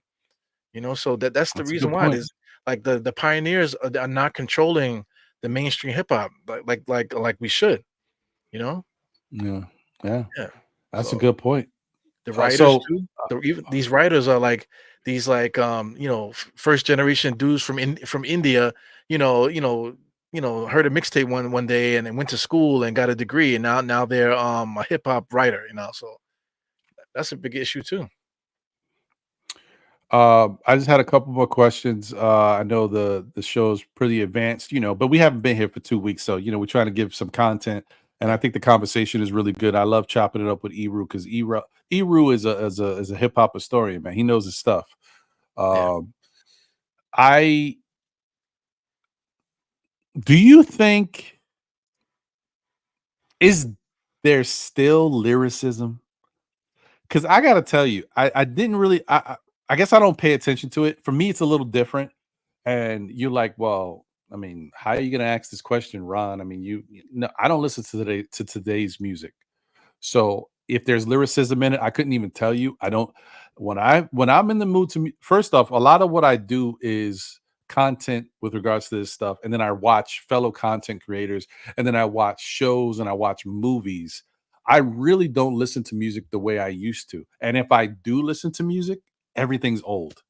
So that's the That's a reason good why point. there's like the pioneers are not controlling the mainstream hip hop like we should. You know, Yeah. Yeah. yeah. That's a So good point. the writers So, too. Even these writers are like these first generation dudes from India, heard a mixtape one day and then went to school and got a degree and now they're a hip hop writer. So that's a big issue too. I just had a couple more questions. I know the show's pretty advanced, but we haven't been here for 2 weeks, so we're trying to give some content, and I think the conversation is really good. I love chopping it up with Eru because Eru is a hip hop historian, man. He knows his stuff. Yeah. I do you think is there still lyricism? Because I gotta tell you, I didn't really I guess I don't pay attention to it. For me, it's a little different. And you're like, well, I mean, how are you gonna ask this question, Ron? I mean, no, I don't listen to today's music. So if there's lyricism in it, I couldn't even tell you. I don't when I'm in the mood first off, a lot of what I do is content with regards to this stuff, and then I watch fellow content creators, and then I watch shows and I watch movies. I really don't listen to music the way I used to. And if I do listen to music, everything's old.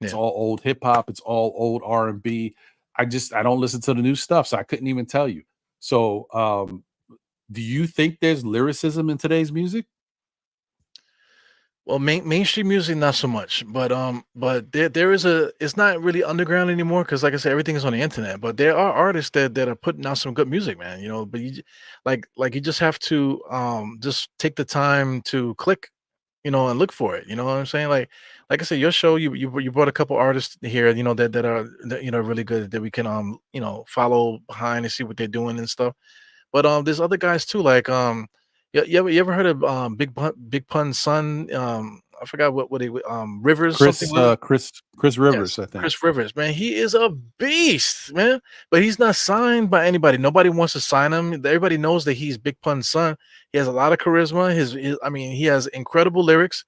It's Yeah. all old hip hop, it's all old R&B. I don't listen to the new stuff, so I couldn't even tell you. So, do you think there's lyricism in today's music? Well, mainstream music, not so much, but there is it's not really underground anymore because, like I said, everything is on the internet. But there are artists that are putting out some good music, man. But like you just have to just take the time to click, and look for it. You know what I'm saying? Like I said, your show, you brought a couple artists here, that are really good that we can follow behind and see what they're doing and stuff. But there's other guys too, like you ever heard of Big Pun's son? I forgot what he Rivers something. Chris Yes, Rivers, I think. Chris Rivers, man, he is a beast, man. But he's not signed by anybody. Nobody wants to sign him. Everybody knows that he's Big Pun's son. He has a lot of charisma. I mean, he has incredible lyrics.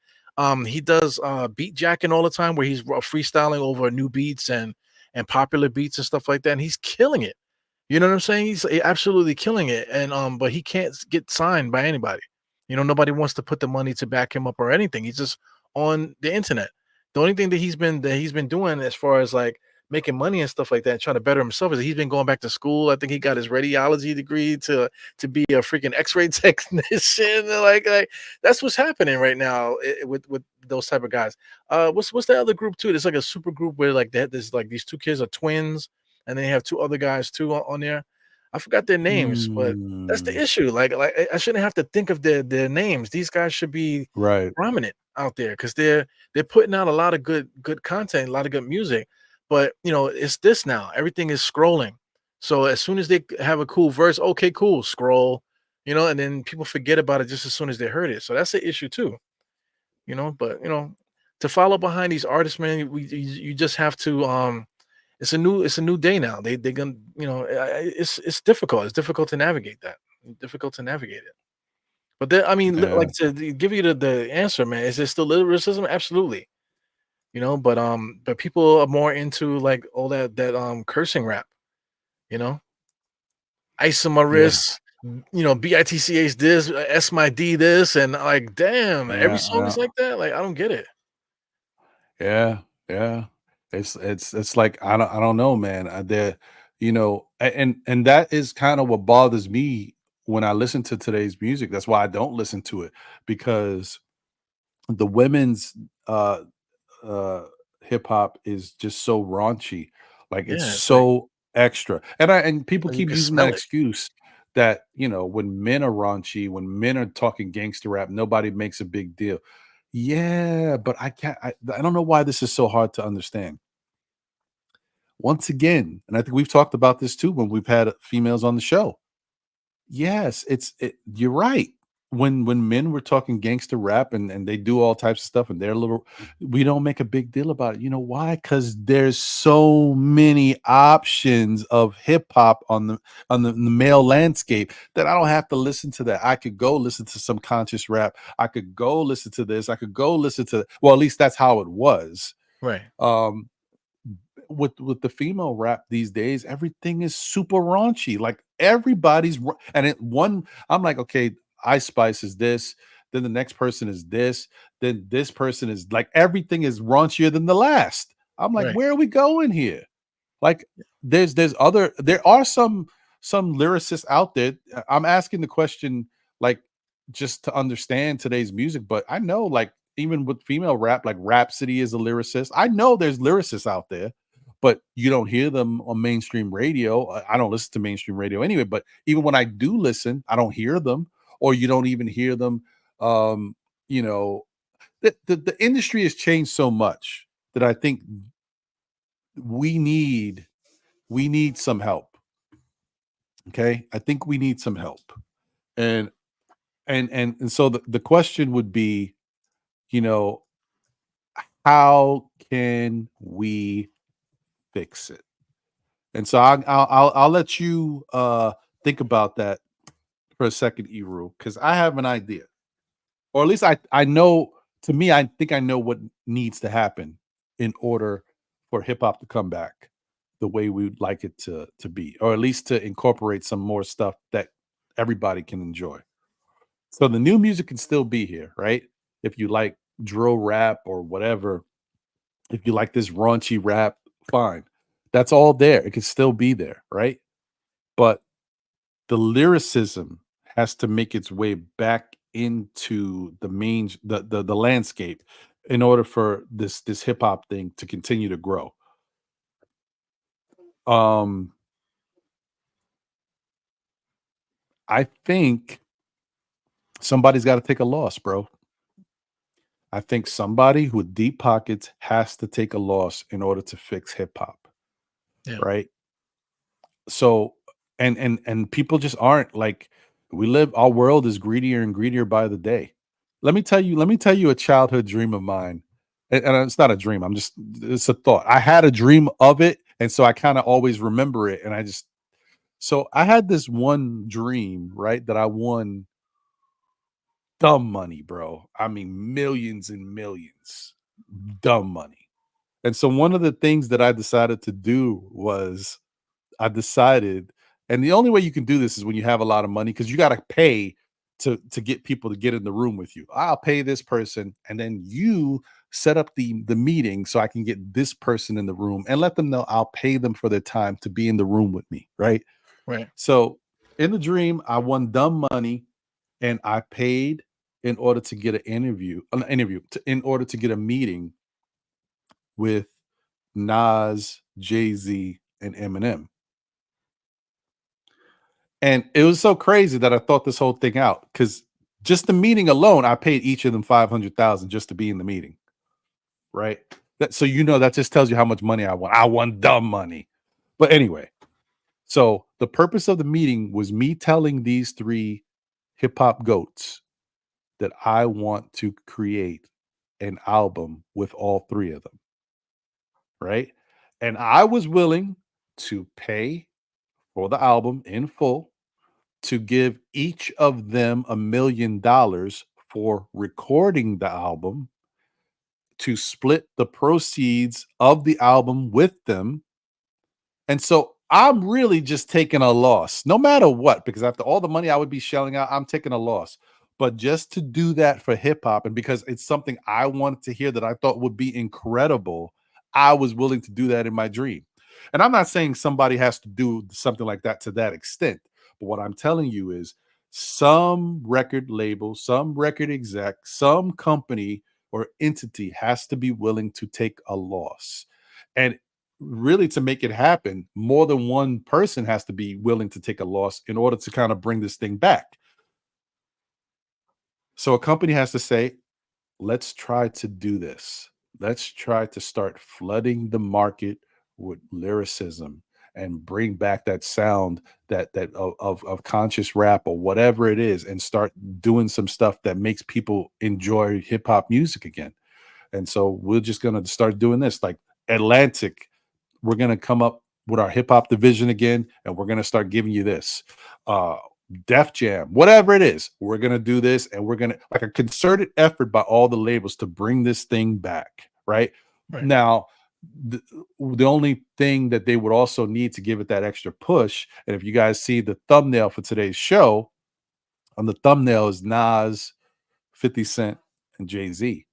He does beat jacking all the time, where he's freestyling over new beats and popular beats and stuff like that. And he's killing it. You know what I'm saying? He's absolutely killing it. And but he can't get signed by anybody. Nobody wants to put the money to back him up or anything. He's just on the internet. The only thing that he's been doing as far as like making money and stuff like that, and trying to better himself, is he's been going back to school. I think he got his radiology degree to be a freaking X-ray technician. Like that's what's happening right now with those type of guys. What's the other group too? There's like a super group where like there's like these two kids are twins, and they have two other guys too on there. I forgot their names, but that's the Mm, issue. Like I shouldn't have to think of their names. These guys should be right. prominent out there because they're putting out a lot of good content, a lot of good music. But it's this now. Everything is scrolling. So as soon as they have a cool verse, okay, cool, scroll. And then people forget about it just as soon as they heard it. So that's the issue too. But to follow behind these artists, man, you just have to it's a new day now. They're gonna it's difficult. It's difficult to navigate that. Difficult to navigate it. But I mean, Yeah. like to give you the answer, man. Is there still lyricism? Absolutely. But people are more into like all that cursing rap. You know, ice on my Yeah. wrist. BITCH this, S my D this, and like, damn, every Yeah. song Yeah. is like that. Like, I don't get it. Yeah, yeah. It's like I don't know, man. There, and that is kind of what bothers me when I listen to today's music. That's why I don't listen to it, because the women's uh uh hip hop is just so raunchy. Like, it's Yeah, it's like so extra. And people you keep can using that smell it. excuse that, when men are raunchy, when men are talking gangster rap, nobody makes a big deal. Yeah, but I don't know why this is so hard to understand. Once again, and I think we've talked about this too when we've had females on the show. Yes, you're right. When men were talking gangster rap, and they do all types of stuff, and they're little, we don't make a big deal about it. You know why? Because there's so many options of hip hop on the male landscape that I don't have to listen to that. I could go listen to some conscious rap. I could go listen to this. I could go listen to, well, at least that's how it was. Right. Um, with the female rap these days, everything is super raunchy. Like, and I'm like, okay, Ice Spice is this, then the next person is this, then this person is like, everything is raunchier than the last. I'm like, Right. where are we going here? Like, there are some lyricists out there. I'm asking the question, like, just to understand today's music, but I know, like, even with female rap, like Rhapsody is a lyricist. I know there's lyricists out there, but you don't hear them on mainstream radio. I don't listen to mainstream radio anyway, but even when I do listen, I don't hear them, or you don't even hear them. Um, you know, the industry has changed so much that I think we need we need some help. Okay, I think we need some help. And and and, and so the question would be, you know how can we fix it? And so I'll let you think about that for a second, Eru, because I have an idea, or at least I know. To me, I think I know what needs to happen in order for hip hop to come back the way we would like it to be, or at least to incorporate some more stuff that everybody can enjoy. So the new music can still be here, right? If you like drill rap or whatever, if you like this raunchy rap, fine. That's all there. It can still be there, right? But the lyricism has to make its way back into the landscape in order for this hip hop thing to continue to grow. Um, I think somebody's got to take a loss, bro. I think somebody with deep pockets has to take a loss in order to fix hip hop, Yeah. right? So, and people just aren't like, our world is greedier and greedier by the day. Let me tell you a childhood dream of mine. And it's not a dream. It's a thought. I had a dream of it, and so I kind of always remember it. And I had this one dream, right? That I won dumb money, bro. I mean, millions and millions, dumb money. And so one of the things that I decided to do was I decided, and the only way you can do this is when you have a lot of money, because you got to pay to get people to get in the room with you. I'll pay this person, and then you set up the meeting so I can get this person in the room and let them know I'll pay them for their time to be in the room with me, right? Right. So in the dream, I won dumb money, and I paid in order to get in order to get a meeting with Nas, Jay-Z, and Eminem. And it was so crazy that I thought this whole thing out, because just the meeting alone, I paid each of them 500,000 just to be in the meeting, right? That just tells you how much money I won. I won dumb money. But anyway, so the purpose of the meeting was me telling these three hip hop goats that I want to create an album with all three of them, right? And I was willing to pay for the album in full, to give each of them $1 million for recording the album, to split the proceeds of the album with them. And so I'm really just taking a loss, no matter what, because after all the money I would be shelling out, I'm taking a loss. But just to do that for hip hop, and because it's something I wanted to hear that I thought would be incredible, I was willing to do that in my dream. And I'm not saying somebody has to do something like that to that extent. But what I'm telling you is some record label, some record exec, some company or entity has to be willing to take a loss. And really, to make it happen, more than one person has to be willing to take a loss in order to kind of bring this thing back. So a company has to say, let's try to do this. Let's try to start flooding the market with lyricism and bring back that sound that of conscious rap or whatever it is, and start doing some stuff that makes people enjoy hip hop music again. And so we're just gonna start doing this. Like Atlantic, we're gonna come up with our hip hop division again, and we're gonna start giving you this. Def Jam, whatever it is, we're gonna do this, and we're gonna like a concerted effort by all the labels to bring this thing back. Right now, the only thing that they would also need to give it that extra push, and if you guys see the thumbnail for today's show, on the thumbnail is Nas, 50 Cent, and Jay-Z.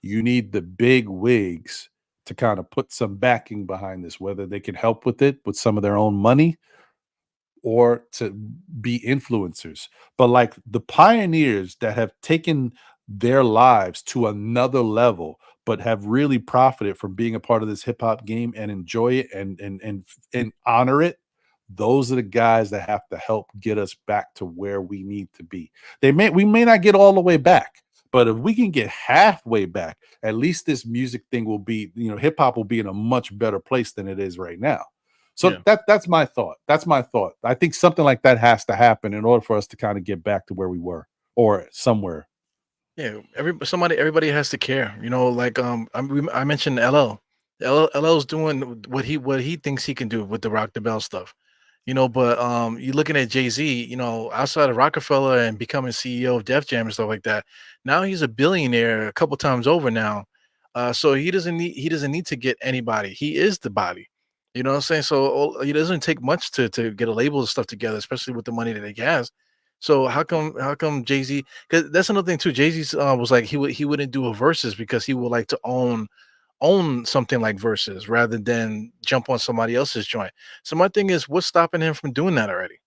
You need the big wigs to kind of put some backing behind this, whether they can help with it with some of their own money or to be influencers. But like the pioneers that have taken their lives to another level, but have really profited from being a part of this hip hop game and enjoy it and honor it. Those are the guys that have to help get us back to where we need to be. We may not get all the way back, but if we can get halfway back, at least this music thing will be, hip hop will be in a much better place than it is right now. So that's my thought. That's my thought. I think something like that has to happen in order for us to kind of get back to where we were or somewhere. Yeah, everybody has to care. Like I mentioned LL. LL's doing what he thinks he can do with the Rock the Bell stuff. But you're looking at Jay-Z, outside of Rockefeller and becoming CEO of Def Jam and stuff like that. Now he's a billionaire a couple times over now. So he doesn't need to get anybody. He is the body. You know what I'm saying? So it doesn't take much to get a label and stuff together, especially with the money that he has. So how come Jay-Z? Because that's another thing too. Jay-Z was like he wouldn't do a verses because he would like to own something like verses rather than jump on somebody else's joint. So my thing is, what's stopping him from doing that already?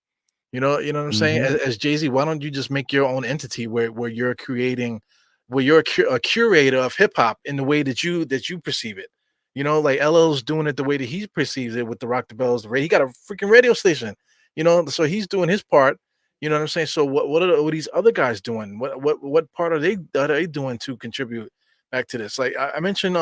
You know what I'm saying? As Jay-Z, why don't you just make your own entity where you're creating, where you're a curator of hip hop in the way that you perceive it? Like LL's doing it the way that he perceives it with the Rock the Bells. He got a freaking radio station, so he's doing his part. You know what I'm saying? So what are these other guys doing? What part are they doing to contribute back to this? Like I mentioned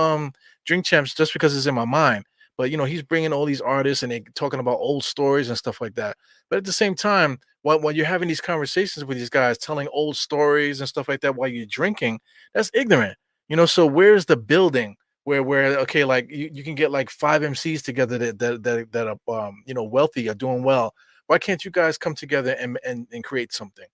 Drink Champs just because it's in my mind, but he's bringing all these artists and they talking about old stories and stuff like that. But at the same time, while you're having these conversations with these guys telling old stories and stuff like that while you're drinking, that's ignorant. So where's the building where okay, like you can get like 5 MCs together that are wealthy, are doing well. Why can't you guys come together and create something?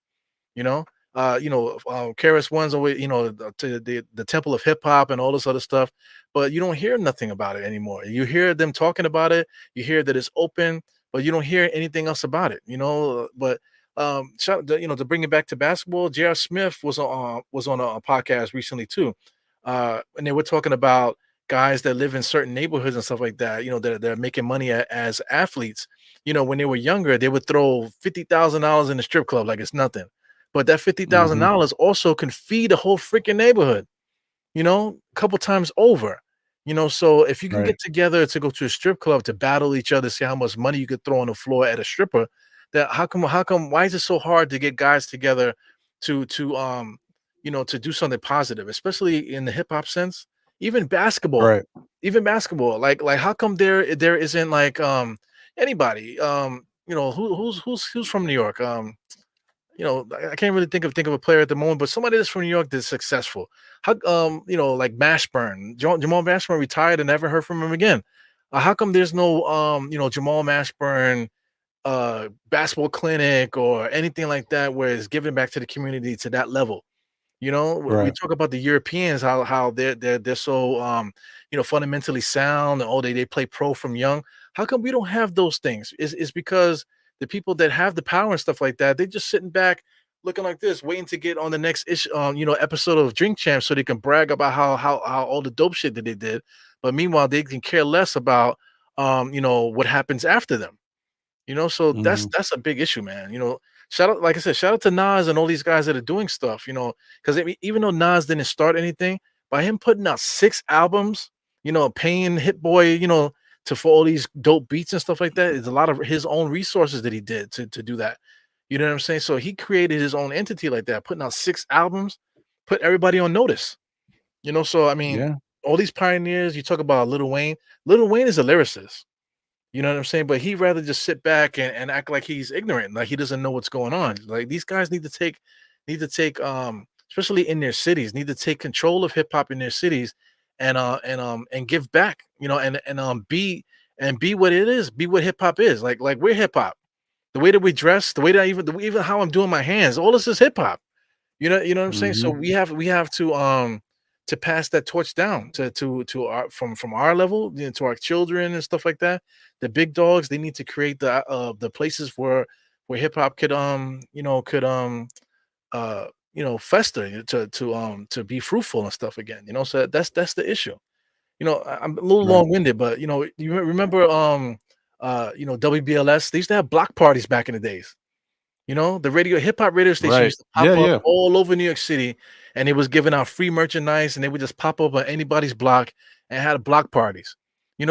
KRS One's always, to the Temple of Hip Hop and all this other stuff, but you don't hear nothing about it anymore. You hear them talking about it, you hear that it's open, but you don't hear anything else about it. But to bring it back to basketball, J.R. Smith was on a podcast recently too, and they were talking about guys that live in certain neighborhoods and stuff like that. They're making money as athletes. When they were younger, they would throw $50,000 in the strip club like it's nothing. But that $50,000 also can feed the whole freaking neighborhood, a couple times over. So if you can get together to go to a strip club to battle each other, see how much money you could throw on the floor at a stripper, why is it so hard to get guys together to do something positive, especially in the hip hop sense? Even basketball, like how come there isn't like anybody who's from New York? I can't really think of a player at the moment, but somebody that's from New York that's successful. How like Mashburn, Jamal Mashburn retired and never heard from him again. How come there's no Jamal Mashburn basketball clinic or anything like that where it's giving back to the community to that level? We talk about the Europeans, how they're so fundamentally sound, and they play pro from young. How come we don't have those things? Is because the people that have the power and stuff like that, they're just sitting back looking like this, waiting to get on the next episode of Drink Champs so they can brag about how all the dope shit that they did. But meanwhile, they can care less about what happens after them. So Mhm. that's a big issue, man. Shout out, like I said, shout out to Nas and all these guys that are doing stuff. Because even though Nas didn't start anything, by him putting out 6 albums, paying Hit Boy, for all these dope beats and stuff like that, is a lot of his own resources that he did to do that. You know what I'm saying? So he created his own entity like that, putting out 6 albums, put everybody on notice. So I mean, Yeah. all these pioneers. You talk about Lil Wayne. Lil Wayne is a lyricist. You know what I'm saying? But he'd rather just sit back and act like he's ignorant, like he doesn't know what's going on. Like these guys need to take especially in their cities, need to take control of hip hop in their cities and give back, and be what it is, be what hip hop is. Like we're hip hop. The way that we dress, the way that even how I'm doing my hands, all this is hip hop. You know what I'm saying? So Mhm. we have to pass that torch down to our from our level, to our children and stuff like that. The big dogs, they need to create the places where hip hop could fester to be fruitful and stuff again. So that's the issue. I'm a little Right. long-winded, but you remember WBLS, they used to have block parties back in the days. The hip hop radio station Right. used to Yeah, pop up yeah. all over New York City, and it was giving out free merchandise, and they would just pop up on anybody's block and had block parties.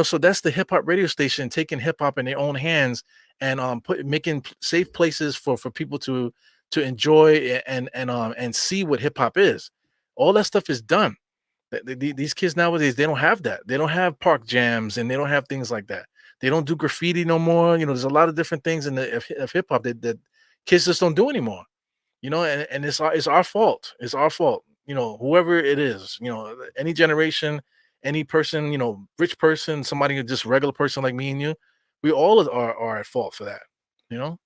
So that's the hip hop radio station taking hip hop in their own hands and making safe places for people to enjoy and see what hip hop is. All that stuff is done. These kids nowadays, they don't have that. They don't have park jams, and they don't have things like that. They don't do graffiti no more. There's a lot of different things in of hip hop that kids just don't do anymore. And it's our fault. It's our fault. Whoever it is, any generation, any person, rich person, somebody just regular person like me and you, we all are at fault for that. You know?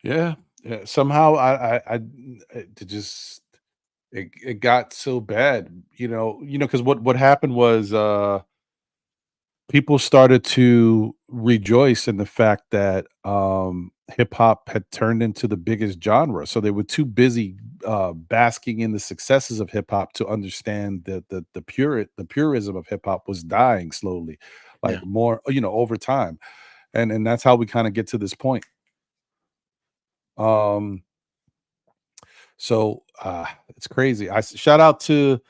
Yeah. Yeah. Somehow it just it got so bad, because what happened was people started to rejoice in the fact that hip hop had turned into the biggest genre. So they were too busy basking in the successes of hip hop to understand that the purism of hip hop was dying slowly, Yeah. like more, over time. And that's how we kind of get to this point. Um it's crazy. Shout out to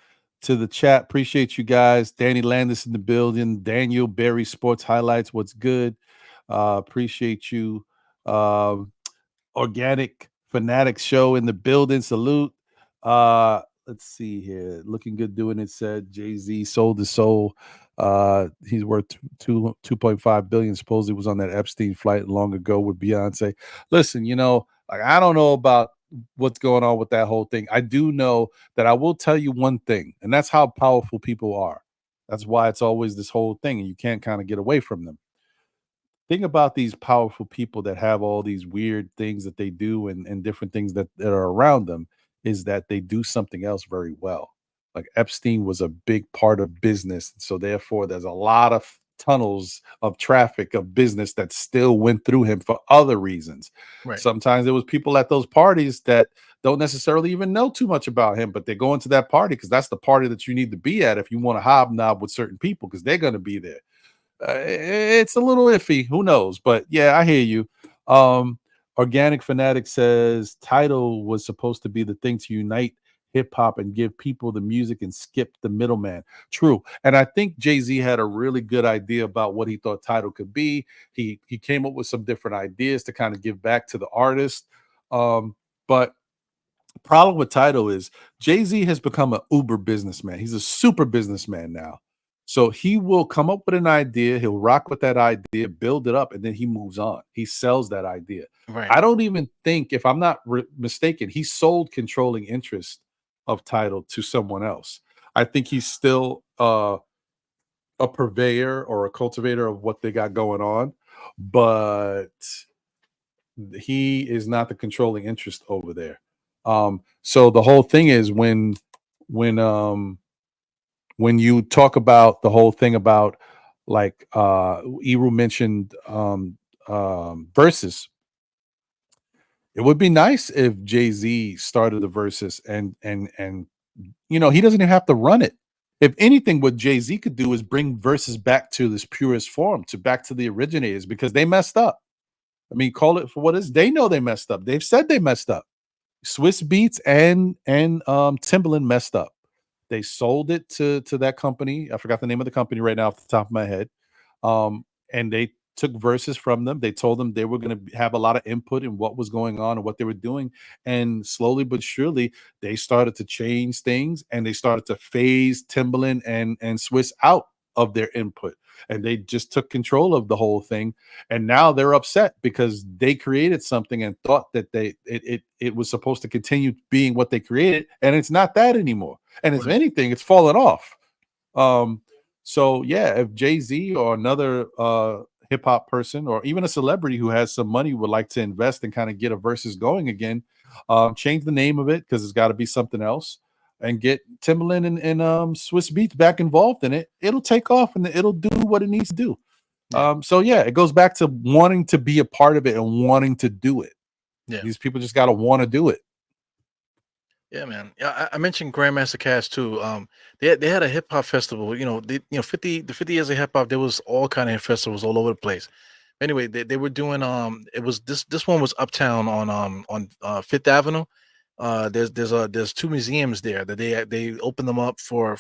the chat. Appreciate you guys. Danny Landis in the building. Daniel Berry Sports Highlights. What's good? Appreciate you. Um, Organic Fanatics Show in the building. Salute. Let's see here. Looking good doing it, said Jay-Z sold his soul. He's worth 2.5 billion. Supposedly was on that Epstein flight long ago with Beyonce. Listen, like I don't know about what's going on with that whole thing. I do know that I will tell you one thing, and that's how powerful people are. That's why it's always this whole thing, and you can't kind of get away from them. Think about these powerful people that have all these weird things that they do and different things that are around them, is that they do something else very well. Like Epstein was a big part of business. So therefore, there's a lot of tunnels of traffic of business that still went through him for other reasons. Right. Sometimes there was people at those parties that don't necessarily even know too much about him, but they're going to that party because that's the party that you need to be at if you want to hobnob with certain people, because they're going to be there. It's a little iffy. Who knows? But yeah, I hear you. Organic Fanatic says title was supposed to be the thing to unite hip hop and give people the music and skip the middleman. True. And I think Jay-Z had a really good idea about what he thought title could be. He came up with some different ideas to kind of give back to the artist. But problem with title is Jay-Z has become an uber businessman. He's a super businessman now. So he will come up with an idea, he'll rock with that idea, build it up, and then he moves on. He sells that idea. Right. I don't even think, if I'm not mistaken, he sold controlling interest of title to someone else. I think he's still a purveyor or a cultivator of what they got going on, but he is not the controlling interest over there. So the whole thing is when when you talk about the whole thing about, like Eru mentioned verses, It would be nice if Jay-Z started the verses and he doesn't even have to run it. If anything, what Jay-Z could do is bring verses back to this purest form, back to the originators, because they messed up. I mean, call it for what it is. They know they messed up. They've said they messed up. Swiss Beats and Timbaland messed up. They sold it to that company. I forgot the name of the company right now off the top of my head. And they took verses from them. They told them they were going to have a lot of input in what was going on and what they were doing. And slowly but surely, they started to change things, and they started to phase Timbaland and Swiss out of their input. And they just took control of the whole thing. And now they're upset because they created something and thought that it was supposed to continue being what they created, and it's not that anymore. And if anything, it's fallen off. So yeah, if Jay-Z or another hip hop person or even a celebrity who has some money would like to invest and kind of get a versus going again, change the name of it, because it's got to be something else, and get Timbaland and Swiss Beats back involved in it. It'll take off and it'll do what it needs to do. So yeah, it goes back to wanting to be a part of it and wanting to do it. Yeah. These people just got to want to do it. Yeah, man. Yeah, I mentioned Grandmaster Cash too. They had a hip hop festival. 50 years of hip hop. There was all kind of festivals all over the place. Anyway, they were doing it was this one was uptown on Fifth Avenue. There's two museums there that they opened them up for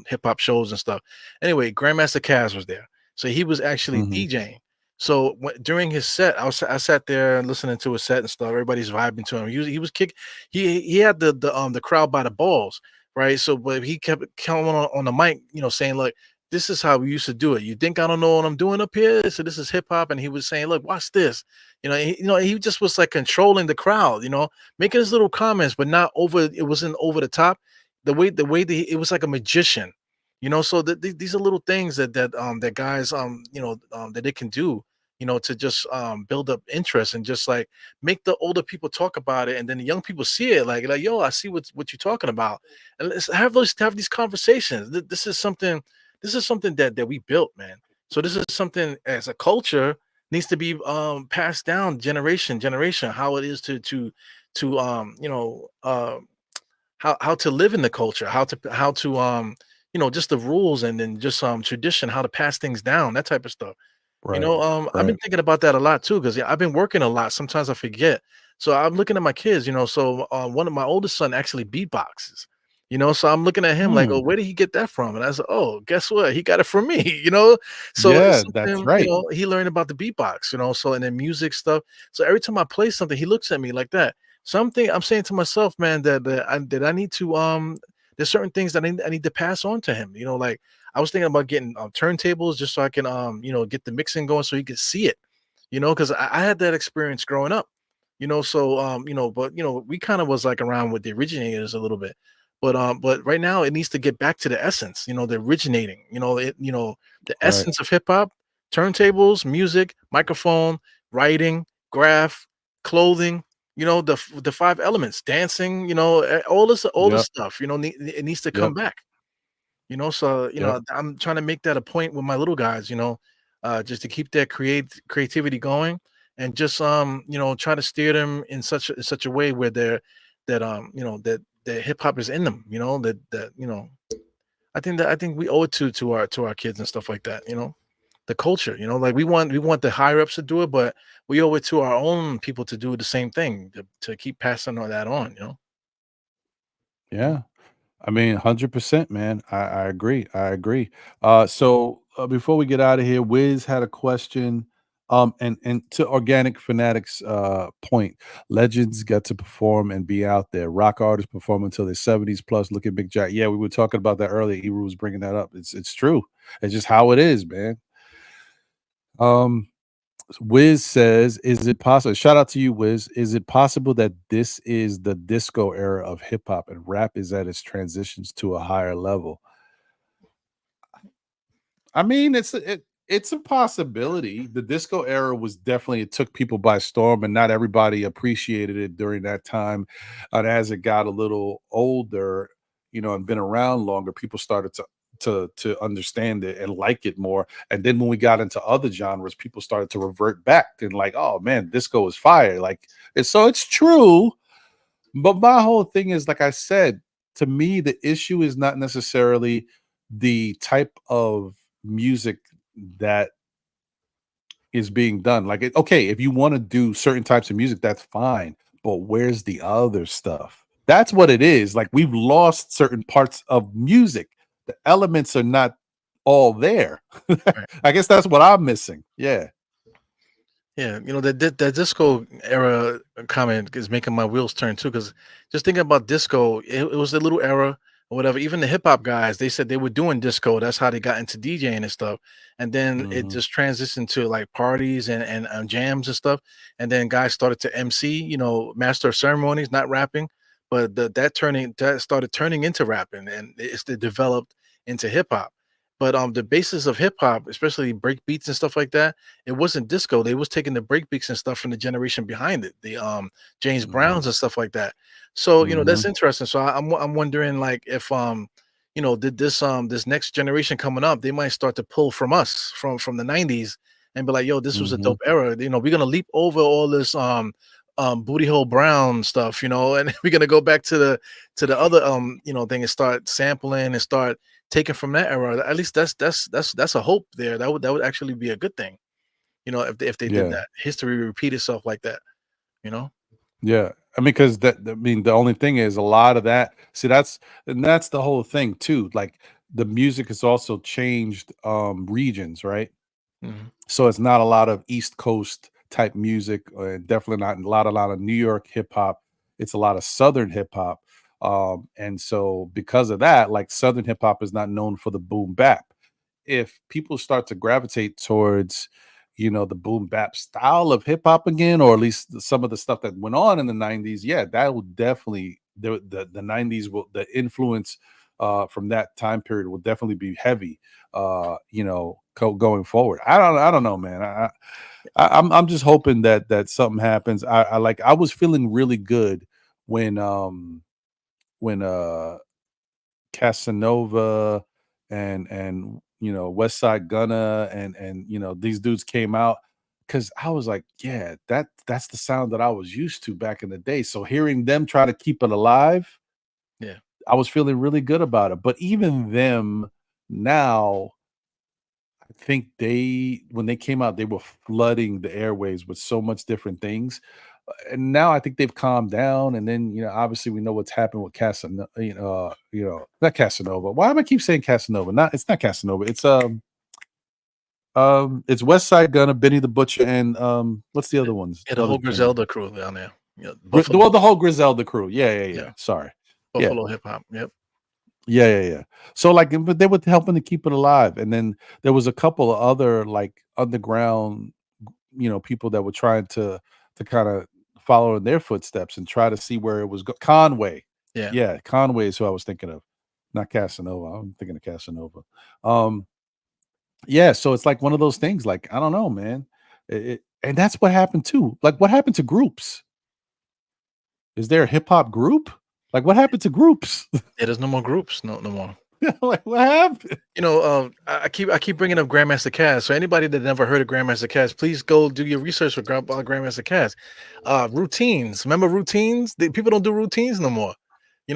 hip hop shows and stuff. Anyway, Grandmaster Cash was there, so he was actually DJing. So during his set, I sat there listening to his set and stuff. Everybody's vibing to him. He was kick. He had the crowd by the balls, right? So, but he kept coming on the mic, saying, "Look, this is how we used to do it. You think I don't know what I'm doing up here? So this is hip hop." And he was saying, "Look, watch this." He just was like controlling the crowd, making his little comments, but not over. It wasn't over the top. It was like a magician, So these are little things that guys that they can do, to just build up interest and just like make the older people talk about it, and then the young people see it like yo, I see what you're talking about, and let's have these conversations. This is something that we built, man. So this is something as a culture needs to be passed down generation how it is to how to live in the culture, how to just the rules, and then just tradition, how to pass things down, that type of stuff. Right. I've been thinking about that a lot too, because I've been working a lot. Sometimes I forget. So I'm looking at my kids, so one of my oldest son actually beatboxes, so I'm looking at him like, oh, where did he get that from? And I said, oh, guess what? He got it from me, So Yeah, it's that's something, right. he learned about the beatbox, so, and then music stuff. So every time I play something, he looks at me like that. Something I'm saying to myself, man, that I need to there's certain things that I need to pass on to him. Like I was thinking about getting turntables just so I can get the mixing going so he can see it, because I had that experience growing up, so but we kind of was like around with the originators a little bit. But right now it needs to get back to the essence, the originating, the essence of hip hop, turntables, music, microphone, writing, graph, clothing, the five elements, dancing, all this stuff, it needs to come back, so I'm trying to make that a point with my little guys, just to keep that creativity going, and just try to steer them in such a way where they're that hip hop is in them, I think we owe it to our kids and stuff like that, the culture, like we want the higher ups to do it, but we owe it to our own people to do the same thing, to keep passing all that on, Yeah. I mean, 100%, man. I agree. I agree. So before we get out of here, Wiz had a question. And to Organic Fanatics point, legends get to perform and be out there. Rock artists perform until their 70s plus. Look at Big Jack. Yeah, we were talking about that earlier. Ebru was bringing that up. It's true. It's just how it is, man. Wiz says, is it possible? Shout out to you, Wiz. Is it possible that this is the disco era of hip hop and rap is at its transitions to a higher level? I mean, it's a possibility. The disco era was definitely, it took people by storm, and not everybody appreciated it during that time. And as it got a little older, and been around longer, people started to to understand it and like it more. And then when we got into other genres, people started to revert back and like, oh man, disco is fire. Like, so it's true. But my whole thing is, like I said, to me, the issue is not necessarily the type of music that is being done. Like, okay, if you want to do certain types of music, that's fine. But where's the other stuff? That's what it is. Like, we've lost certain parts of music. The elements are not all there. I guess that's what I'm missing. Yeah. Yeah, the disco era comment is making my wheels turn too. Because just thinking about disco, it was a little era or whatever. Even the hip hop guys, they said they were doing disco. That's how they got into DJing and stuff. And then it Mhm. just transitioned to like parties and jams and stuff. And then guys started to MC, master of ceremonies, not rapping, but that started turning into rapping, and it's developed into hip hop. But the basis of hip hop, especially break beats and stuff like that, it wasn't disco. They was taking the break beats and stuff from the generation behind it, the James Mhm. Browns and stuff like that. So that's Mhm. interesting. So I'm wondering like if did this next generation coming up, they might start to pull from us from the 90s and be like, yo, this was a Mhm. dope era. We're gonna leap over all this booty hole brown stuff, and we're gonna go back to the other thing and start sampling and start taken from that era. At least that's a hope there. That would actually be a good thing, if they did Yeah. that. History repeat itself like that, you know? Yeah. I mean, because the only thing is a lot of that. See, that's the whole thing too. Like, the music has also changed regions, right? Mhm. So it's not a lot of East Coast type music, and definitely not a lot of New York hip hop. It's a lot of Southern hip hop. And so because of that, like, Southern hip hop is not known for the boom bap. If people start to gravitate towards, the boom bap style of hip hop again, or at least some of the stuff that went on in the 90s, yeah, that will definitely, the 90s will, the influence from that time period will definitely be heavy, going forward. I don't know, man. I'm just hoping that something happens. I was feeling really good when Casanova and West Side Gunna and these dudes came out, because I was like, yeah, that's the sound that I was used to back in the day. So hearing them try to keep it alive, Yeah. I was feeling really good about it. But even them now, I think when they came out, they were flooding the airwaves with so much different things. And now I think they've calmed down. And then, obviously we know what's happened with Casanova, not Casanova. Why do I keep saying Casanova? It's not Casanova. It's West Side Gunna, Benny the Butcher, and what's the other ones? Yeah, The the other whole twin. Griselda crew down there. Yeah, The whole Griselda crew. Yeah, yeah, Yeah, yeah. Sorry. Yeah. Buffalo hip hop. Yep. Yeah, yeah, yeah. So, like, but they were helping to keep it alive. And then there was a couple of other, like, underground, people that were trying to kind of follow in their footsteps and try to see where it was Conway. Yeah. Yeah, Conway is who I was thinking of, not Casanova. I'm thinking of Casanova. Um, yeah, so it's like one of those things. Like, I don't know, man. And that's what happened too. Like, what happened to groups? Is there a hip hop group? Like, what happened to groups? Yeah, there's no more groups. No more. Like, what happened? I keep bringing up Grandmaster Caz. So anybody that never heard of Grandmaster Caz, please go do your research with Grandmaster Caz. Routines. Remember routines? People don't do routines no more.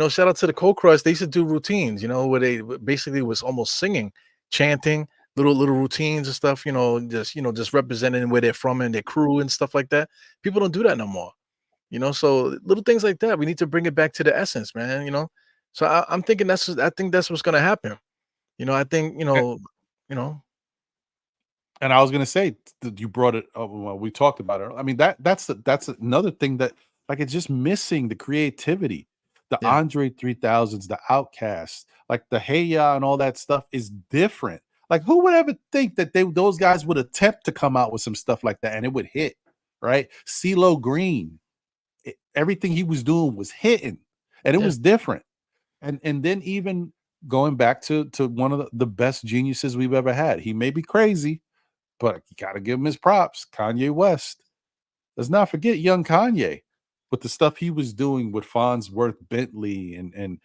Shout out to the Cold Crush. They used to do routines. Where they basically was almost singing, chanting, little routines and stuff. Just representing where they're from and their crew and stuff like that. People don't do that no more. So little things like that. We need to bring it back to the essence, man. So I'm thinking I think that's what's gonna happen. I think, you know, And I was gonna say that you brought it up. Well, we talked about it. I mean, that's another thing that, like, it's just missing the creativity. The yeah, Andre 3000s, the Outcasts, like the Hey Ya and all that stuff is different. Like, who would ever think that those guys would attempt to come out with some stuff like that and it would hit, right? CeeLo Green, everything he was doing was hitting, and it yeah, was different. And then even going back to one of the best geniuses we've ever had. He may be crazy, but you got to give him his props. Kanye West. Let's not forget young Kanye but the stuff he was doing with Farnsworth Bentley and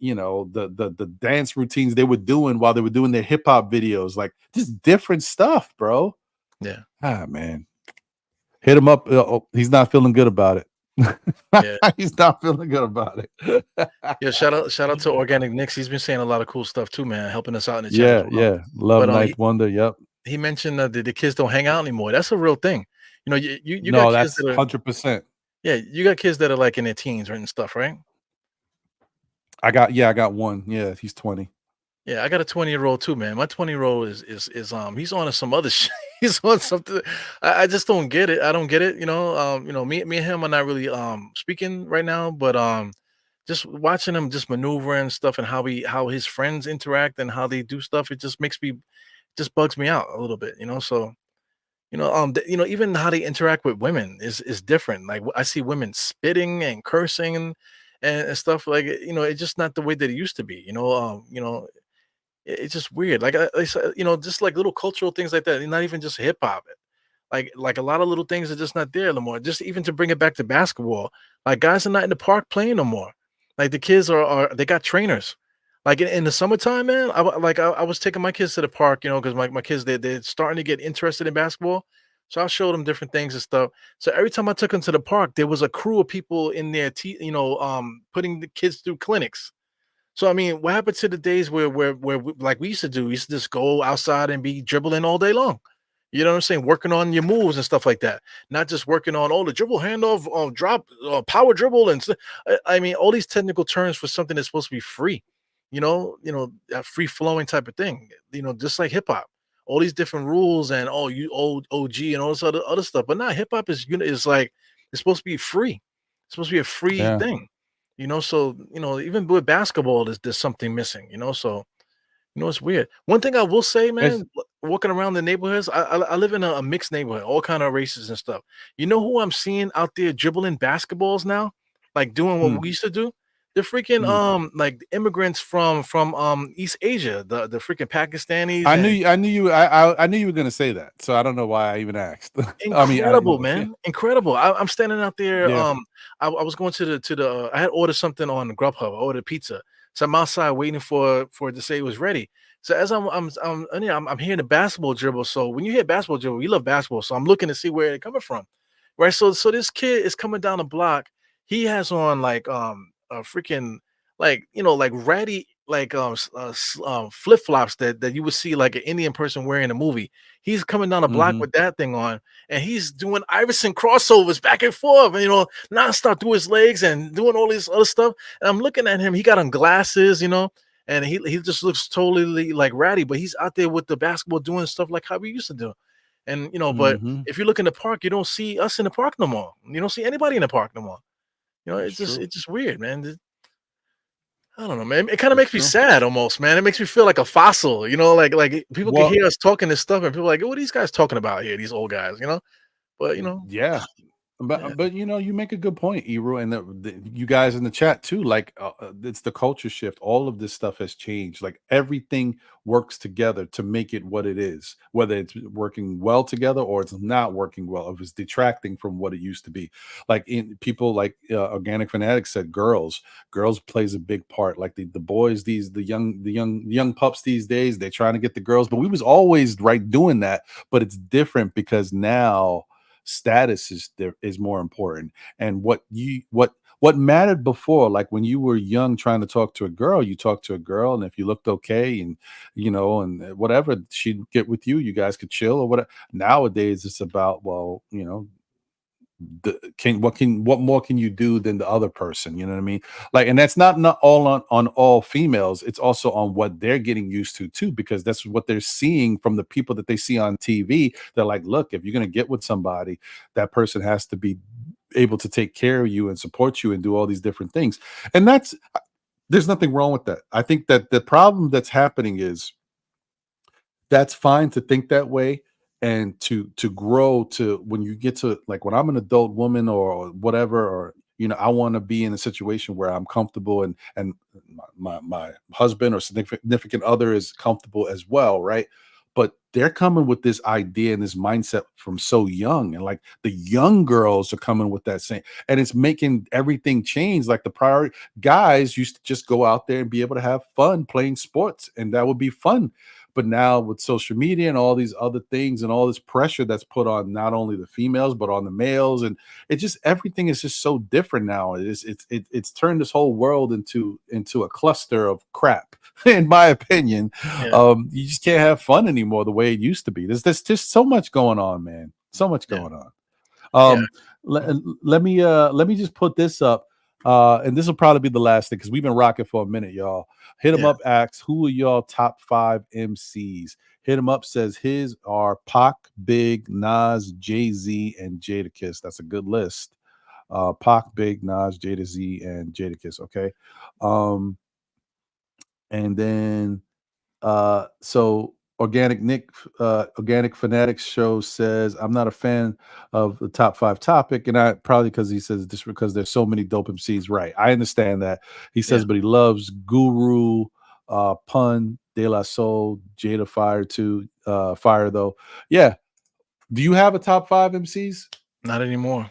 you know the dance routines they were doing while they were doing their hip hop videos, like just different stuff, bro. Yeah. Ah, man, hit him up. He's not feeling good about it. Yeah. He's not feeling good about it. Yeah, shout out to Organic Knicks. He's been saying a lot of cool stuff too, man, helping us out in the chat as Yeah, well. yeah. Love But Ninth Wonder. Yep. he mentioned the kids don't hang out anymore. That's a real thing. You know, you got No, kids that's that are 100%. yeah, you got kids that are like in their teens, right, and stuff, right? I got one. Yeah, he's 20. Yeah, I got a 20-year-old too, man. My 20-year-old is he's on to some other shit. He's on something. I just don't get it. I don't get it. You know, me and him are not really speaking right now, but just watching him just maneuver and stuff and how his friends interact and how they do stuff, it just makes me just bugs me out a little bit, you know. So, even how they interact with women is different. Like I see women spitting and cursing and stuff like it's just not the way that it used to be, it's just weird. Like I said, just like little cultural things like that. Not even just hip hop. Like a lot of little things are just not there anymore. Just even to bring it back to basketball, like guys are not in the park playing no more. Like the kids are they got trainers. Like in the summertime, man. I was taking my kids to the park, because my kids they're starting to get interested in basketball. So I showed them different things and stuff. So every time I took them to the park, there was a crew of people in there, putting the kids through clinics. So I mean, what happened to the days where like we used to do? We used to just go outside and be dribbling all day long. You know what I'm saying? Working on your moves and stuff like that. Not just working on the dribble, handoff, drop, power dribble, and I mean all these technical terms for something that's supposed to be free. A free flowing type of thing. Just like hip hop. All these different rules and you old OG and all this other stuff. But now hip hop is like it's supposed to be free. It's supposed to be a free Yeah. thing. So even with basketball, there's something missing. So it's weird. One thing I will say, It's, man, walking around the neighborhoods, I live in a mixed neighborhood, all kind of races and stuff. You know who I'm seeing out there dribbling basketballs now, like doing what hmm, we used to do? The freaking hmm. like immigrants from East Asia, the freaking Pakistanis I knew and you. I knew you. I knew you were gonna say that. So I don't know why I even asked. I mean, incredible, man, incredible. I'm standing out there. yeah. I was going to the I had ordered something on Grubhub. I ordered pizza, so I'm outside waiting for it to say it was ready. So as I'm hearing the basketball dribble. So when you hear basketball dribble, you love basketball. So I'm looking to see where it's coming from, right? So this kid is coming down the block. He has on like a freaking like ratty like flip flops that you would see like an Indian person wearing in a movie. He's coming down the block Hmm. with that thing on, and he's doing Iverson crossovers back and forth, and nonstop through his legs and doing all this other stuff. And I'm looking at him. He got on glasses, and he just looks totally like ratty, but he's out there with the basketball doing stuff like how we used to do. And but Hmm. if you look in the park, you don't see us in the park no more. You don't see anybody in the park no more. That's true. It's just weird, man. I don't know, man. It kind of That's makes me true. sad almost, man. It makes me feel like a fossil, like people can Well, hear us talking this stuff and people are like, what are these guys talking about here? These old guys. But yeah. yeah, But you make a good point, Eru, and you guys in the chat too. Like it's the culture shift. All of this stuff has changed. Like everything works together to make it what it is. Whether it's working well together or it's not working well, if it's detracting from what it used to be. Like in people like Organic Fanatics said, girls plays a big part. Like the boys, the young pups these days, they're trying to get the girls. But we was always right doing that. But it's different because now status is more important, and what mattered before, like when you were young trying to talk to a girl, you talked to a girl, and if you looked okay and and whatever, she'd get with you, you guys could chill or whatever. Nowadays it's about, well, what more can you do than the other person, you know what I mean? Like, and that's not all on all females, it's also on what they're getting used to too, because that's what they're seeing from the people that they see on TV. They're like, look, if you're going to get with somebody, that person has to be able to take care of you and support you and do all these different things. And there's nothing wrong with that. I think that the problem that's happening is that's fine to think that way and to grow to when you get to, like, when I'm an adult woman or whatever, or I want to be in a situation where I'm comfortable, and my husband or significant other is comfortable as well, right? but they're coming with this idea and this mindset from so young, and like the young girls are coming with that same, and it's making everything change. Like the priority guys used to just go out there and be able to have fun playing sports, and that would be fun. But now with social media and all these other things and all this pressure that's put on not only the females but on the males, and it just everything is just so different now. It's turned this whole world into a cluster of crap, in my opinion. Yeah. You just can't have fun anymore the way it used to be. There's just so much going on, man. So much going on. Yeah. Let me just put this up. And this will probably be the last thing because we've been rocking for a minute, y'all. Hit him Yeah. up, asks who are y'all top 5 MCs? Hit him up, says his are Pac, Big, Nas, Jay-Z, and Jadakiss. That's a good list. Pac, Big, Nas, Jay-Z, and Jadakiss. Okay. And then so organic fanatics show says I'm not a fan of the top 5 topic, and I probably because he says just because there's so many dope MCs. Right, I understand that. He says, Yeah. but he loves Guru, Pun, De La Soul, Jada Fire too. Fire though. Yeah. Do you have a top 5 MCs? Not anymore.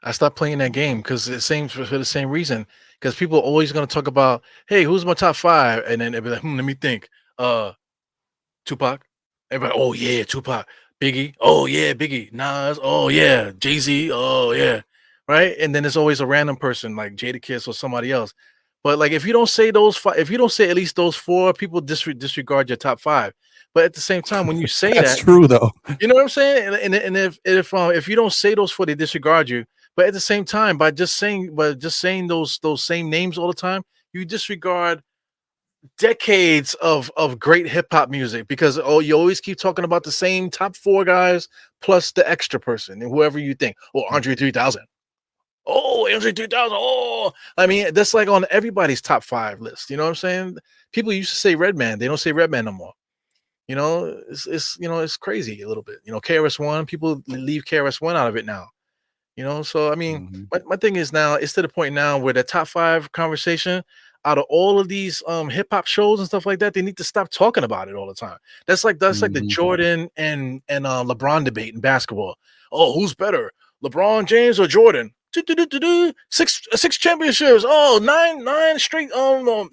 I stopped playing that game because it seems for the same reason. Because people are always going to talk about, hey, who's my top 5? And then they'll be like, let me think. Tupac. Everybody, oh yeah, Tupac. Biggie. Oh yeah, Biggie. Nas. Oh yeah, Jay-Z. Oh yeah. Right. And then there's always a random person like Jadakiss or somebody else. But like if you don't say those 5, if you don't say at least those 4, people disregard your top 5. But at the same time, when you say That's that, true though. you know what I'm saying? And if you don't say those 4, they disregard you. But at the same time, by just saying those same names all the time, you disregard decades of great hip hop music because you always keep talking about the same top 4 guys plus the extra person and whoever you think. Oh, Andre 3000. Oh, Andre 3000. Oh, I mean, that's like on everybody's top 5 list. You know what I'm saying? People used to say Redman. They don't say Redman no more. You know, it's crazy a little bit. You know, KRS-One, people leave KRS-One out of it now. You know, so I mean, Mhm. my thing is now it's to the point now where the top 5 conversation out of all of these hip hop shows and stuff like that, they need to stop talking about it all the time. That's like the Mhm. Jordan and LeBron debate in basketball. Oh, who's better, LeBron James or Jordan? Six championships. Oh, nine straight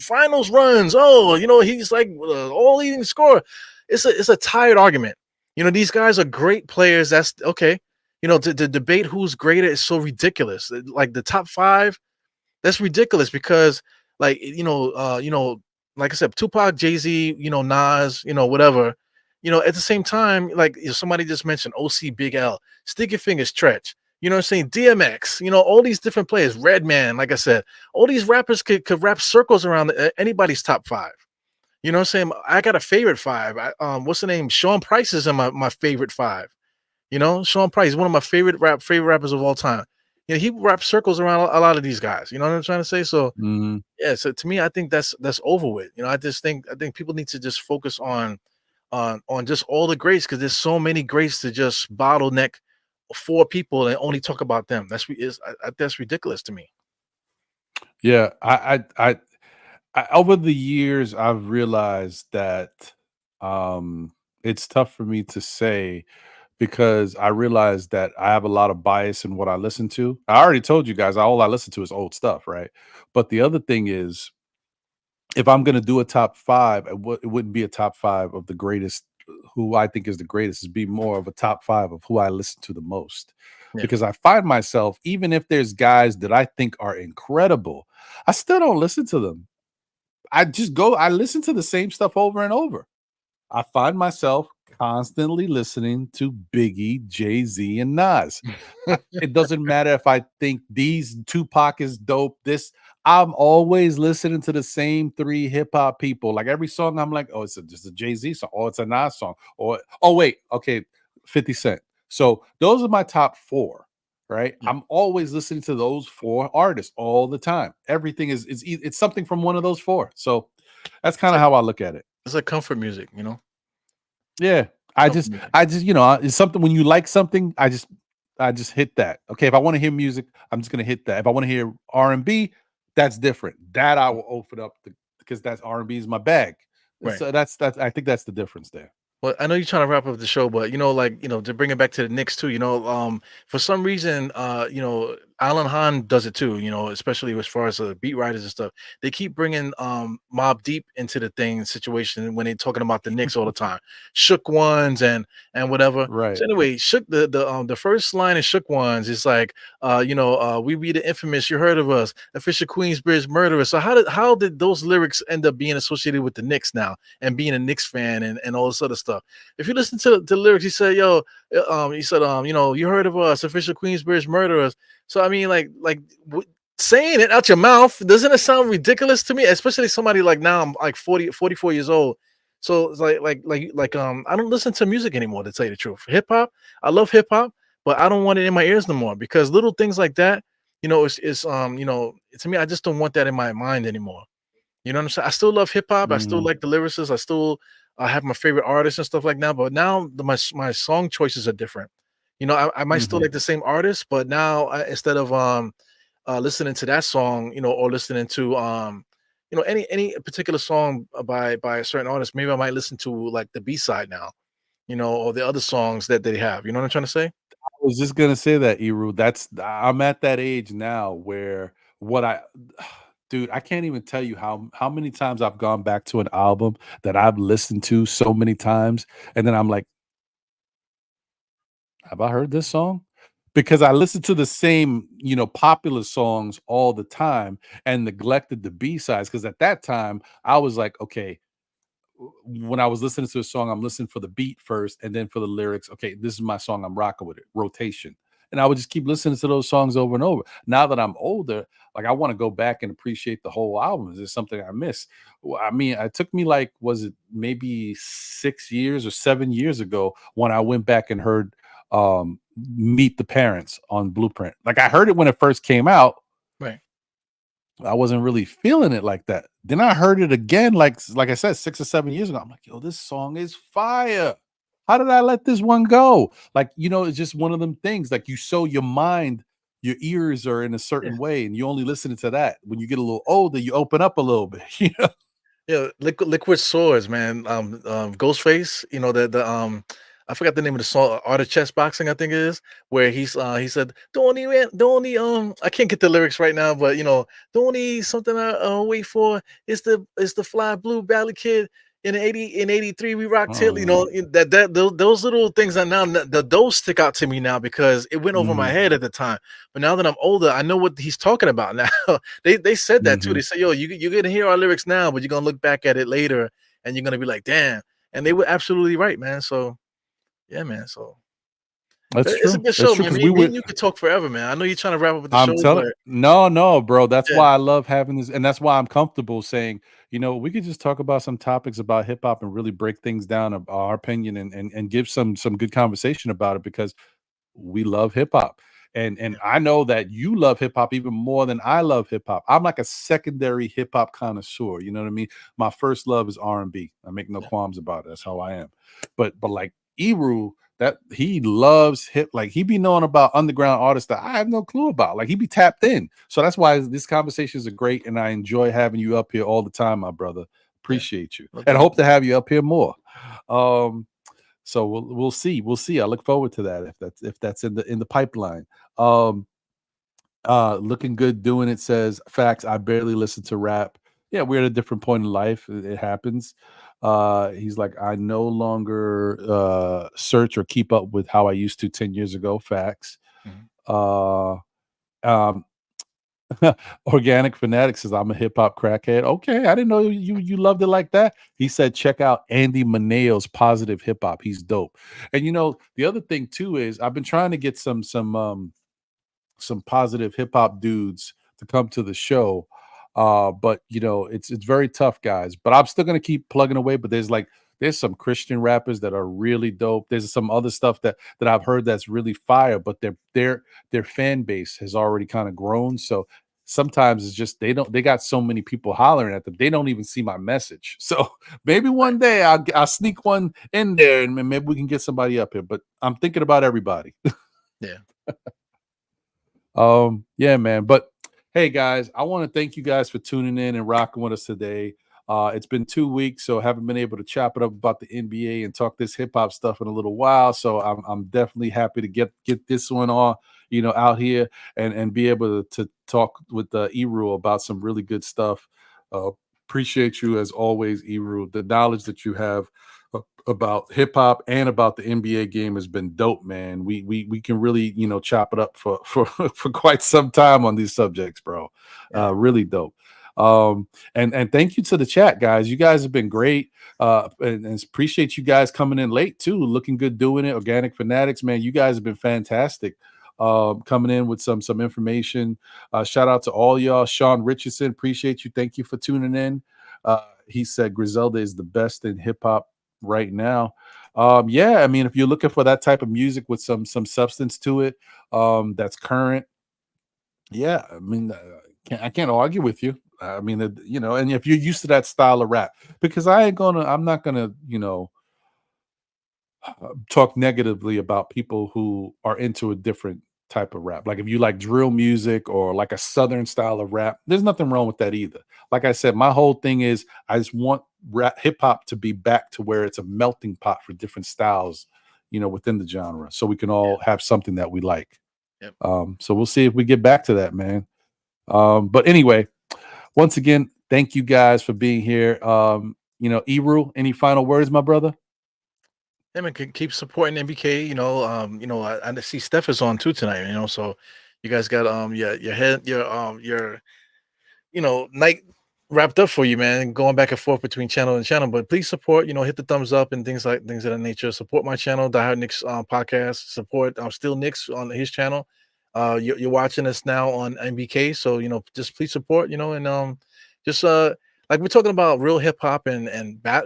finals runs. Oh, you know he's like all leading scorer. It's a tired argument. You know these guys are great players. That's okay. You know, the debate who's greater is so ridiculous. Like the top 5, that's ridiculous because, like, like I said, Tupac, Jay-Z, Nas, whatever. At the same time, like somebody just mentioned OC Big L, Sticky Fingers, Stretch. You know what I'm saying? DMX, all these different players, Redman, like I said, all these rappers could wrap circles around anybody's top 5. You know what I'm saying? I got a favorite 5. What's the name? Sean Price is in my favorite 5. Sean Price is one of my favorite rappers of all time. He wraps circles around a lot of these guys. You know what I'm trying to say? So Mhm. yeah, so to me, I think that's over with. I think people need to just focus on just all the greats because there's so many greats to just bottleneck 4 people and only talk about them. That's ridiculous to me. Yeah, I over the years I've realized that it's tough for me to say because I realize that I have a lot of bias in what I listen to. I already told you guys all I listen to is old stuff, right? But the other thing is if I'm going to do a top 5, it wouldn't be a top 5 of the greatest who I think is the greatest. It'd be more of a top 5 of who I listen to the most. Yeah. Because I find myself, even if there's guys that I think are incredible, I still don't listen to them. I listen to the same stuff over and over. I find myself constantly listening to Biggie, Jay-Z, and Nas. It doesn't matter if I think these Tupac is dope. I'm always listening to the same 3 hip hop people. Like every song, I'm like, oh, just a Jay-Z song, or it's a Nas song, or oh wait, okay, 50 Cent. So those are my top 4. Right. Yeah. I'm always listening to those 4 artists all the time. Everything it's something from one of those 4. So that's kind of how I look at it. It's like comfort music. Yeah. Comfort music. It's something when you like something, I just hit that. Okay, if I want to hear music, I'm just gonna hit that. If I want to hear R&B, that's different. That I will open up because that's R&B is my bag. Right. So that's I think that's the difference there. Well, I know you're trying to wrap up the show, but like to bring it back to the Knicks too. For some reason, Alan Hahn does it too. Especially as far as the beat writers and stuff, they keep bringing Mob Deep into the thing situation when they're talking about the Knicks all the time, Shook Ones and whatever. Right. So anyway, Shook the first line of Shook Ones is like, we be the infamous. You heard of us, official Queensbridge murderers. So how did those lyrics end up being associated with the Knicks now and being a Knicks fan and all this other stuff? If you listen to the lyrics, he said, you heard of us, official Queensbridge murderers. So I mean, saying it out your mouth, doesn't it sound ridiculous to me? Especially somebody like now, I'm like 44 years old. So it's I don't listen to music anymore, to tell you the truth. Hip hop, I love hip hop, but I don't want it in my ears no more because little things like that, to me, I just don't want that in my mind anymore. You know what I'm saying? I still love hip hop. I still Mhm. like the lyricists. I have my favorite artists and stuff like that. But now my song choices are different. I might still Mhm. like the same artist, but now instead of listening to that song, or listening to any particular song by a certain artist, maybe I might listen to like the B side now, or the other songs that they have. You know what I'm trying to say? I was just gonna say that, Eru. I'm at that age now where what I dude, I can't even tell you how many times I've gone back to an album that I've listened to so many times, and then I'm like, have I heard this song? Because I listen to the same, popular songs all the time and neglected the B-sides. Because at that time, I was like, okay, when I was listening to a song, I'm listening for the beat first and then for the lyrics. Okay, this is my song. I'm rocking with it. Rotation. And I would just keep listening to those songs over and over. Now that I'm older, like I want to go back and appreciate the whole album. Is there something I missed? Well, I mean, it took me like, was it maybe 6 years or 7 years ago when I went back and heard Meet the Parents on Blueprint. Like I heard it when it first came out. Right. I wasn't really feeling it like that. Then I heard it again, like I said, 6 or 7 years ago. I'm like, yo, this song is fire. How did I let this one go? Like, it's just one of them things. Like your mind, your ears are in a Yeah. certain way, and you only listen to that. When you get a little older, you open up a little bit. Yeah, Liquid Swords, man. Ghostface, I forgot the name of the song, Art of Chess Boxing, I think it is, where he said, I can't get the lyrics right now, but the only something I wait for is the fly blue Valley kid in 83 we rocked till, Oh, those little things are now those stick out to me now because it went over my mhm, head at the time. But now that I'm older, I know what he's talking about now. They said that too. mhm. They said, "Yo, you're gonna hear our lyrics now, but you're gonna look back at it later, and you're gonna be like, damn." And they were absolutely right, man. So yeah, man. So That's it's a true. good That's show, true. man. Because Me and you could talk forever, man. I know you're trying to wrap up the I'm show, telling but no, bro. That's yeah, why I love having this, and that's why I'm comfortable saying, we could just talk about some topics about hip hop and really break things down of our opinion and give some good conversation about it because we love hip hop. And yeah, I know that you love hip hop even more than I love hip hop. I'm like a secondary hip hop connoisseur. You know what I mean? My first love is R&B. I make no yeah, qualms about it. That's how I am. But like Eru, that he loves hip, like he be knowing about underground artists that I have no clue about. Like he be tapped in. So that's why these conversations are great, and I enjoy having you up here all the time, my brother. yeah. Appreciate you, No and doubt. hope to have you up here more. So we'll see. We'll see. I look forward to that if that's in the pipeline. Um Looking good doing it says facts. I barely listen to rap. Yeah, we're at a different point in life. It happens. He's like, I no longer search or keep up with how I used to 10 years ago. Facts. Mhm. Uh um Organic Fanatic says I'm a hip hop crackhead. Okay, I didn't know you loved it like that. He said check out Andy Maneo's Positive Hip Hop. He's dope. And the other thing too is I've been trying to get some positive hip hop dudes to come to the show. But it's very tough, guys. But I'm still gonna keep plugging away. But there's some Christian rappers that are really dope. There's some other stuff that I've heard that's really fire, but their fan base has already kind of grown. So sometimes it's just they got so many people hollering at them, they don't even see my message. So maybe Right. one day I'll sneak one in there and maybe we can get somebody up here. But I'm thinking about everybody. Yeah. Yeah, man. But hey, guys, I want to thank you guys for tuning in and rocking with us today. It's been 2 weeks, so haven't been able to chop it up about the NBA and talk this hip hop stuff in a little while. So I'm definitely happy to get this one on, out here and be able to talk with Eru about some really good stuff. Appreciate you as always, Eru. The knowledge that you have about hip hop and about the NBA game has been dope, man. We can really chop it up for for quite some time on these subjects, bro. Really dope. And thank you to the chat, guys. You guys have been great. And appreciate you guys coming in late too, looking good doing it. Organic Fanatics, man, you guys have been fantastic. Coming in with some information. Shout out to all y'all. Sean Richardson, appreciate you. Thank you for tuning in. He said Griselda is the best in hip hop right now. Yeah, I mean, if you're looking for that type of music with some substance to it, that's current. Yeah, I mean, I can't argue with you. I mean, and if you're used to that style of rap, because I'm not gonna, talk negatively about people who are into a different type of rap. Like if you like drill music or like a southern style of rap, there's nothing wrong with that either. Like I said, my whole thing is I just want rap hip hop to be back to where it's a melting pot for different styles, within the genre, so we can all have something that we like. Yep. So we'll see if we get back to that, man. But anyway, once again, thank you guys for being here. Eru, any final words, my brother? Yeah, man, keep supporting MBK. I see Steph is on too tonight. So you guys got your night wrapped up for you, man. Going back and forth between channel and channel, but please support. Hit the thumbs up and things of that nature. Support my channel, Die Hard Knicks podcast. Support Still Knicks on his channel. You're watching us now on MBK, so just please support. And just like we're talking about real hip hop and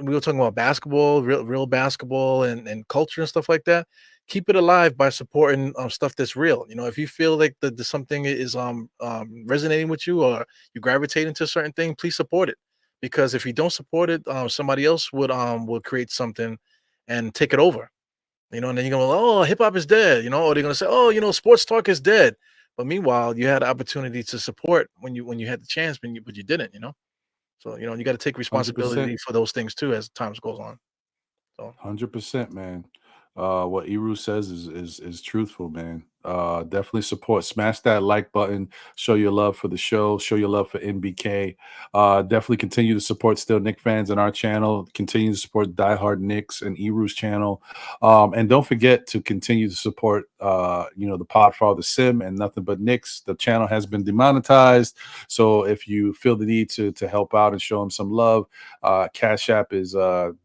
we were talking about basketball, real basketball and culture and stuff like that. Keep it alive by supporting stuff that's real. If you feel like something is resonating with you or you gravitate into a certain thing, please support it. Because if you don't support it, somebody else would create something and take it over. And then you're gonna go, oh, hip hop is dead. Or they're gonna say, oh, sports talk is dead. But meanwhile, you had the opportunity to support when you had the chance, but you didn't. So you got to take responsibility 100%. for those things too as time goes on. So 100%, man. What Eru says is truthful, man. Definitely support. Smash that like button. Show your love for the show. Show your love for NBK. Definitely continue to support Still Knicks fans in our channel. Continue to support Die Hard Knicks and Eru's channel. And don't forget to continue to support the Podfather Sim and Nothing But Knicks. The channel has been demonetized, so if you feel the need to help out and show them some love, Cash App is $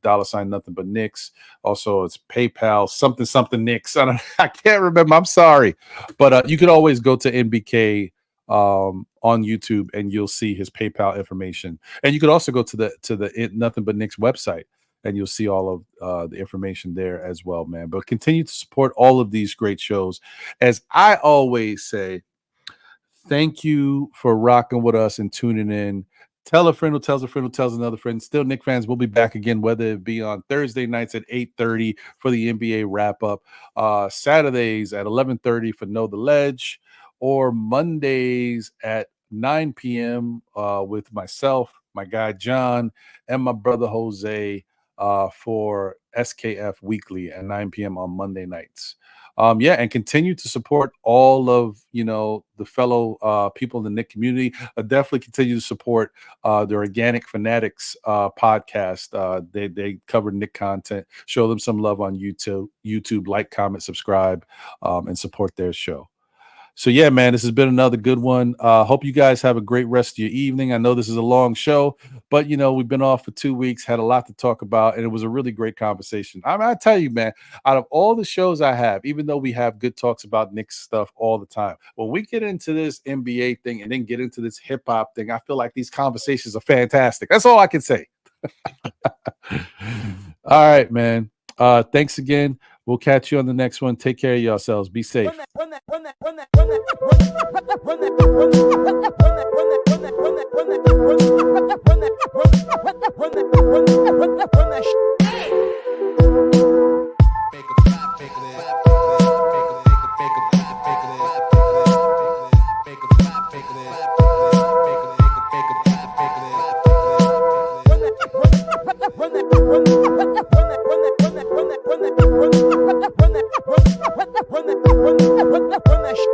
Nothing But Knicks. Also, it's PayPal something Knicks. I can't remember. I'm sorry, but you can always go to NBK on YouTube and you'll see his PayPal information. And you could also go to the Nothing But Knicks website and you'll see all of the information there as well, man. But continue to support all of these great shows. As I always say, thank you for rocking with us and tuning in. Tell a friend who tells a friend who tells another friend. Still Knicks fans, we'll be back again, whether it be on Thursday nights at 8:30 for the NBA wrap-up, Saturdays at 11:30 for Know the Ledge, or Mondays at 9 p.m. With myself, my guy John, and my brother Jose for SKF Weekly at 9 p.m. on Monday nights. And continue to support all of the fellow people in the Knick community. Definitely continue to support the Organic Fanatics podcast. They cover Knick content. Show them some love on YouTube. Like, comment, subscribe, and support their show. So yeah, man, this has been another good one. Hope you guys have a great rest of your evening. I know this is a long show, but we've been off for 2 weeks, had a lot to talk about, and it was a really great conversation. I tell you, man, out of all the shows I have, even though we have good talks about Knicks stuff all the time, when we get into this NBA thing and then get into this hip hop thing, I feel like these conversations are fantastic. That's all I can say. All right, man. Thanks again. We'll catch you on the next one. Take care of yourselves. Be safe. Run that